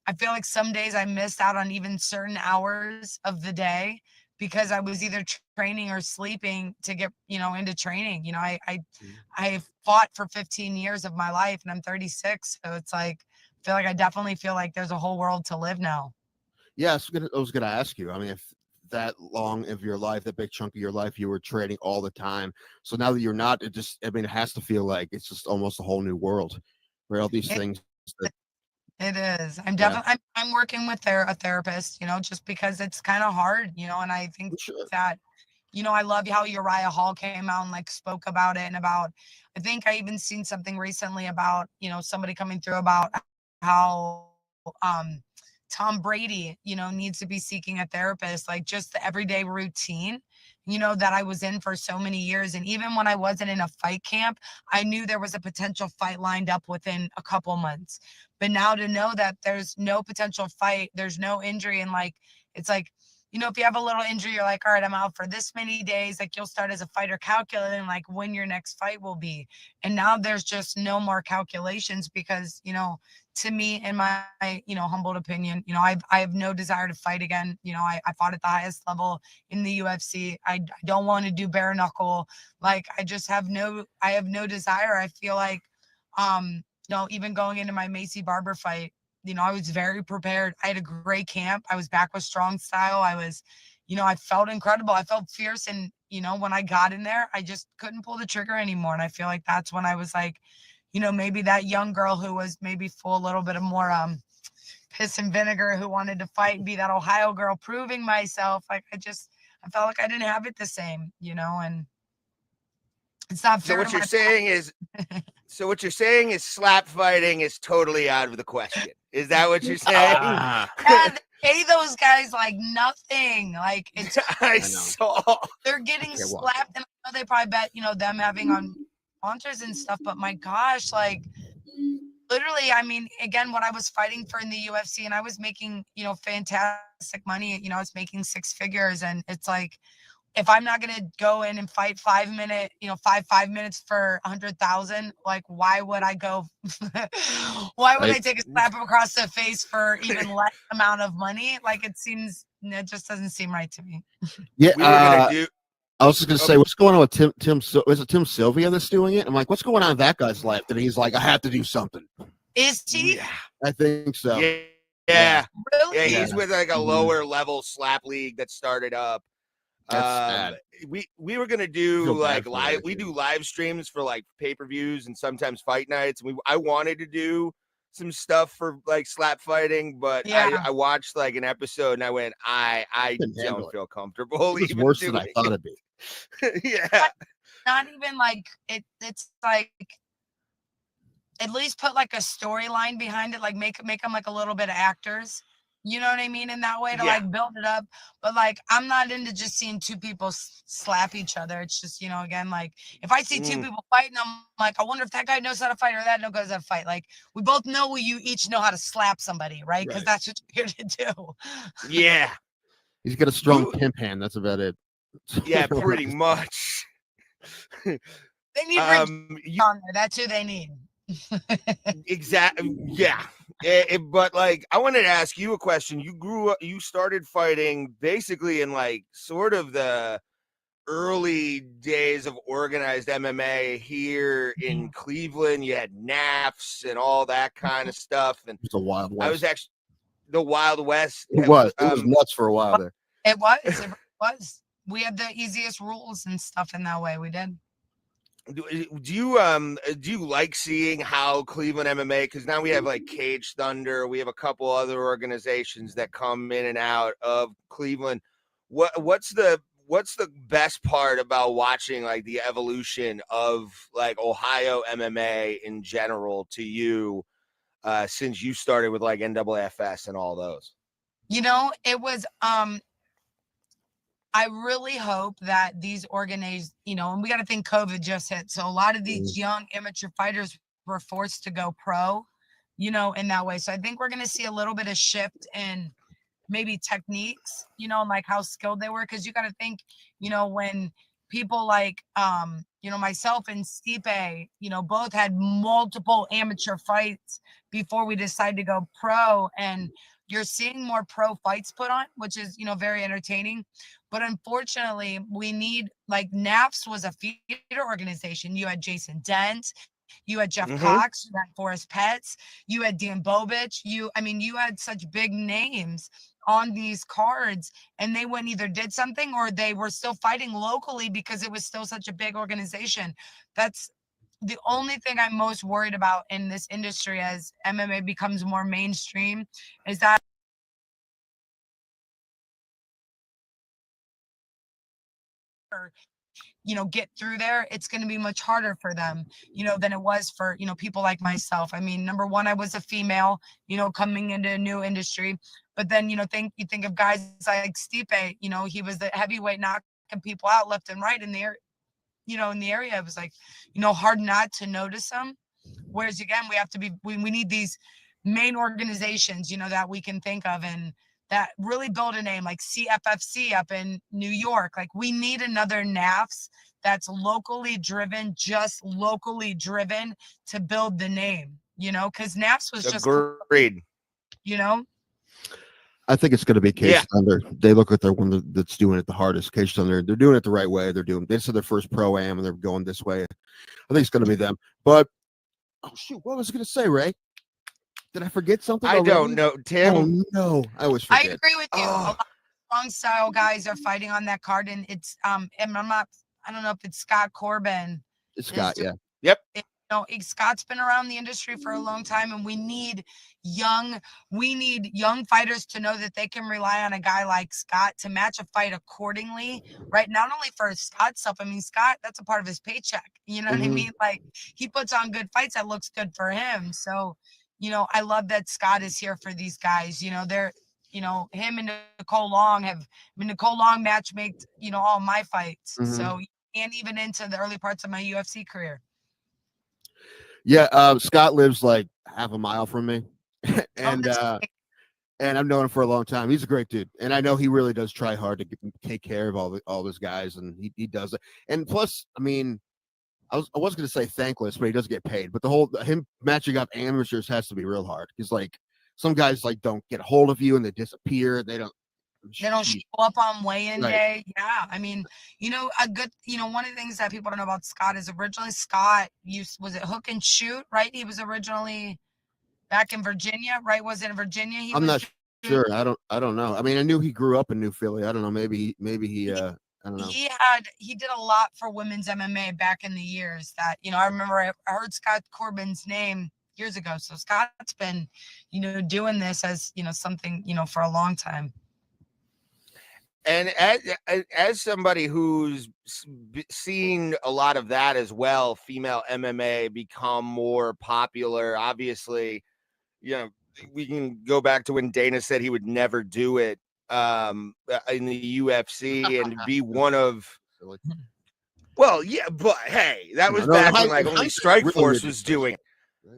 I feel like some days I missed out on even certain hours of the day because I was either training or sleeping to get, into training. I fought for 15 years of my life and I'm 36. So it's I definitely feel like there's a whole world to live now. Yes. I was going to ask you, I mean, if that long of your life, that big chunk of your life, you were training all the time. So now that you're not, it has to feel like it's just almost a whole new world where all these things. It is. I'm definitely. I'm working with a therapist. Just because it's kind of hard. And I think that, I love how Uriah Hall came out and spoke about it and about. I think I even seen something recently about somebody coming through about how Tom Brady needs to be seeking a therapist, just the everyday routine that I was in for so many years. And even when I wasn't in a fight camp, I knew there was a potential fight lined up within a couple months. But now to know that there's no potential fight, there's no injury, and it's if you have a little injury, you're like, all right, I'm out for this many days. You'll start as a fighter calculating when your next fight will be. And now there's just no more calculations because, to me, in my, humbled opinion, I have no desire to fight again. I fought at the highest level in the UFC. I don't want to do bare knuckle. I just have no desire. I feel like, even going into my Macy Barber fight, I was very prepared. I had a great camp. I was back with strong style. I was, I felt incredible. I felt fierce. And, when I got in there, I just couldn't pull the trigger anymore. And I feel like that's when I was maybe that young girl who was maybe full a little bit of more piss and vinegar, who wanted to fight and be that Ohio girl, proving myself. I felt like I didn't have it the same, and it's not fair. So what you're saying is slap fighting is totally out of the question. Is that what you're saying? Yeah, they pay those guys nothing. It's I saw they're getting slapped, and I know they probably bet them having on sponsors and stuff. But my gosh, literally, I mean, again, what I was fighting for in the UFC, and I was making fantastic money. I was making six figures, and it's if I'm not going to go in and fight 5 minutes for 100,000, why would I go? Why would I take a slap across the face for even less amount of money? It just doesn't seem right to me. Yeah. I was just going to say, what's going on with Tim? Is it Tim Sylvia that's doing it? I'm like, what's going on in that guy's life? That he's like, I have to do something. Is he? Yeah, I think so. Yeah. Really? Yeah, he's with a lower level slap league that started up. We were gonna do live. We do live streams for pay-per-views and sometimes fight nights. I wanted to do some stuff for slap fighting, but I watched an episode and I went, I don't feel comfortable. It's worse than I thought it'd be. Yeah, not even it's at least put a storyline behind it, make them a little bit of actors. You know what I mean? In that way to build it up. But I'm not into just seeing two people slap each other. It's just, again, if I see two people fighting, I'm I wonder if that guy knows how to fight or that guy knows how to fight. We both know you each know how to slap somebody, right? Because that's what you're here to do. Yeah. He's got a strong pimp hand. That's about it. Yeah, pretty much. They need on there. That's who they need. Exactly. Yeah. But I wanted to ask you a question. You started fighting basically in sort of the early days of organized MMA here in Cleveland. You had NAFs and all that kind of stuff. And it's a Wild West. I was actually the Wild West. It was nuts for a while there. It was. We had the easiest rules and stuff in that way. We did. Do you like seeing how Cleveland MMA, because now we have Cage Thunder, we have a couple other organizations that come in and out of Cleveland. What's the best part about watching the evolution of Ohio MMA in general to you since you started with NAAFS and all those? It was I really hope that these organizations, and we got to think COVID just hit. So a lot of these young amateur fighters were forced to go pro, in that way. So I think we're going to see a little bit of shift in maybe techniques, and how skilled they were. Cause you got to think, when people myself and Stipe, both had multiple amateur fights before we decided to go pro, and you're seeing more pro fights put on, which is, very entertaining. But unfortunately, we need NAFS was a feeder organization. You had Jason Dent, you had Jeff Cox, you had Forrest Petts, you had Dan Bobich. You had such big names on these cards and they went either did something or they were still fighting locally because it was still such a big organization. That's the only thing I'm most worried about in this industry as MMA becomes more mainstream is that get through there, it's going to be much harder for them, than it was for, people like myself. I mean, number one, I was a female, coming into a new industry, but then, you think of guys like Stipe, he was the heavyweight knocking people out left and right in the area, in the area. It was like, hard not to notice them. Whereas again, we need these main organizations, that we can think of and that really build a name like CFFC up in New York. Like we need another NAFS that's locally driven, just locally driven to build the name, because NAFS was just agreed. I think it's going to be Cage Thunder. They look like they're one that's doing it the hardest. Cage Thunder, they're doing it the right way. This is their first pro-am and they're going this way. I think it's going to be them. But oh shoot, what was I going to say, Ray? Did I forget something? I don't know, Tim. Oh no, I always forget. I agree with you. A lot of strong style guys are fighting on that card, and it's and I don't know if it's Scott Corbin. It's Scott, yeah. Yep. Scott's been around the industry for a long time, and we need young fighters to know that they can rely on a guy like Scott to match a fight accordingly, right? Not only for Scott's stuff. I mean, Scott, that's a part of his paycheck. You know what I mean? Like he puts on good fights that looks good for him. So, I love that Scott is here for these guys. They're, him and Nicole Long Nicole Long matchmaked, all my fights. So, and even into the early parts of my UFC career. Yeah, Scott lives like half a mile from me, and I've known him for a long time. He's a great dude, and I know he really does try hard to take care of all those guys, and he does it. And plus, I mean, I was going to say thankless, but he does get paid. But him matching up amateurs has to be real hard because like some guys like don't get a hold of you and they disappear. They don't show up on weigh-in day. Yeah. I mean, one of the things that people don't know about Scott is originally Scott was it hook and shoot, right? He was originally back in Virginia, right? Was it in Virginia? I'm not sure. I don't know. I mean, I knew he grew up in New Philly. I don't know. Maybe he I don't know. He did a lot for women's MMA back in the years that, I remember I heard Scott Corbin's name years ago. So Scott's been, doing this as, something, for a long time. And as somebody who's seen a lot of that as well, female MMA become more popular, obviously, we can go back to when Dana said he would never do it in the UFC and be one of well, yeah, but hey, that was back when like only Strikeforce was doing it.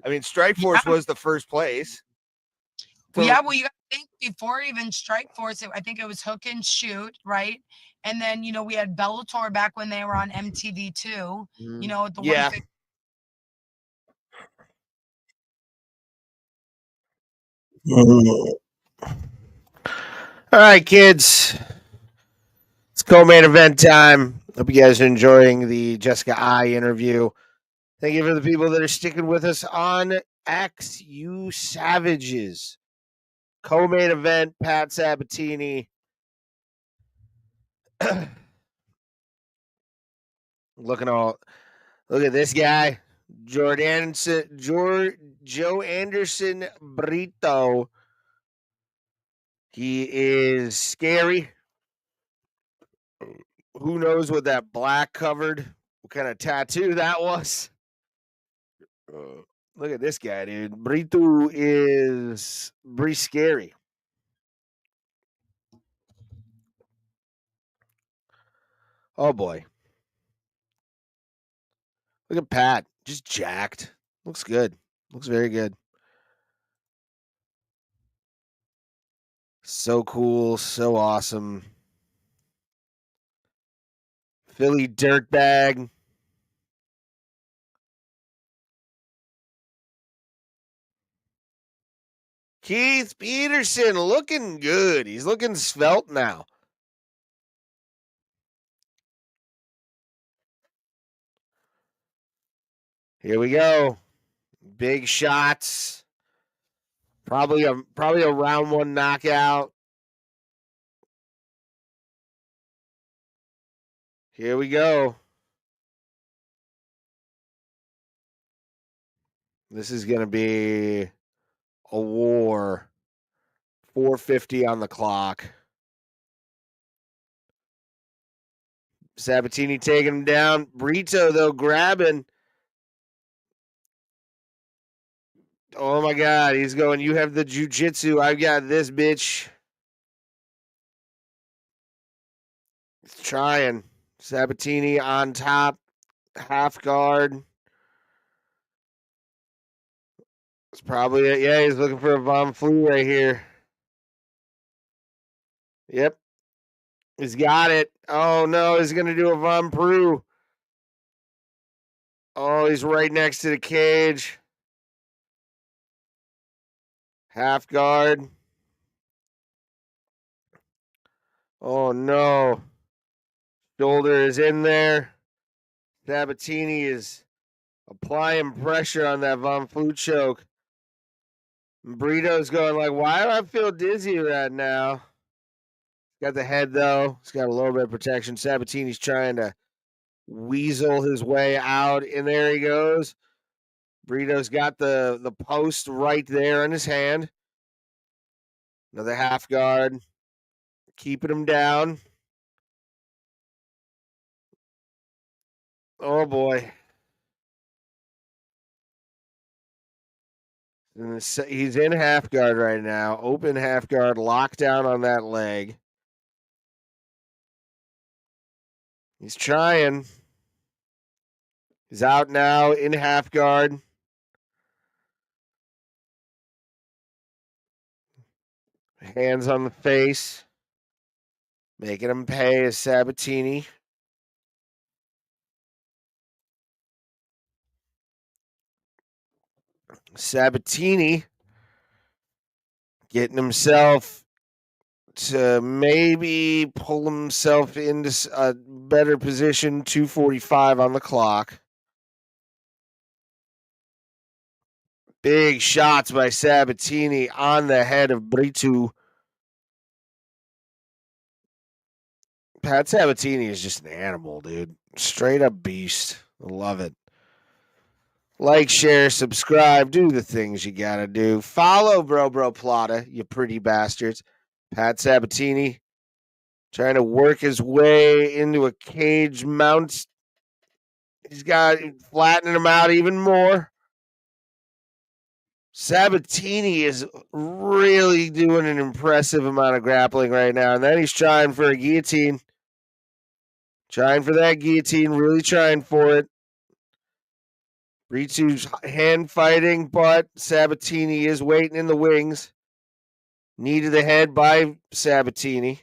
I mean, Strikeforce was the first place. Well, yeah, well, you think before even Strikeforce, I think it was hook and shoot, right? And then we had Bellator back when they were on MTV too. The All right, kids. It's co-main event time. Hope you guys are enjoying the Jessica I interview. Thank you for the people that are sticking with us on X, you savages. Co-main event, Pat Sabatini. Look at this guy. Joanderson Brito. He is scary. Who knows what that black covered? What kind of tattoo that was? Look at this guy, dude. Brito is pretty scary. Oh, boy. Look at Pat. Just jacked. Looks good. Looks very good. So cool. So awesome. Philly dirtbag. Keith Peterson looking good. He's looking svelte now. Here we go. Big shots. Probably a round one knockout. Here we go. This is going to be a war. 4:50 on the clock. Sabatini taking him down. Brito, though, grabbing. Oh, my God. He's going, you have the jiu-jitsu. I've got this, bitch. He's trying. Sabatini on top. Half guard. It's probably it. Yeah, he's looking for a Von Flu right here. Yep. He's got it. Oh, no. He's going to do a Von Prue. Oh, he's right next to the cage. Half guard. Oh, no. Shoulder is in there. Sabatini is applying pressure on that Von Flu choke. Brito's going like, why do I feel dizzy right now? Got the head, though. He's got a little bit of protection. Sabatini's trying to weasel his way out, and there he goes. Brito's got the post right there in his hand. Another half guard. Keeping him down. Oh, boy. He's in half guard right now. Open half guard. Lockdown on that leg. He's trying. He's out now in half guard. Hands on the face. Making him pay is Sabatini. Sabatini getting himself to maybe pull himself into a better position. 2:45 on the clock. Big shots by Sabatini on the head of Brito. Pat Sabatini is just an animal, dude. Straight up beast. I love it. Like, share, subscribe, do the things you gotta do. Follow Bro Bro Plata, you pretty bastards. Pat Sabatini trying to work his way into a cage mount. He's got flattening him out even more. Sabatini is really doing an impressive amount of grappling right now. And then he's trying for a guillotine. Trying for that guillotine, really trying for it. Brito's hand fighting, but Sabatini is waiting in the wings. Knee to the head by Sabatini.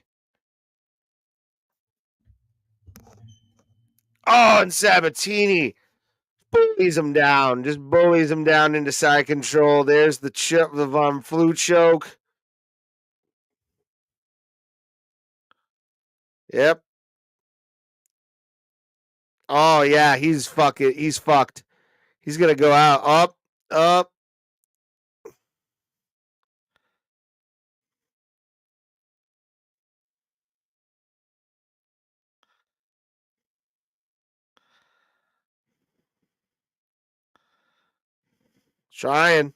Oh, and Sabatini bullies him down. Just bullies him down into side control. There's the Von Flu choke. Yep. Oh, yeah, he's fucked. He's fucked. He's going to go out. Up. Trying.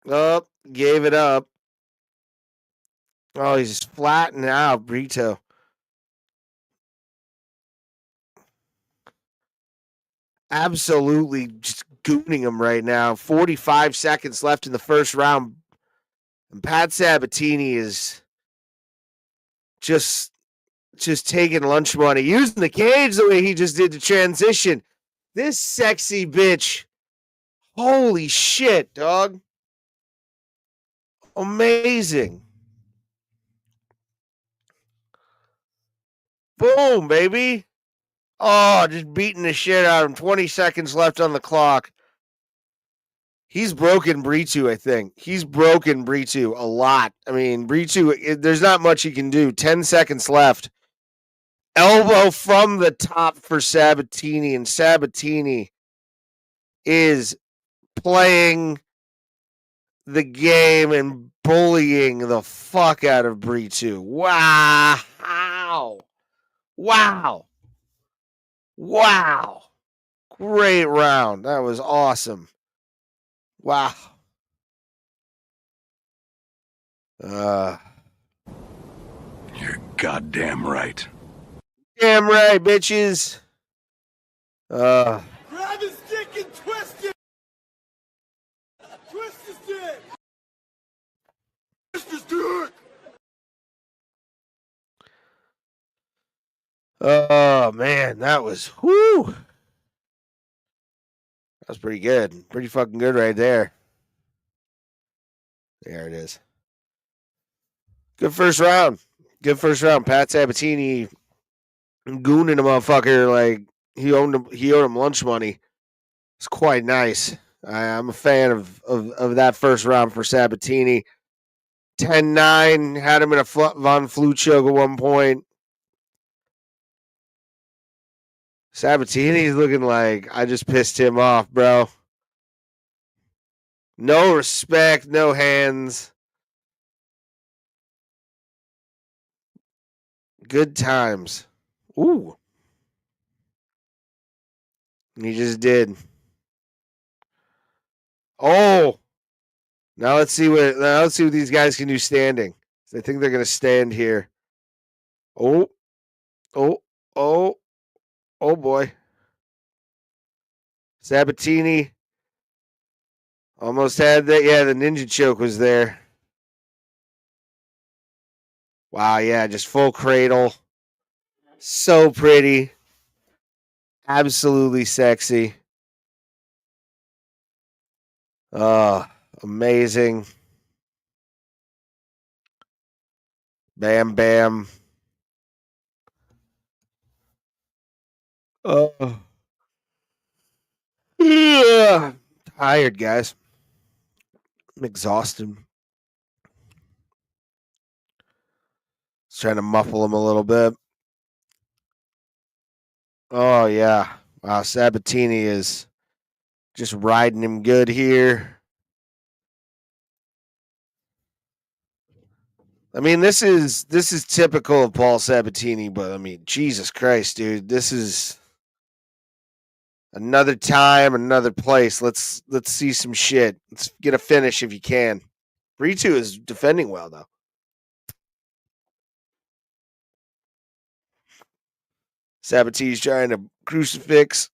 Up. Gave it up. Oh, he's flattening out Brito. Absolutely just gooning him right now. 45 seconds left in the first round. And Pat Sabatini is just taking lunch money, using the cage the way he just did the transition. This sexy bitch. Holy shit, dog. Amazing. Boom, baby. Oh, just beating the shit out of him. 20 seconds left on the clock. He's broken Brito, I think. He's broken Brito a lot. I mean, Brito, there's not much he can do. 10 seconds left. Elbow from the top for Sabatini, and Sabatini is playing the game and bullying the fuck out of Brito. Wow. Wow. Wow. Great round. That was awesome. Wow. You're goddamn right. Damn right, bitches. Grab his dick and twist it. Twist his dick. Twist his dick. Oh man, that was whoo. That was pretty good. Pretty fucking good right there. There it is. Good first round. Good first round. Pat Sabatini gooning a motherfucker like he owed him lunch money. It's quite nice. I'm a fan of that first round for Sabatini. 10-9, had him in a Von Flue choke at one point. Sabatini's looking like I just pissed him off, bro. No respect, no hands. Good times. Ooh. He just did. Oh. Now let's see what these guys can do standing. I think they're gonna stand here. Oh. Oh. Oh. Oh boy. Sabatini almost had that. Yeah, the ninja choke was there. Wow, yeah, just full cradle. So pretty. Absolutely sexy. Amazing. Bam, bam. Oh. Yeah. Tired, guys. I'm exhausted. Just trying to muffle him a little bit. Oh, yeah. Wow, Sabatini is just riding him good here. I mean, this is typical of Paul Sabatini, but I mean, Jesus Christ, dude, this is another time, another place. Let's see some shit. Let's get a finish if you can. Brito is defending well though. Sabatini's trying to crucifix.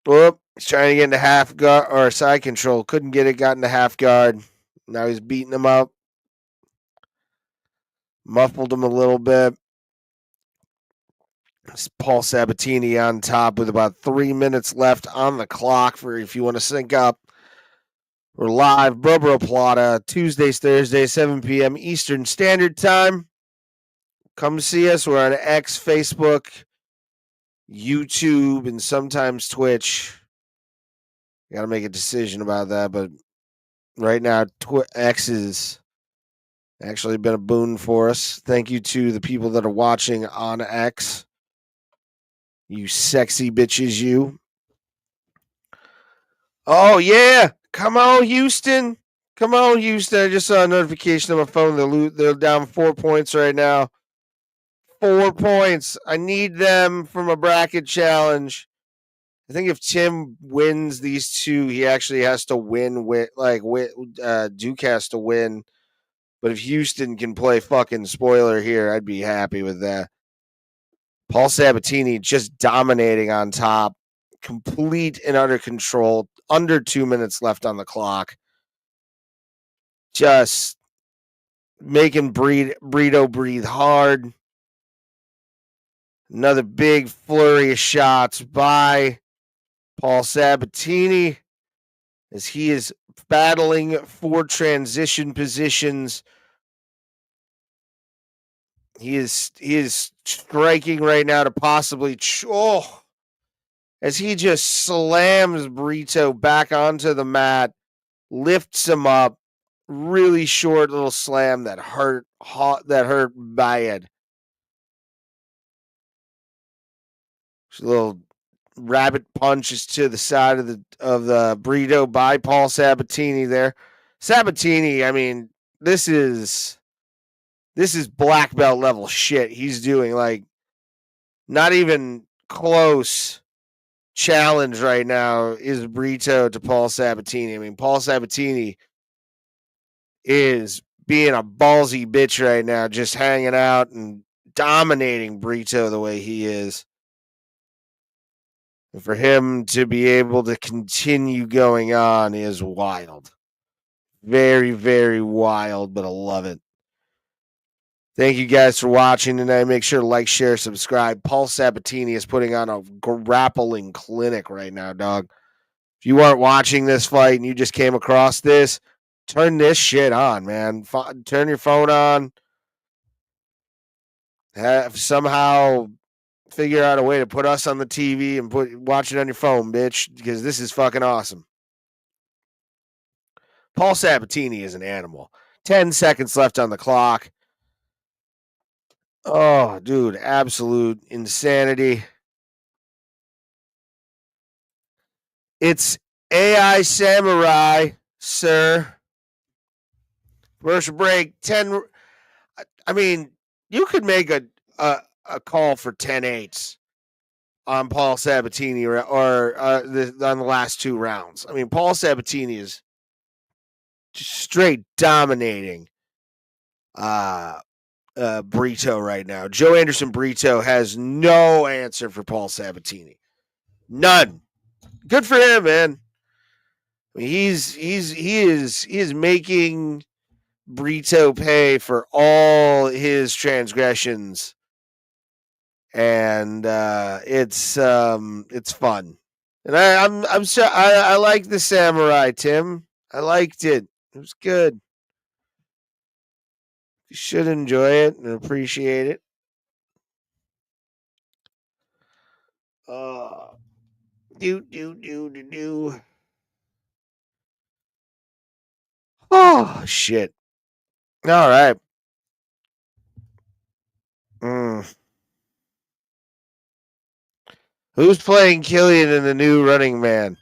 Whoop. He's trying to get into half guard or side control. Couldn't get it, got into half guard. Now he's beating him up. Muffled him a little bit. It's Paul Sabatini on top with about 3 minutes left on the clock for if you want to sync up. We're live, Bro Bro Plata, Tuesdays, Thursdays, 7 p.m. Eastern Standard Time. Come see us. We're on X, Facebook, YouTube, and sometimes Twitch. Got to make a decision about that, but right now, X has actually been a boon for us. Thank you to the people that are watching on X. You sexy bitches, you. Oh, yeah. Come on, Houston. Come on, Houston. I just saw a notification on my phone. They're down 4 points right now. 4 points. I need them from a bracket challenge. I think if Tim wins these two, he actually has to win. Duke has to win. But if Houston can play fucking spoiler here, I'd be happy with that. Paul Sabatini just dominating on top. Complete and utter control. Under 2 minutes left on the clock. Just making Brito breathe hard. Another big flurry of shots by Paul Sabatini as he is battling for transition positions. He is striking right now to possibly as he just slams Brito back onto the mat, lifts him up, really short little slam that hurt bad. Just a little rabbit punches to the side of the Brito by Paul Sabatini there. Sabatini, I mean, this is black belt level shit he's doing. Like, not even close challenge right now is Brito to Paul Sabatini. I mean, Paul Sabatini is being a ballsy bitch right now, just hanging out and dominating Brito the way he is. And for him to be able to continue going on is wild. Very, very wild, but I love it. Thank you guys for watching tonight. Make sure to like, share, subscribe. Paul Sabatini is putting on a grappling clinic right now, dog. If you aren't watching this fight and you just came across this, turn this shit on, man. Turn your phone on. Somehow figure out a way to put us on the TV and watch it on your phone, bitch, because this is fucking awesome. Paul Sabatini is an animal. 10 seconds left on the clock. Oh, dude, absolute insanity. It's AI Samurai, sir. Commercial break. 10. I mean, you could make a call for 10-8s on Paul Sabatini or on the last two rounds. I mean, Paul Sabatini is just straight dominating Brito right now. Joanderson Brito has no answer for Paul Sabatini. None. Good for him, man. I mean, he is making Brito pay for all his transgressions, and it's fun. And I like the Samurai, Tim. I liked it. It was good. You should enjoy it and appreciate it. Do. Oh, shit. All right. Who's playing Killian in the new Running Man?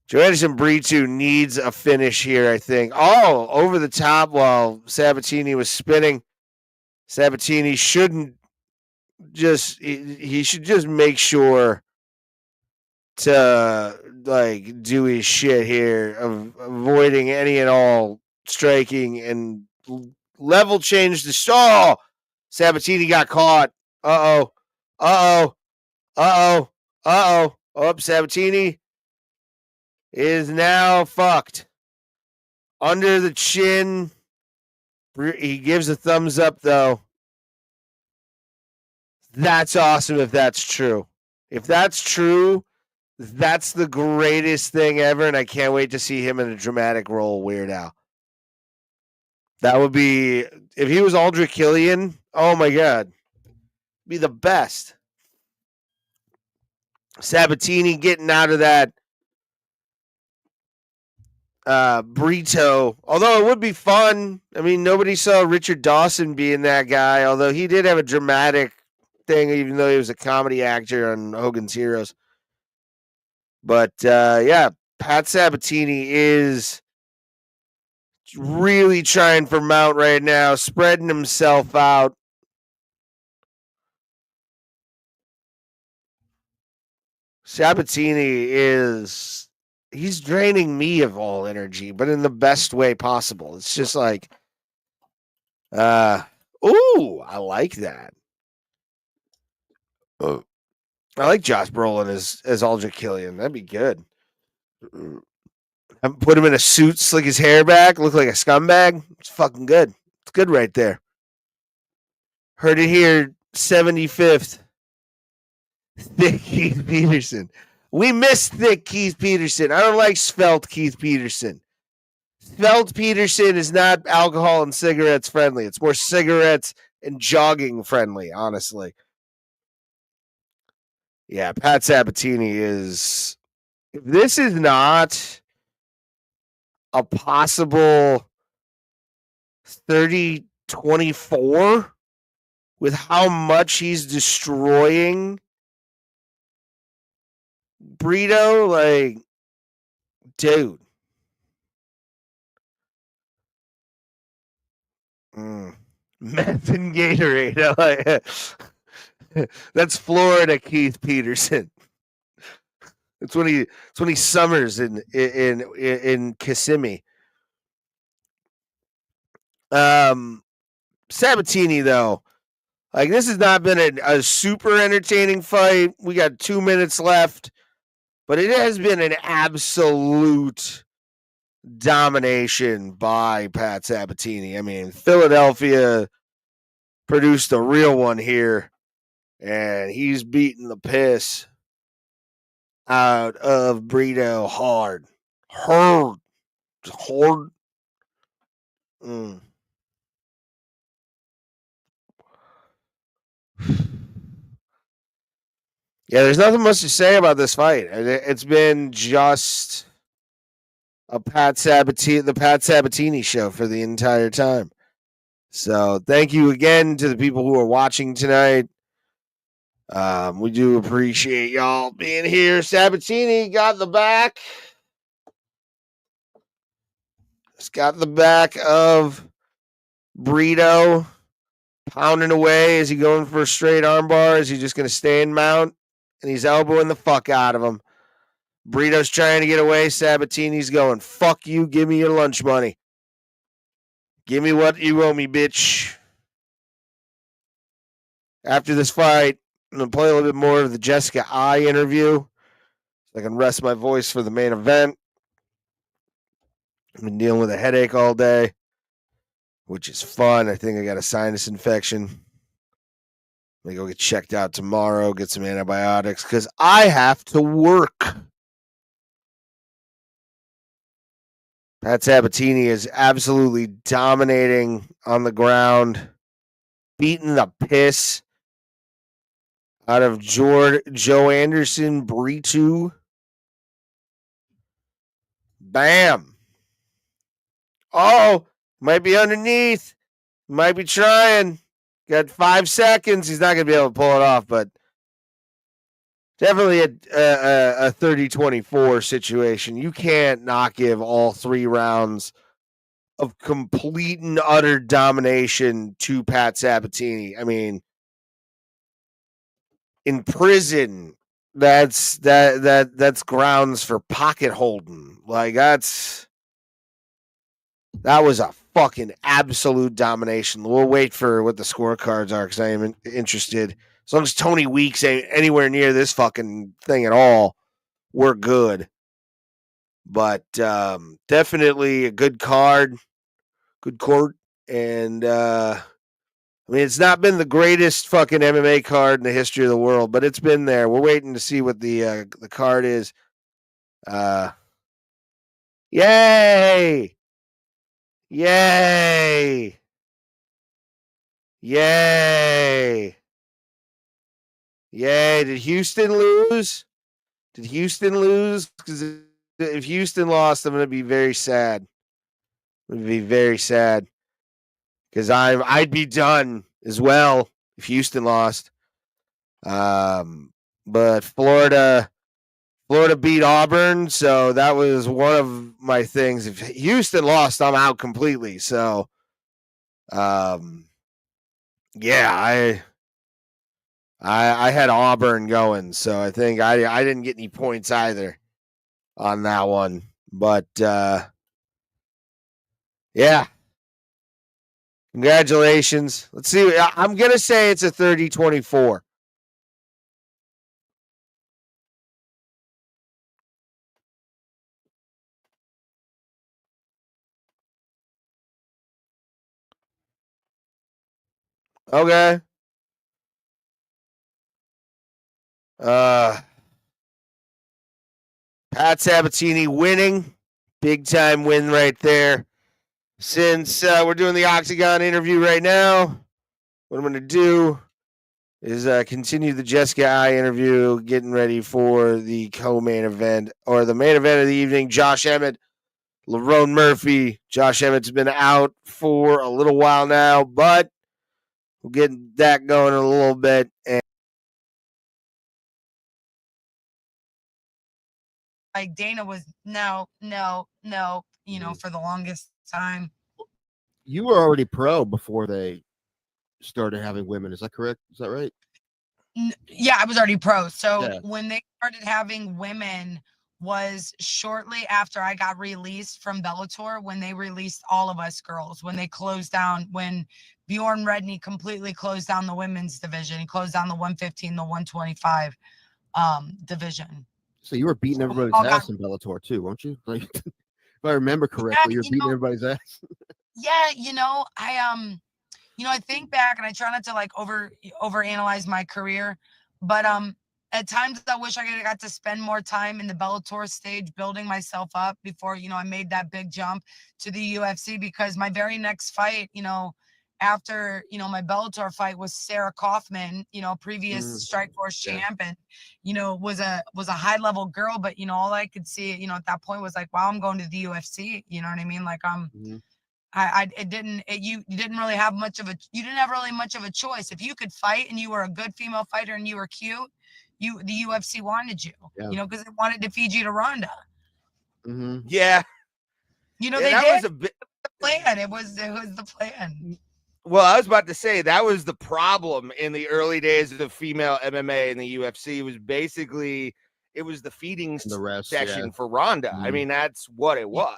Joanderson Brito needs a finish here, I think. Oh, over the top while Sabatini was spinning. Sabatini shouldn't he should just make sure to like do his shit here of avoiding any and all striking and level change the stall. Sabatini got caught. Uh-oh. Sabatini is now fucked. Under the chin. He gives a thumbs up, though. That's awesome if that's true. If that's true, that's the greatest thing ever, and I can't wait to see him in a dramatic role, Weird Al. That would be, if he was Aldrich Killian, oh my God. Be the best. Sabatini getting out of that Brito, although it would be fun. I mean, nobody saw Richard Dawson being that guy, although he did have a dramatic thing, even though he was a comedy actor on Hogan's Heroes. But yeah, Pat Sabatini is really trying for Mount right now, spreading himself out. Sabatini he's draining me of all energy, but in the best way possible. It's just like, I like that. I like Josh Brolin as Aldrich Killian. That'd be good. Put him in a suit, slick his hair back, look like a scumbag. It's fucking good. It's good right there. Heard it here, 75th. Thick Keith Peterson. We miss Thick Keith Peterson. I don't like Svelte Keith Peterson. Svelte Peterson is not alcohol and cigarettes friendly. It's more cigarettes and jogging friendly, honestly. Yeah, Pat Sabatini is... If this is not a possible 30-24 with how much he's destroying Brito, like, dude. Meth and Gatorade. I like it. That's Florida Keith Peterson. It's when he summers in Kissimmee. Sabatini, though, like, this has not been a super entertaining fight. We got 2 minutes left, but it has been an absolute domination by Pat Sabatini. I mean, Philadelphia produced a real one here, and he's beating the piss out of Brito hard. Yeah, there's nothing much to say about this fight. It's been just the Pat Sabatini show for the entire time. So thank you again to the people who are watching tonight. We do appreciate y'all being here. Sabatini got the back. It's got the back of Brito, pounding away. Is he going for a straight armbar? Is he just going to stay in mount? And he's elbowing the fuck out of him. Brito's trying to get away. Sabatini's going, fuck you, give me your lunch money. Give me what you owe me, bitch. After this fight, I'm going to play a little bit more of the Jessica I interview so I can rest my voice for the main event. I've been dealing with a headache all day, which is fun. I think I got a sinus infection. I'm going to go get checked out tomorrow, get some antibiotics, because I have to work. Pat Sabatini is absolutely dominating on the ground, beating the piss out of Joanderson, Brito. Bam. Oh, might be underneath. Might be trying. Got 5 seconds. He's not going to be able to pull it off, but definitely a 30-24 situation. You can't not give all 3 rounds of complete and utter domination to Pat Sabatini. I mean, in prison, that's grounds for pocket holding. Like, that was a fucking absolute domination. We'll wait for what the scorecards are because I am interested. As long as Tony Weeks ain't anywhere near this fucking thing at all, we're good. But definitely a good card, and I mean, it's not been the greatest fucking MMA card in the history of the world, but it's been there. We're waiting to see what the card is. Yay! Yay! Yay! Yay! Did Houston lose? Because if Houston lost, I'm going to be very sad. I'm going to be very sad. Because I'd be done as well if Houston lost. But Florida beat Auburn, so that was one of my things. If Houston lost, I'm out completely. So, yeah, I had Auburn going, so I think I didn't get any points either on that one. But yeah. Congratulations. Let's see. I'm going to say it's a 30-24. Okay. Pat Sabatini winning. Big time win right there. Since we're doing the Octagon interview right now, what I'm going to do is continue the Jessica I interview, getting ready for the co-main event, or the main event of the evening. Josh Emmett, Lerone Murphy. Josh Emmett's been out for a little while now, but we'll get that going in a little bit. And like Dana was no, for the longest time. You were already pro before they started having women. Is that correct? Is that right? Yeah, I was already pro. So Yeah. when they started having women was shortly after I got released from Bellator, when they released all of us girls, when they closed down, when Bjorn Redney completely closed down the women's division. He closed down the 115, the 125 division. So you were beating everybody's ass in Bellator too, weren't you? Like, if I remember correctly, you're beating everybody's ass. Yeah, I think back and I try not to like overanalyze my career, but at times I wish I got to spend more time in the Bellator stage building myself up before, I made that big jump to the UFC, because my very next fight, after, my Bellator fight was Sarah Kaufman, previous Strikeforce champ, and, was a high level girl, but, all I could see, at that point was like, wow, I'm going to the UFC. You know what I mean? Like, you didn't really have much of a choice. If you could fight and you were a good female fighter and you were cute, the UFC wanted you, because they wanted to feed you to Ronda. Yeah. They that did. was a bit The plan. It was the plan. Well, I was about to say that was the problem in the early days of female MMA in the UFC. Was basically it was the feeding session for Ronda. I mean, that's what it was.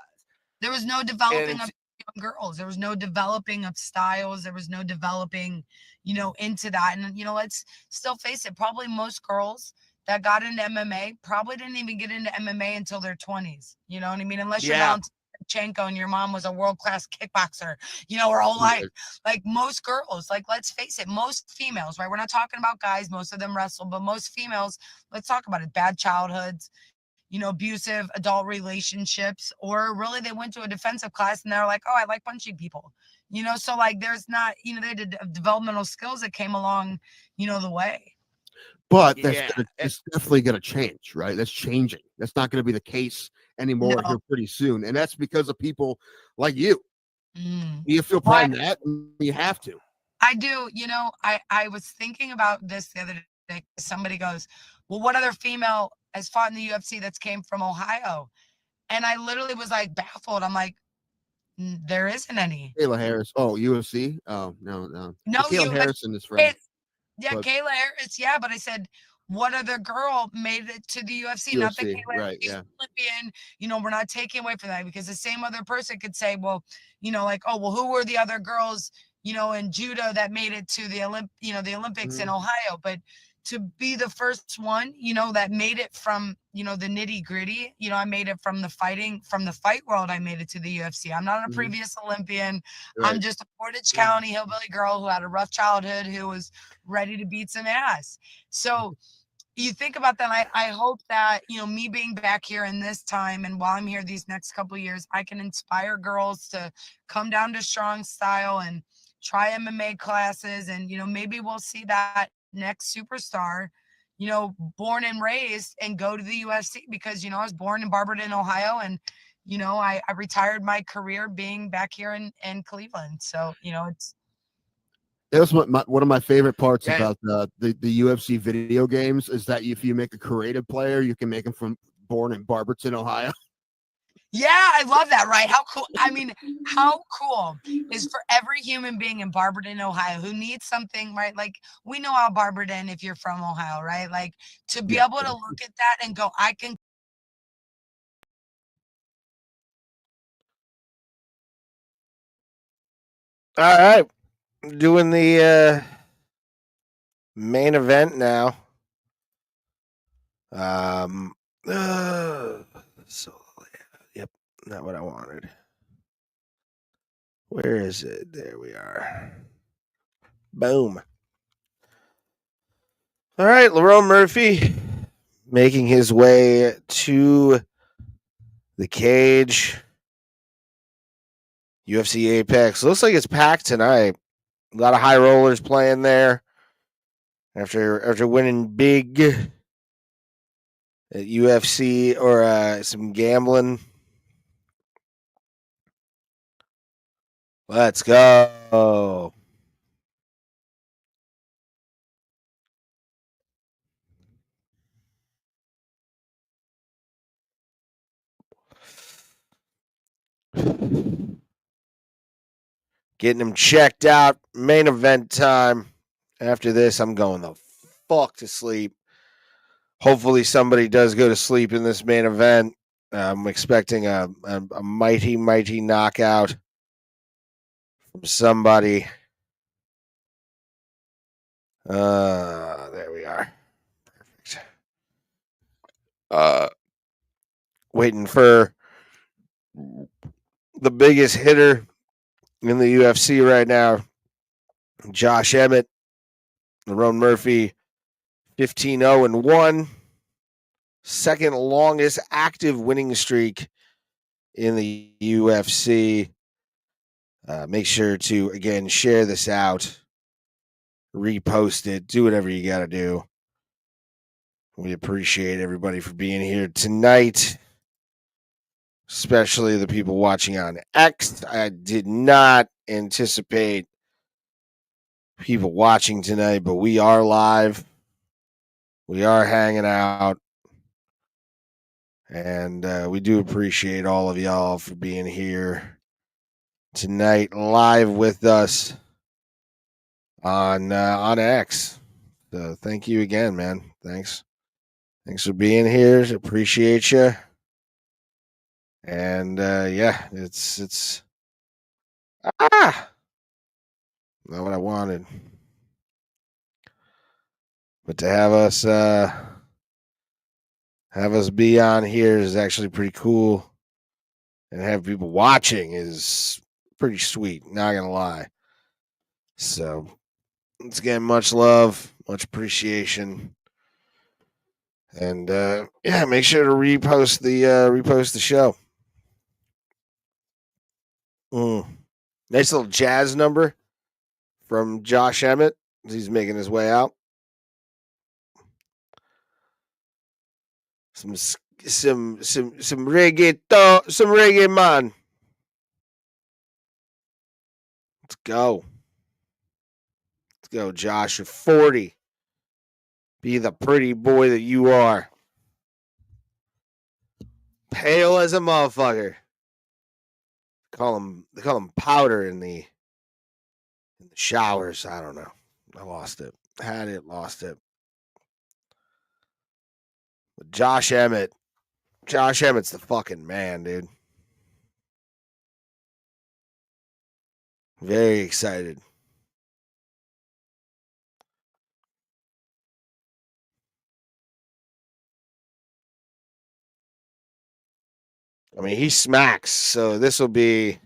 There was no developing of young girls. There was no developing of styles. There was no developing, into that. And let's still face it. Probably most girls that got into MMA probably didn't even get into MMA until their 20s. You know what I mean? Unless you're Valentin and your mom was a world-class kickboxer, her whole life. Like most girls, like let's face it, most females, right? We're not talking about guys, most of them wrestle, but most females, let's talk about it, bad childhoods, abusive adult relationships, or really they went to a defensive class and they're like, oh, I like punching people, so like there's not, they did developmental skills that came along, the way. But it's definitely going to change, right? That's changing. That's not going to be the case anymore here pretty soon. And that's because of people like you. You feel pride in that? You have to. I do. I was thinking about this the other day. Somebody goes, well, what other female has fought in the UFC that's came from Ohio? And I literally was like baffled. I'm like, there isn't any. Kayla Harris. Oh, UFC? Oh, no. No, Kayla Harrison is from. Yeah, Kayla Harris. Yeah, but I said, what other girl made it to the UFC? Not that Kayla right, is Olympian. We're not taking away from that, because the same other person could say, well, like, oh, well, who were the other girls, in judo that made it to the Olympics in Ohio? But to be the first one, that made it from, the nitty gritty, I made it from the fight world. I made it to the UFC. I'm not a previous Olympian. Right. I'm just a Portage County hillbilly girl who had a rough childhood, who was ready to beat some ass. So you think about that. I hope that, me being back here in this time, and while I'm here these next couple of years, I can inspire girls to come down to Strong Style and try MMA classes. And, maybe we'll see that next superstar, born and raised and go to the UFC, because, I was born in Barberton, Ohio. And, I retired my career being back here in Cleveland. So, That was one of my favorite parts about the UFC video games, is that if you make a creative player, you can make them born in Barberton, Ohio. Yeah, I love that, right? How cool. I mean, how cool is for every human being in Barberton, Ohio, who needs something, right? Like, we know how Barberton, if you're from Ohio, right? Like, to be able to look at that and go, I can. All right. Doing the main event now. Yep, not what I wanted. Where is it? There we are. Boom. All right, Lerone Murphy making his way to the cage. UFC Apex. Looks like it's packed tonight. A lot of high rollers playing there. After winning big at UFC or some gambling. Let's go. Getting him checked out. Main event time. After this, I'm going the fuck to sleep. Hopefully somebody does go to sleep in this main event. I'm expecting a mighty, mighty knockout from somebody. There we are. Perfect. Waiting for the biggest hitter in the UFC right now, Josh Emmett, Lerone Murphy, 15-0-1, second longest active winning streak in the UFC. Make sure to, again, share this out, repost it, do whatever you got to do. We appreciate everybody for being here tonight, especially the people watching on X. I did not anticipate people watching tonight, but we are live. We are hanging out. And we do appreciate all of y'all for being here tonight live with us on X. So thank you again, man. Thanks for being here. Appreciate you. And yeah, it's not what I wanted, but to have us be on here is actually pretty cool, and have people watching is pretty sweet. Not gonna lie. So once again, much love, much appreciation. And yeah, make sure to repost the show. Nice little jazz number from Josh Emmett as he's making his way out. Some reggaeton, some reggae, man. Let's go. Let's go, Josh. You're 40. Be the pretty boy that you are. Pale as a motherfucker. They call him powder in the showers. I don't know. I lost it. Had it, lost it. But Josh Emmett's the fucking man, dude. Very excited. I mean, he smacks, so this will be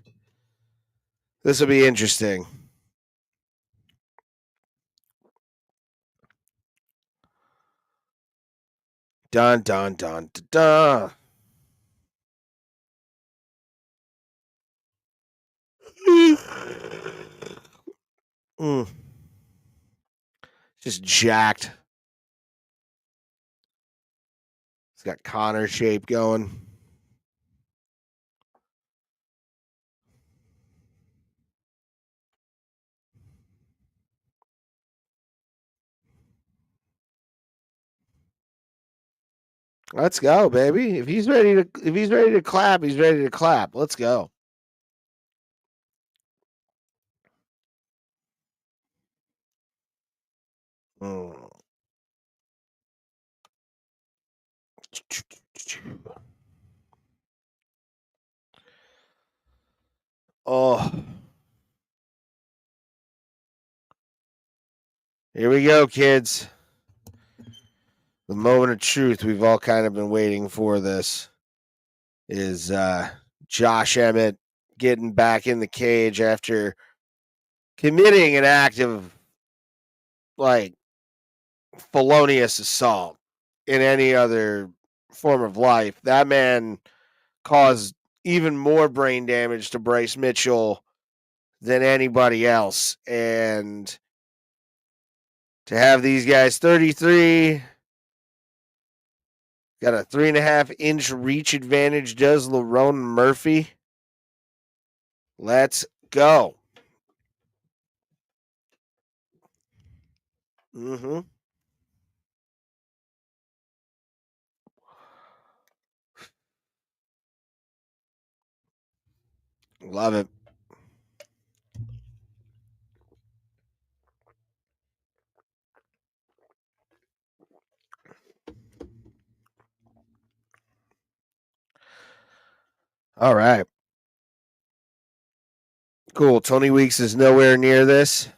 interesting. Dun dun dun dun dun. Just jacked. He's got Connor shape going. Let's go, baby. If he's ready to clap, he's ready to clap. Let's go. Oh. Here we go, kids. The moment of truth we've all kind of been waiting for. This is Josh Emmett getting back in the cage after committing an act of felonious assault in any other form of life. That man caused even more brain damage to Bryce Mitchell than anybody else. And to have these guys 33, got a 3.5-inch reach advantage, does Lerone Murphy. Let's go. Love it. All right. Cool. Tony Weeks is nowhere near this.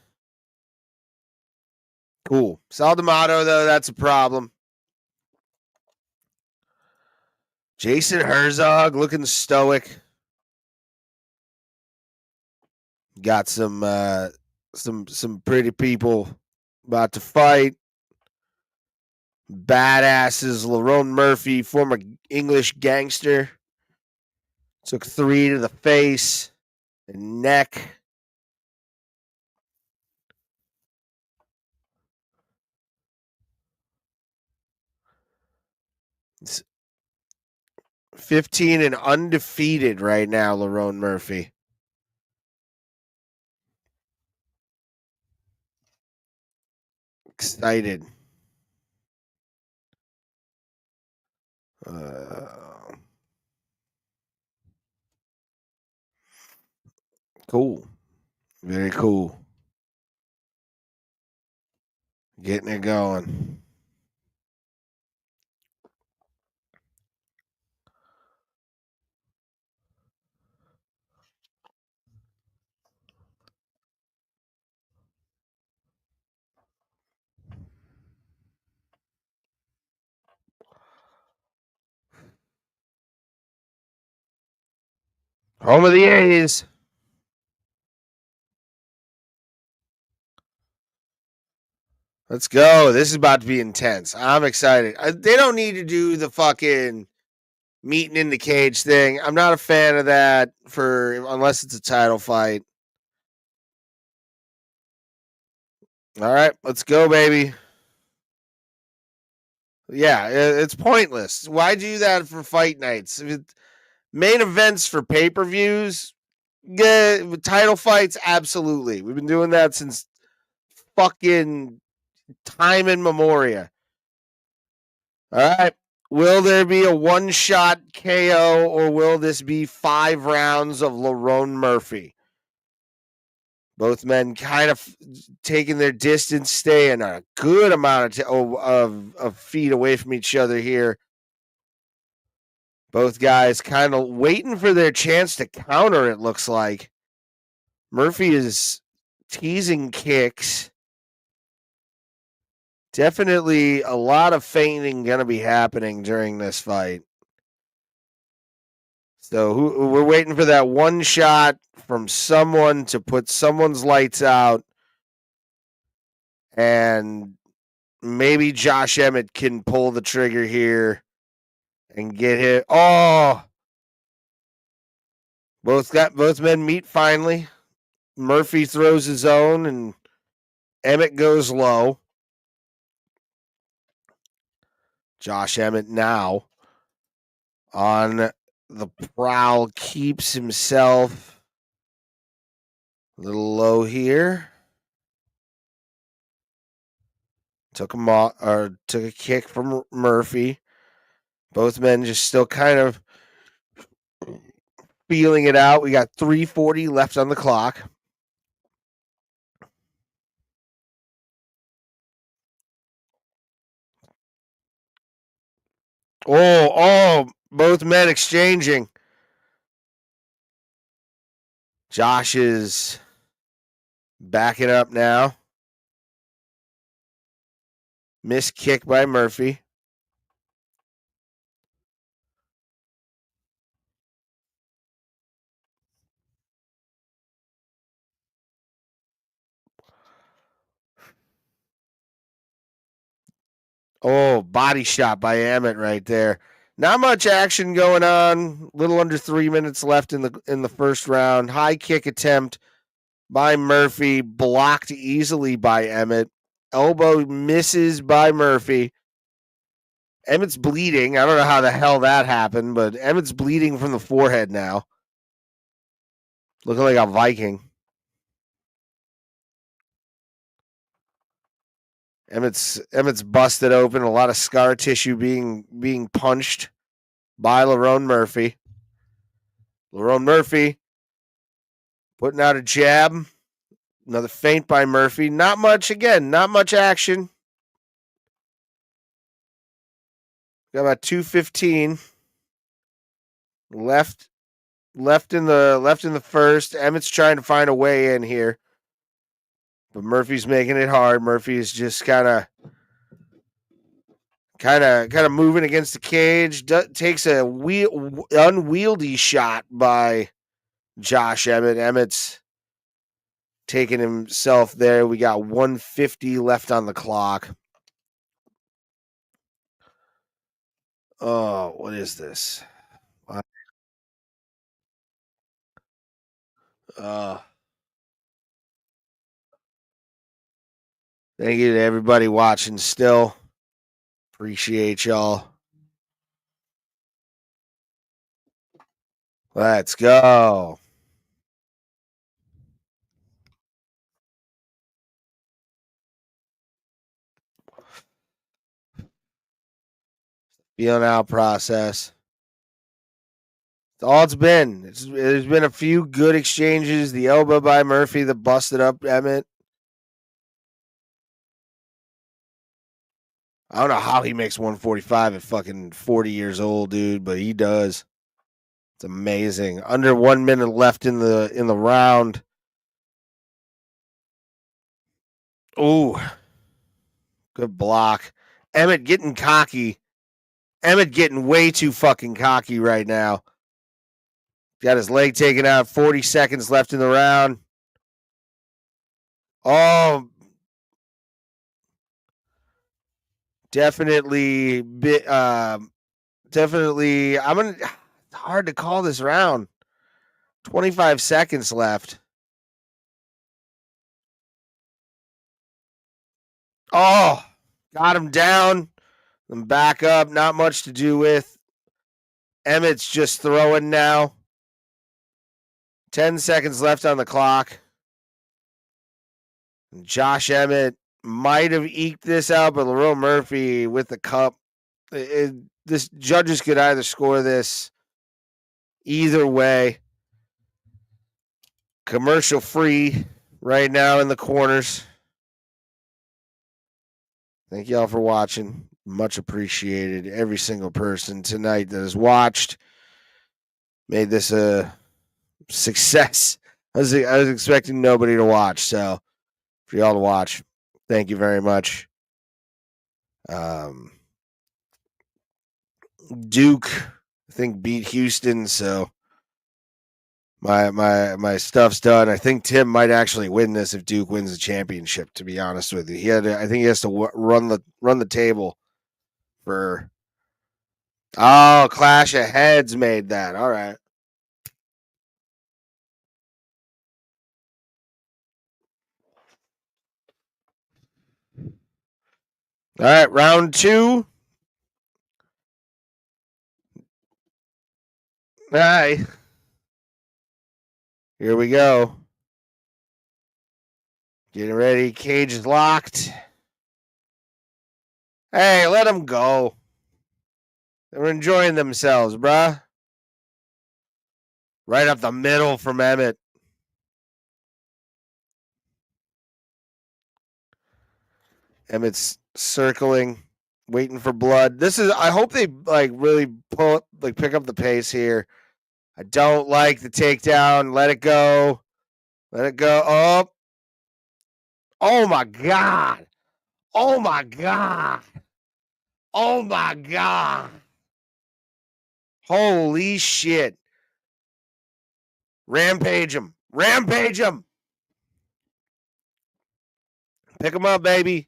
Cool. Sal D'Amato, though, that's a problem. Jason Herzog looking stoic. Got some pretty people about to fight. Badasses. Lerone Murphy, former English gangster, took 3 to the face and neck. It's 15 and undefeated right now, Lerone Murphy. Excited. Cool. Very cool. Getting it going. Home of the A's. Let's go. This is about to be intense. I'm excited. They don't need to do the fucking meeting in the cage thing. I'm not a fan of that unless it's a title fight. All right, let's go, baby. Yeah, it's pointless. Why do that for fight nights? Main events for pay-per-views, title fights, absolutely. We've been doing that since fucking time in memoria. All right. Will there be a one-shot KO, or will this be 5 rounds of Lerone Murphy? Both men kind of taking their distance, staying a good amount of feet away from each other here. Both guys kind of waiting for their chance to counter, it looks like. Murphy is teasing kicks. Definitely a lot of feinting going to be happening during this fight. So we're waiting for that one shot from someone to put someone's lights out. And maybe Josh Emmett can pull the trigger here and get hit. Oh! Both men meet finally. Murphy throws his own and Emmett goes low. Josh Emmett now on the prowl, keeps himself a little low here. Took a kick from Murphy. Both men just still kind of feeling it out. We got 3:40 left on the clock. Both men exchanging. Josh is backing up now. Missed kick by Murphy. Oh, body shot by Emmett right there. Not much action going on. Little under 3 minutes left in the first round. High kick attempt by Murphy, blocked easily by Emmett. Elbow misses by Murphy. Emmett's bleeding. I don't know how the hell that happened, but Emmett's bleeding from the forehead now. Looking like a Viking. Emmett's busted open. A lot of scar tissue being punched by Lerone Murphy. Lerone Murphy putting out a jab. Another feint by Murphy. Not much action. Got about 2:15 left left in the first. Emmett's trying to find a way in here, but Murphy's making it hard. Murphy is just kind of moving against the cage. Takes a unwieldy shot by Josh Emmett. Emmett's taking himself there. We got 150 left on the clock. Oh, what is this? Thank you to everybody watching still. Appreciate y'all. Let's go. Feeling out process. That's all it's been. There's been a few good exchanges. The elbow by Murphy that busted up Emmett. I don't know how he makes 145 at fucking 40 years old, dude, but he does. It's amazing. Under 1 minute left in the round. Ooh. Good block. Emmett getting cocky. Emmett getting way too fucking cocky right now. Got his leg taken out. 40 seconds left in the round. Oh, definitely. Definitely. It's hard to call this round. 25 seconds left. Oh, got him down. And back up. Not much to do with. Emmett's just throwing now. 10 seconds left on the clock. Josh Emmett might have eked this out, but Lerone Murphy with the cup. This judges could either score this either way. Commercial free right now in the corners. Thank y'all for watching. Much appreciated. Every single person tonight that has watched made this a success. I was expecting nobody to watch, so for y'all to watch, thank you very much. Duke, I think, beat Houston, so my stuff's done. I think Tim might actually win this if Duke wins the championship. To be honest with you, I think he has to run the table for. Oh, Clash of Heads made that. All right. All right, round 2. All right. Here we go. Getting ready. Cage is locked. Hey, let them go. They're enjoying themselves, bruh. Right up the middle from Emmett. Emmett's circling, waiting for blood. I hope they really pick up the pace here. I don't like the takedown. Let it go. Let it go. Oh. Oh my God. Oh my God. Oh my God. Holy shit. Rampage him. Rampage him. Pick him up, baby.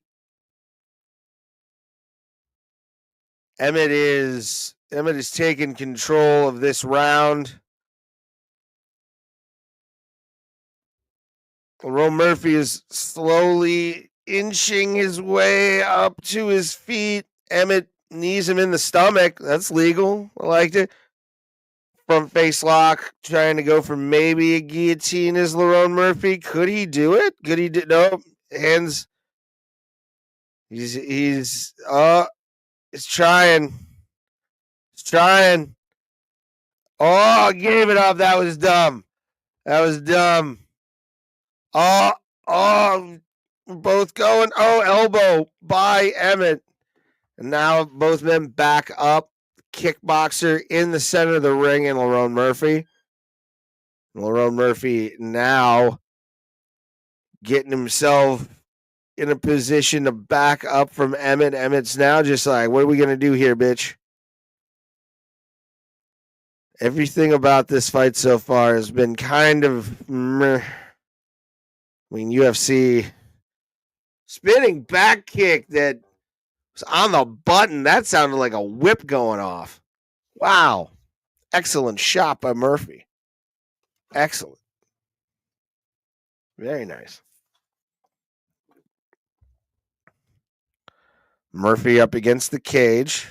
Emmett is taking control of this round. Lerone Murphy is slowly inching his way up to his feet. Emmett knees him in the stomach. That's legal. I liked it. Front face lock, trying to go for maybe a guillotine is Lerone Murphy. Could he do it? Could he do? No. Hands. He's trying. He's trying. Oh, gave it up. That was dumb. That was dumb. Oh, we're both going. Oh, elbow by Emmett. And now both men back up. Kickboxer in the center of the ring and Lerone Murphy. Lerone Murphy now getting himself in a position to back up from Emmett. Emmett's now just like, what are we going to do here, bitch? Everything about this fight so far has been kind of meh. I mean, UFC spinning back kick that was on the button. That sounded like a whip going off. Wow. Excellent shot by Murphy. Excellent. Very nice. Murphy up against the cage.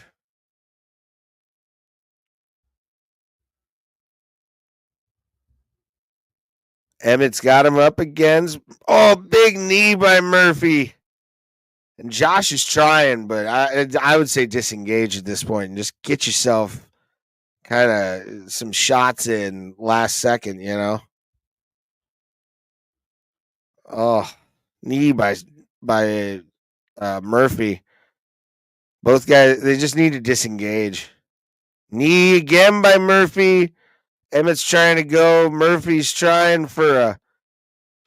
Emmett's got him up against. Oh, big knee by Murphy. And Josh is trying, but I would say disengage at this point and just get yourself kind of some shots in last second, you know. Oh, knee by Murphy. Both guys, they just need to disengage. Knee again by Murphy. Emmett's trying to go. Murphy's trying for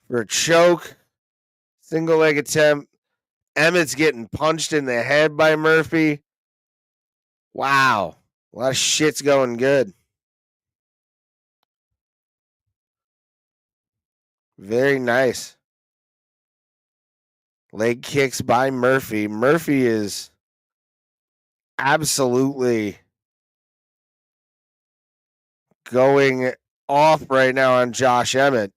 a choke. Single leg attempt. Emmett's getting punched in the head by Murphy. Wow. A lot of shit's going good. Very nice. Leg kicks by Murphy. Murphy is absolutely going off right now on Josh Emmett.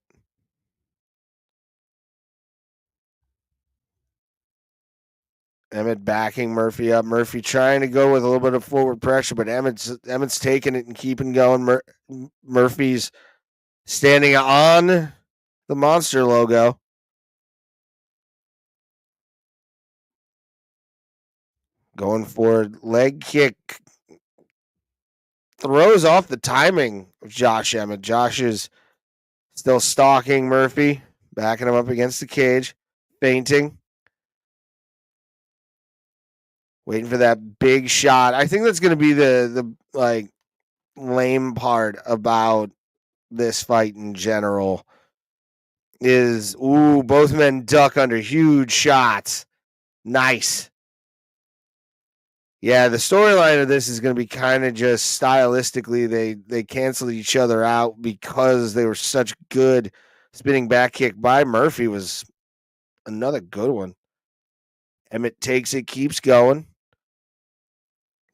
Emmett backing Murphy up. Murphy trying to go with a little bit of forward pressure, but Emmett's taking it and keeping going. Murphy's standing on the monster logo. Going for leg kick. Throws off the timing of Josh Emmett. Josh is still stalking Murphy, backing him up against the cage, feinting. Waiting for that big shot. I think that's going to be the like lame part about this fight in general is both men duck under huge shots. Nice. Yeah, the storyline of this is going to be kind of just stylistically they canceled each other out because they were such good. Spinning back kick by Murphy was another good one. Emmett takes it, keeps going.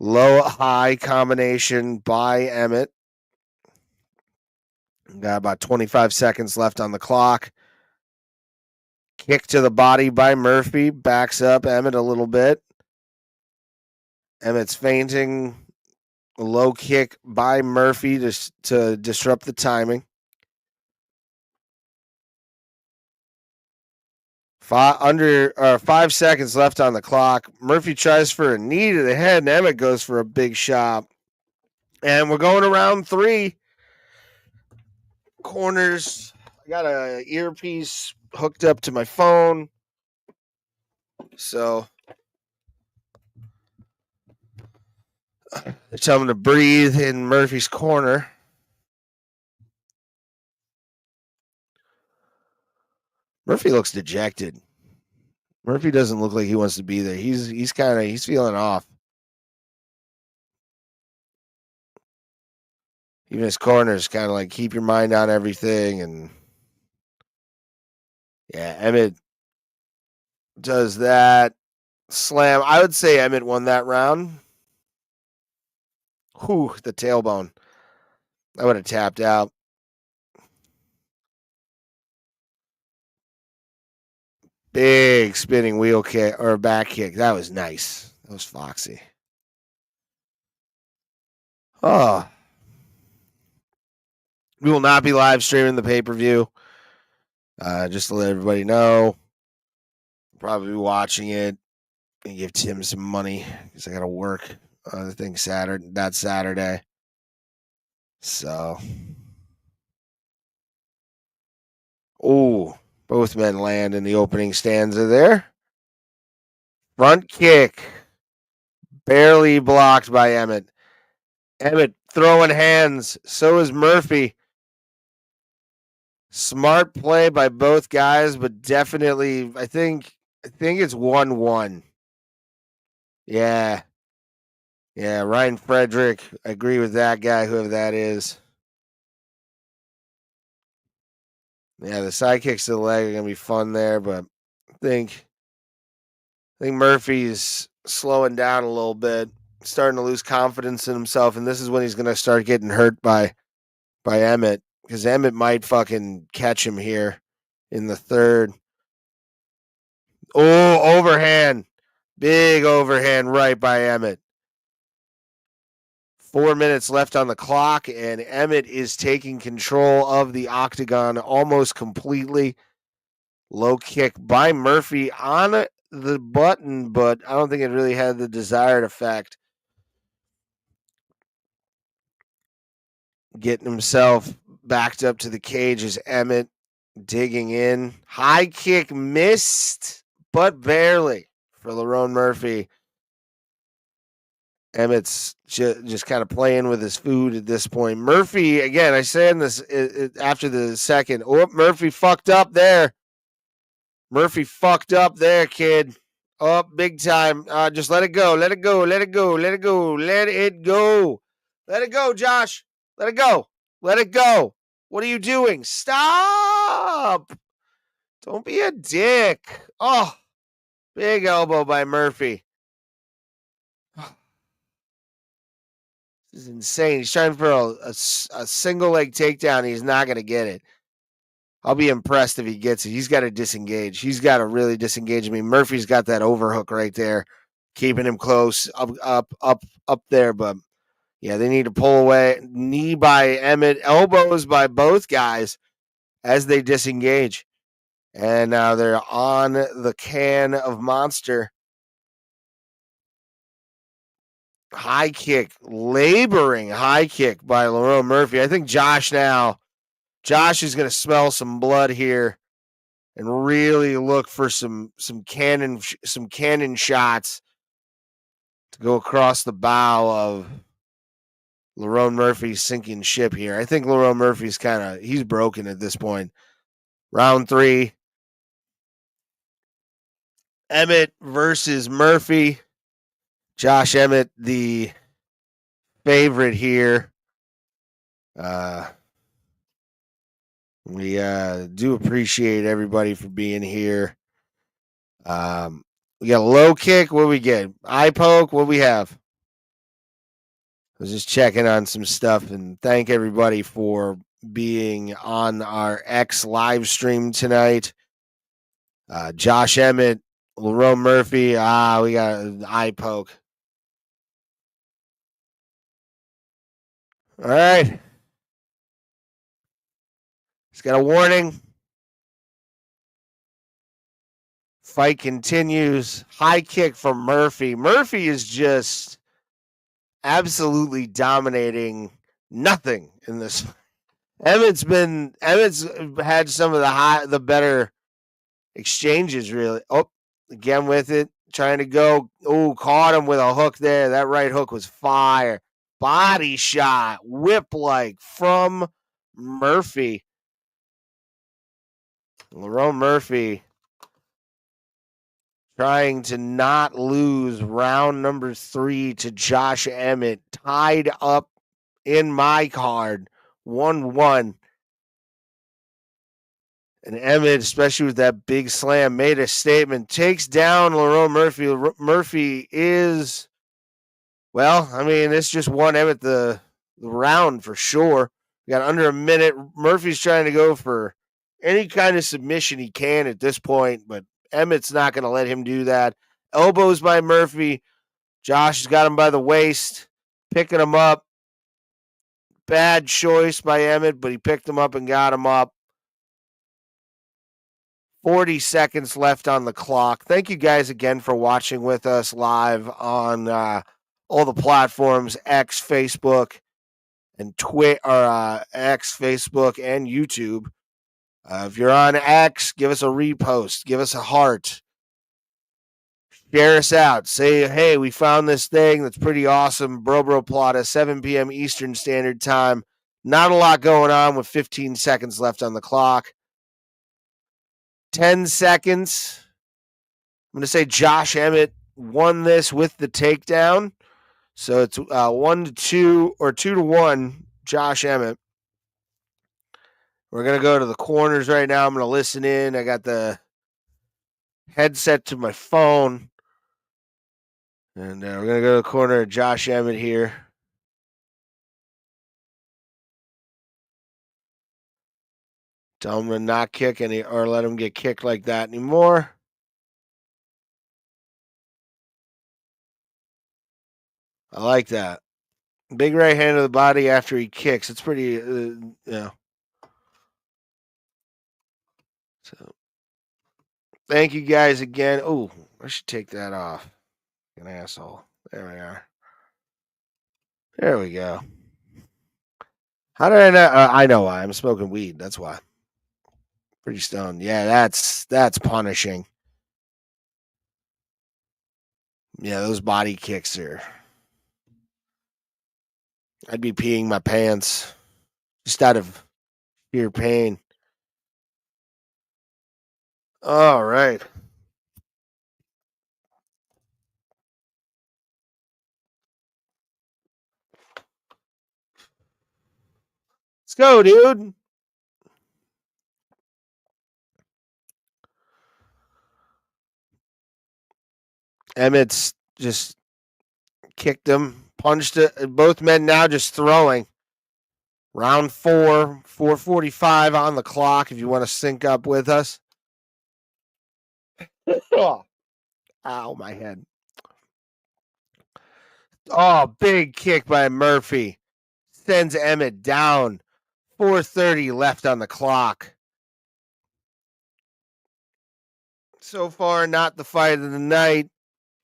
Low high combination by Emmett. Got about 25 seconds left on the clock. Kick to the body by Murphy. Backs up Emmett a little bit. Emmett's feinting. A low kick by Murphy to disrupt the timing. 5 seconds left on the clock. Murphy tries for a knee to the head, and Emmett goes for a big shot. And we're going to round 3. Corners. I got a earpiece hooked up to my phone. So they're telling him to breathe in Murphy's corner. Murphy looks dejected. Murphy doesn't look like he wants to be there. He's feeling off. Even his corner's kind of like keep your mind on everything, and yeah, Emmett does that slam. I would say Emmett won that round. Whew, the tailbone. I would have tapped out. Big spinning wheel kick or back kick. That was nice. That was foxy. Oh. We will not be live streaming the pay-per-view. Just to let everybody know. Probably be watching it and give Tim some money because I got to work on the thing that Saturday. So. Both men land in the opening stanza there. Front kick. Barely blocked by Emmett. Emmett throwing hands. So is Murphy. Smart play by both guys, but definitely, I think it's 1-1. Yeah. Yeah, Ryan Frederick. I agree with that guy, whoever that is. Yeah, the side kicks to the leg are gonna be fun there, but I think Murphy's slowing down a little bit, starting to lose confidence in himself, and this is when he's gonna start getting hurt by Emmett, because Emmett might fucking catch him here in the third. Oh, overhand. Big overhand right by Emmett. 4 minutes left on the clock, and Emmett is taking control of the octagon almost completely. Low kick by Murphy on the button, but I don't think it really had the desired effect. Getting himself backed up to the cage is Emmett digging in. High kick missed, but barely for Lerone Murphy. Emmett's just kind of playing with his food at this point. Murphy, again, I said this after the second. Oh, Murphy fucked up there. Murphy fucked up there, kid. Oh, big time. Just let it go. Let it go. Let it go. Let it go. Let it go. Let it go, Josh. Let it go. Let it go. What are you doing? Stop. Don't be a dick. Oh, big elbow by Murphy. This is insane. He's trying for a single leg takedown. He's not going to get it. I'll be impressed if he gets it. He's got to disengage. He's got to really disengage me. Murphy's got that overhook right there, keeping him close up there. But yeah, they need to pull away. Knee by Emmett, elbows by both guys as they disengage. And now they're on the can of Monster. High kick, laboring high kick by Lerone Murphy. I think Josh is going to smell some blood here and really look for some cannon shots to go across the bow of Lerone Murphy's sinking ship here. I think Lerone Murphy's he's broken at this point. Round 3. Emmett versus Murphy. Josh Emmett, the favorite here. We do appreciate everybody for being here. We got a low kick. What do we get? Eye poke. What do we have? I was just checking on some stuff, and thank everybody for being on our X live stream tonight. Josh Emmett, Lerone Murphy. We got an eye poke. All right. He's got a warning. Fight continues. High kick from Murphy. Murphy is just absolutely dominating nothing in this. Emmett's had some of the better exchanges, really. Oh, again with it. Trying to go. Oh, caught him with a hook there. That right hook was fire. Body shot. Whip-like from Murphy. Lerone Murphy trying to not lose round number 3 to Josh Emmett. Tied up in my card. 1-1. And Emmett, especially with that big slam, made a statement. Takes down Lerone Murphy. Murphy is, well, I mean, it's just won Emmett the round for sure. We got under a minute. Murphy's trying to go for any kind of submission he can at this point, but Emmett's not going to let him do that. Elbows by Murphy. Josh has got him by the waist, picking him up. Bad choice by Emmett, but he picked him up and got him up. 40 seconds left on the clock. Thank you guys again for watching with us live on all the platforms, X, Facebook, and X, Facebook, and YouTube. If you're on X, give us a repost. Give us a heart. Share us out. Say, hey, we found this thing that's pretty awesome. Bro Bro Plata, 7 p.m. Eastern Standard Time. Not a lot going on with 15 seconds left on the clock. 10 seconds. I'm going to say Josh Emmett won this with the takedown. So it's 1-2 or 2-1, Josh Emmett. We're going to go to the corners right now. I'm going to listen in. I got the headset to my phone. And we're going to go to the corner of Josh Emmett here. Tell him to not kick any or let him get kicked like that anymore. I like that. Big right hand to the body after he kicks. It's pretty, So, thank you guys again. Oh, I should take that off. An asshole. There we are. There we go. How did I know? I know why. I'm smoking weed. That's why. Pretty stoned. Yeah, that's punishing. Yeah, those body kicks are. I'd be peeing my pants just out of sheer pain. All right. Let's go, dude. Emmett's just kicked him, punched it. Both men now just throwing. Round 4, 4:45 on the clock if you want to sync up with us. Oh. Ow, my head. Oh, big kick by Murphy. Sends Emmett down. 4:30 left on the clock. So far, not the fight of the night.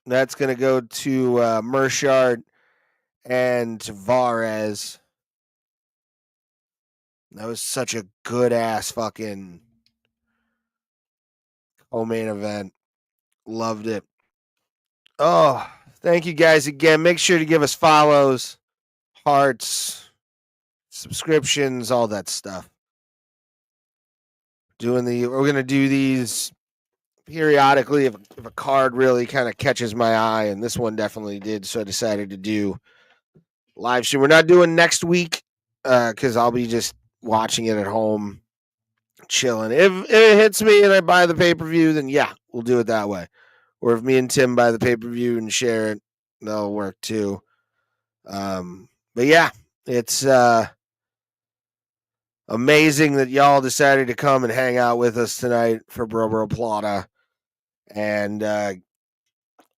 That's going to go to Meerschaert and Tavares. That was such a good-ass fucking co-main event. Loved it. Oh, thank you guys again. Make sure to give us follows, hearts, subscriptions, all that stuff. We're going to do these periodically if a card really kind of catches my eye, and this one definitely did, so I decided to do live stream. We're not doing next week because I'll be just watching it at home, chilling. If it hits me and I buy the pay-per-view, then yeah, we'll do it that way. Or if me and Tim buy the pay-per-view and share it, that'll work too. But yeah, it's amazing that y'all decided to come and hang out with us tonight for Bro Bro Plata and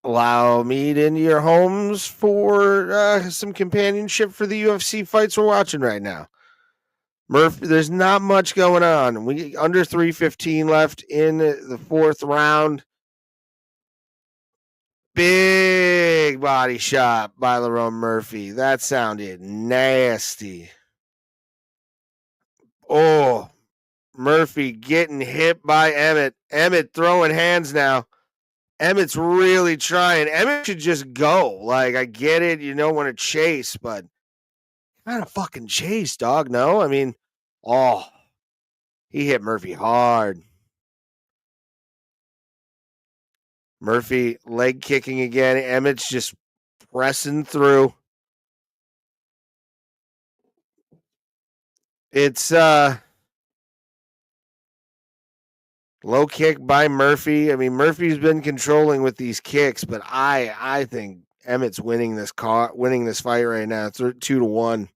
allow me into your homes for some companionship for the UFC fights we're watching right now. Murphy, there's not much going on. We under 3:15 left in the 4th round. Big body shot by Lerone Murphy. That sounded nasty. Oh, Murphy getting hit by Emmett. Emmett throwing hands now. Emmett's really trying. Emmett should just go. Like, I get it. You don't want to chase, but kind of fucking chase, dog. No? I mean, he hit Murphy hard. Murphy leg kicking again. Emmett's just pressing through. It's low kick by Murphy. I mean, Murphy's been controlling with these kicks, but I think Emmett's winning this fight right now. It's 2-1.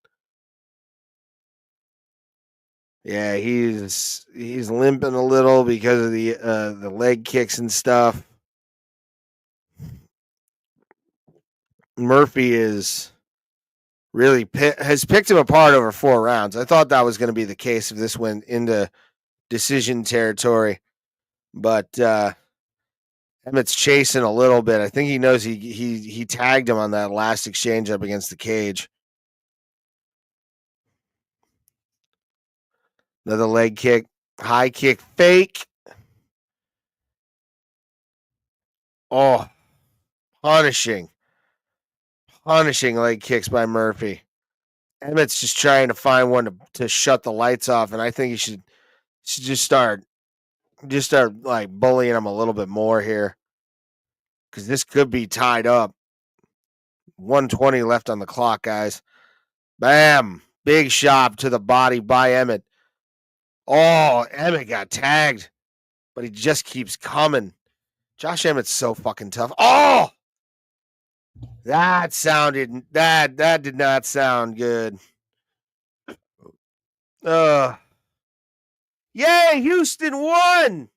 Yeah, he's limping a little because of the leg kicks and stuff. Murphy is really has picked him apart over 4 rounds. I thought that was going to be the case if this went into decision territory, but Emmett's chasing a little bit. I think he knows he tagged him on that last exchange up against the cage. Another leg kick, high kick, fake. Oh, punishing leg kicks by Murphy. Emmett's just trying to find one to shut the lights off, and I think he should just start like bullying him a little bit more here, because this could be tied up. 120 left on the clock, guys. Bam! Big shot to the body by Emmett. Oh, Emmett got tagged, but he just keeps coming. Josh Emmett's so fucking tough. Oh! That did not sound good. Yay, Houston won!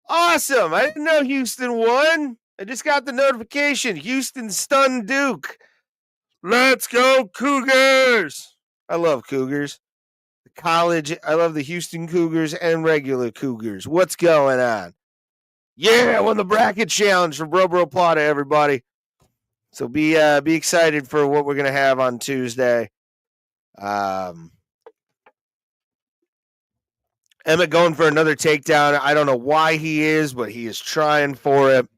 Awesome. I didn't know Houston won. I just got the notification. Houston stunned Duke. Let's go, Cougars! I love Cougars. The college, I love the Houston Cougars and regular Cougars. What's going on? Yeah, I won the bracket challenge for Bro Bro Plata, everybody. So be excited for what we're gonna have on Tuesday. Emmett going for another takedown. I don't know why he is, but he is trying for it.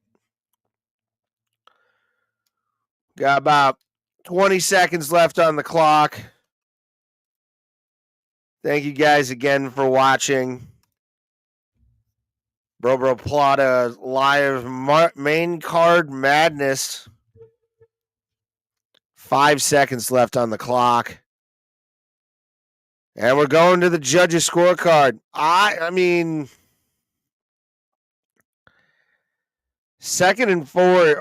Got about 20 seconds left on the clock. Thank you guys again for watching. Bro Bro Plata live main card madness. 5 seconds left on the clock. And we're going to the judges' scorecard. I mean, second and fourth,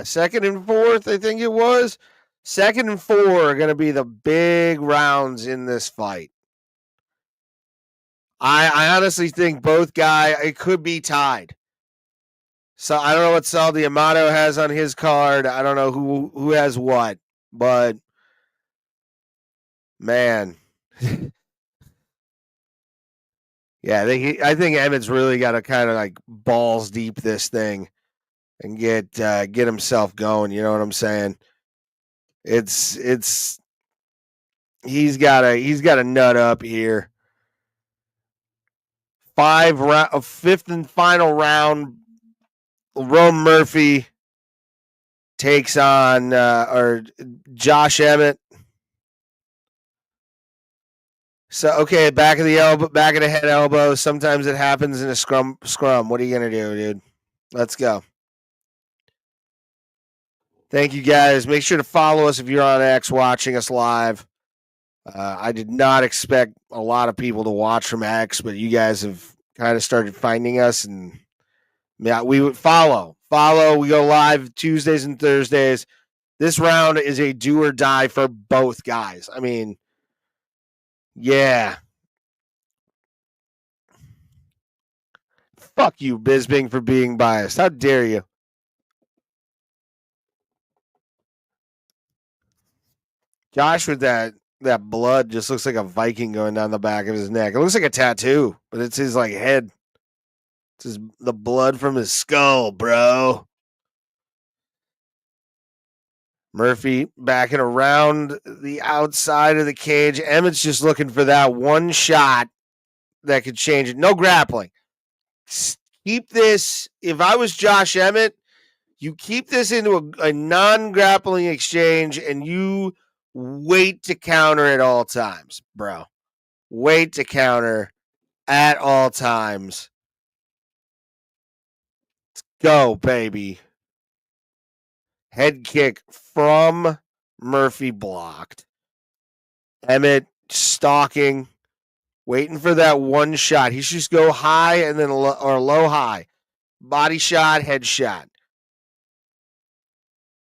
second and fourth, I think it was. Second and four are going to be the big rounds in this fight. I honestly think both guys, it could be tied. So I don't know what Saldi Amato has on his card. I don't know who has what, but man. Yeah, I think Emmett's really got to kind of like balls deep this thing and get himself going. You know what I'm saying? He's got a nut up here. Fifth and final round. Rome Murphy takes on Josh Emmett. So okay, back of the head elbow. Sometimes it happens in a scrum. What are you gonna do, dude? Let's go. Thank you guys. Make sure to follow us if you're on X watching us live. I did not expect a lot of people to watch from X, but you guys have kind of started finding us, and yeah, we would follow. We go live Tuesdays and Thursdays. This round is a do or die for both guys. I mean, yeah. Fuck you, Bisbing, for being biased. How dare you? Josh with that blood just looks like a Viking going down the back of his neck. It looks like a tattoo, but it's his like head. It's the blood from his skull, bro. Murphy backing around the outside of the cage. Emmett's just looking for that one shot that could change it. No grappling. Keep this. If I was Josh Emmett, you keep this into a non-grappling exchange and you wait to counter at all times, bro. Wait to counter at all times. Let's go, baby. Head kick from Murphy blocked. Emmett stalking, waiting for that one shot. He should just go high and then low high. Body shot, head shot.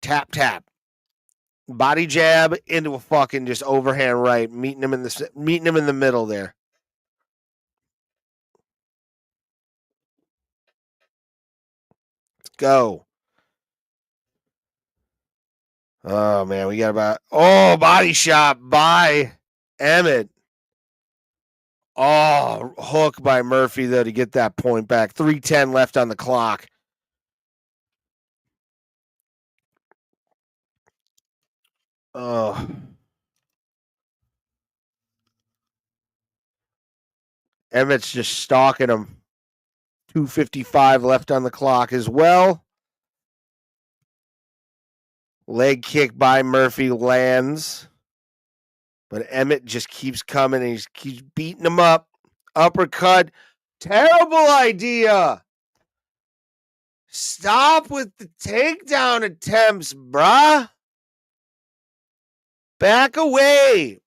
Tap, tap. Body jab into a fucking just overhand right, meeting him in the middle there. Let's go. Oh man, we got body shot by Emmett. Oh, hook by Murphy though to get that point back. 3:10 left on the clock. Oh. Emmett's just stalking him. 2:55 left on the clock as well. Leg kick by Murphy lands. But Emmett just keeps coming and he keeps beating him up. Uppercut. Terrible idea. Stop with the takedown attempts, bruh. Back away.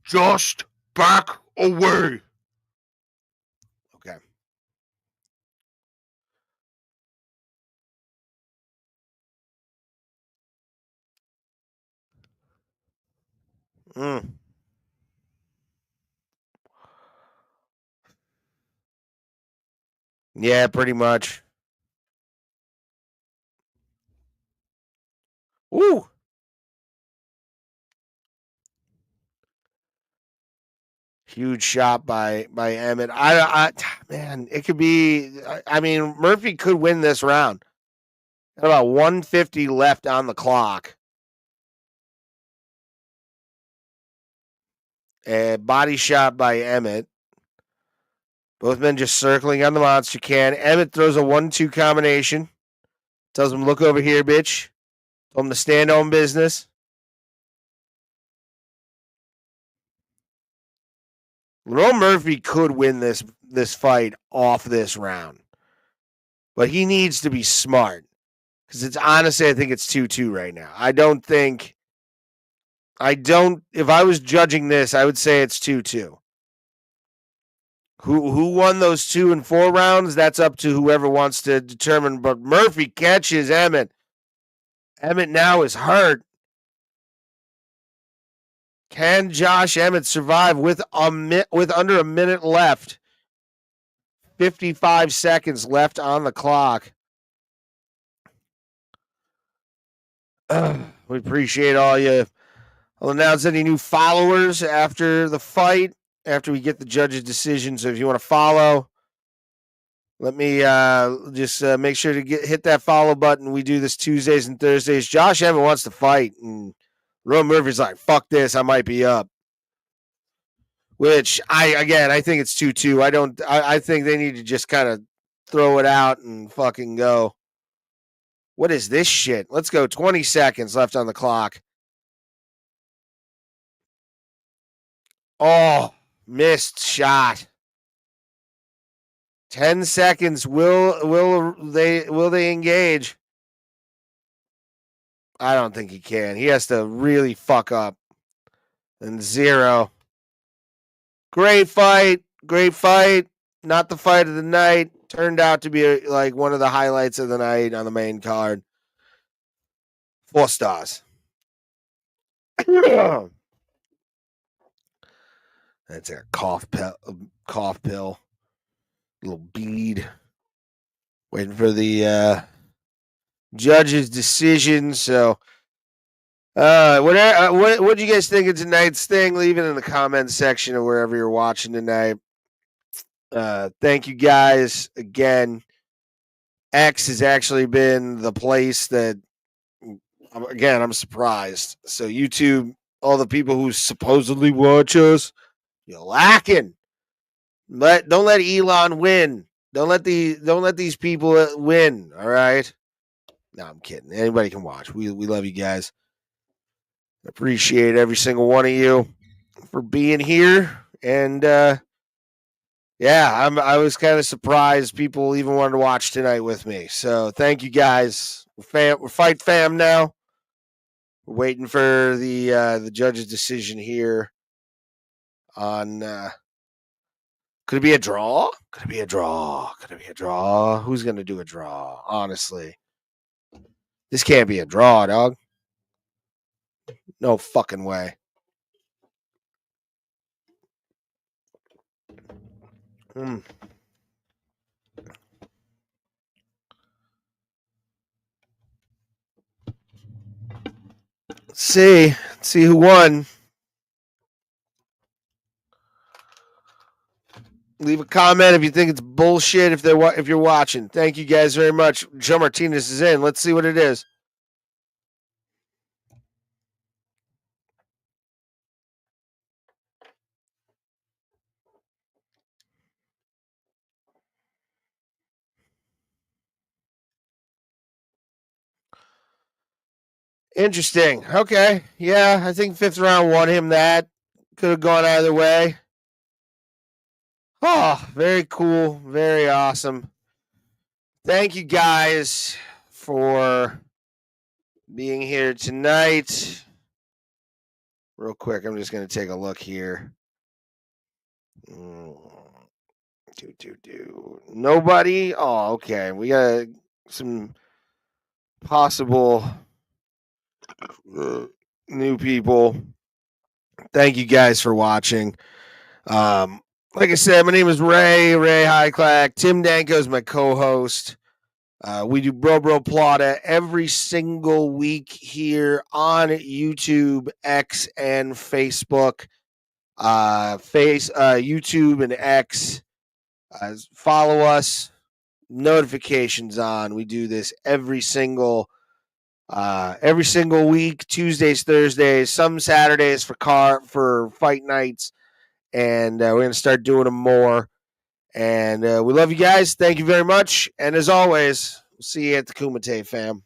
Just back away. Okay. Yeah, pretty much. Ooh. Huge shot by Emmett. Man, it could be. I mean, Murphy could win this round. Got about 150 left on the clock. A body shot by Emmett. Both men just circling on the monster can. Emmett throws a 1-2 combination. Tells him, look over here, bitch. Told him to stand on business. Lerone Murphy could win this fight off this round. But he needs to be smart. Because it's honestly, I think it's 2-2 right now. If I was judging this, I would say it's 2-2. Who won those 2 and 4 rounds? That's up to whoever wants to determine. But Murphy catches Emmett. Emmett now is hurt. Can Josh Emmett survive with under a minute left? 55 seconds left on the clock. We appreciate all you. I'll announce any new followers after the fight, after we get the judge's decision. So if you want to follow, let me just make sure to hit that follow button. We do this Tuesdays and Thursdays. Josh Emmett wants to fight, and Ron Murphy's like, fuck this, I might be up. Which, I think it's 2-2. I think they need to just kind of throw it out and fucking go. What is this shit? Let's go. 20 seconds left on the clock. Oh, missed shot. 10 seconds. Will they engage? I don't think he can. He has to really fuck up. And 0. Great fight. Great fight. Not the fight of the night. Turned out to be like one of the highlights of the night on the main card. 4 stars. That's a cough pill. Little bead. Waiting for the judge's decision. So, what do you guys think of tonight's thing? Leave it in the comments section or wherever you're watching tonight. Thank you guys again. X has actually been the place that, again, I'm surprised. So YouTube, all the people who supposedly watch us, you're lacking. Don't let Elon win. Don't let these people win. All right. No, I'm kidding. Anybody can watch. We love you guys. Appreciate every single one of you for being here. And yeah, I was kind of surprised people even wanted to watch tonight with me. So thank you guys. We're fight fam now. We're waiting for the judge's decision here on could it be a draw? Could it be a draw? Could it be a draw? Who's gonna do a draw? Honestly. This can't be a draw, dog. No fucking way. Let's see who won. Leave a comment if you think it's bullshit. If you're watching, thank you guys very much. Joe Martinez is in. Let's see what it is. Interesting. Okay. Yeah, I think 5th round won him that. Could have gone either way. Oh, very cool. Very awesome. Thank you guys for being here tonight. Real quick, I'm just going to take a look here. Nobody? Oh, okay. We got some possible new people. Thank you guys for watching. Like I said, my name is Ray Highclack. Tim Danko is my co-host. We do Bro Bro Plata every single week here on YouTube, X, and Facebook. YouTube and X. Follow us. Notifications on. We do this every single week, Tuesdays, Thursdays, some Saturdays for fight nights, and we're gonna start doing them more. And we love you guys. Thank you very much. And as always, we'll see you at the Kumite, fam.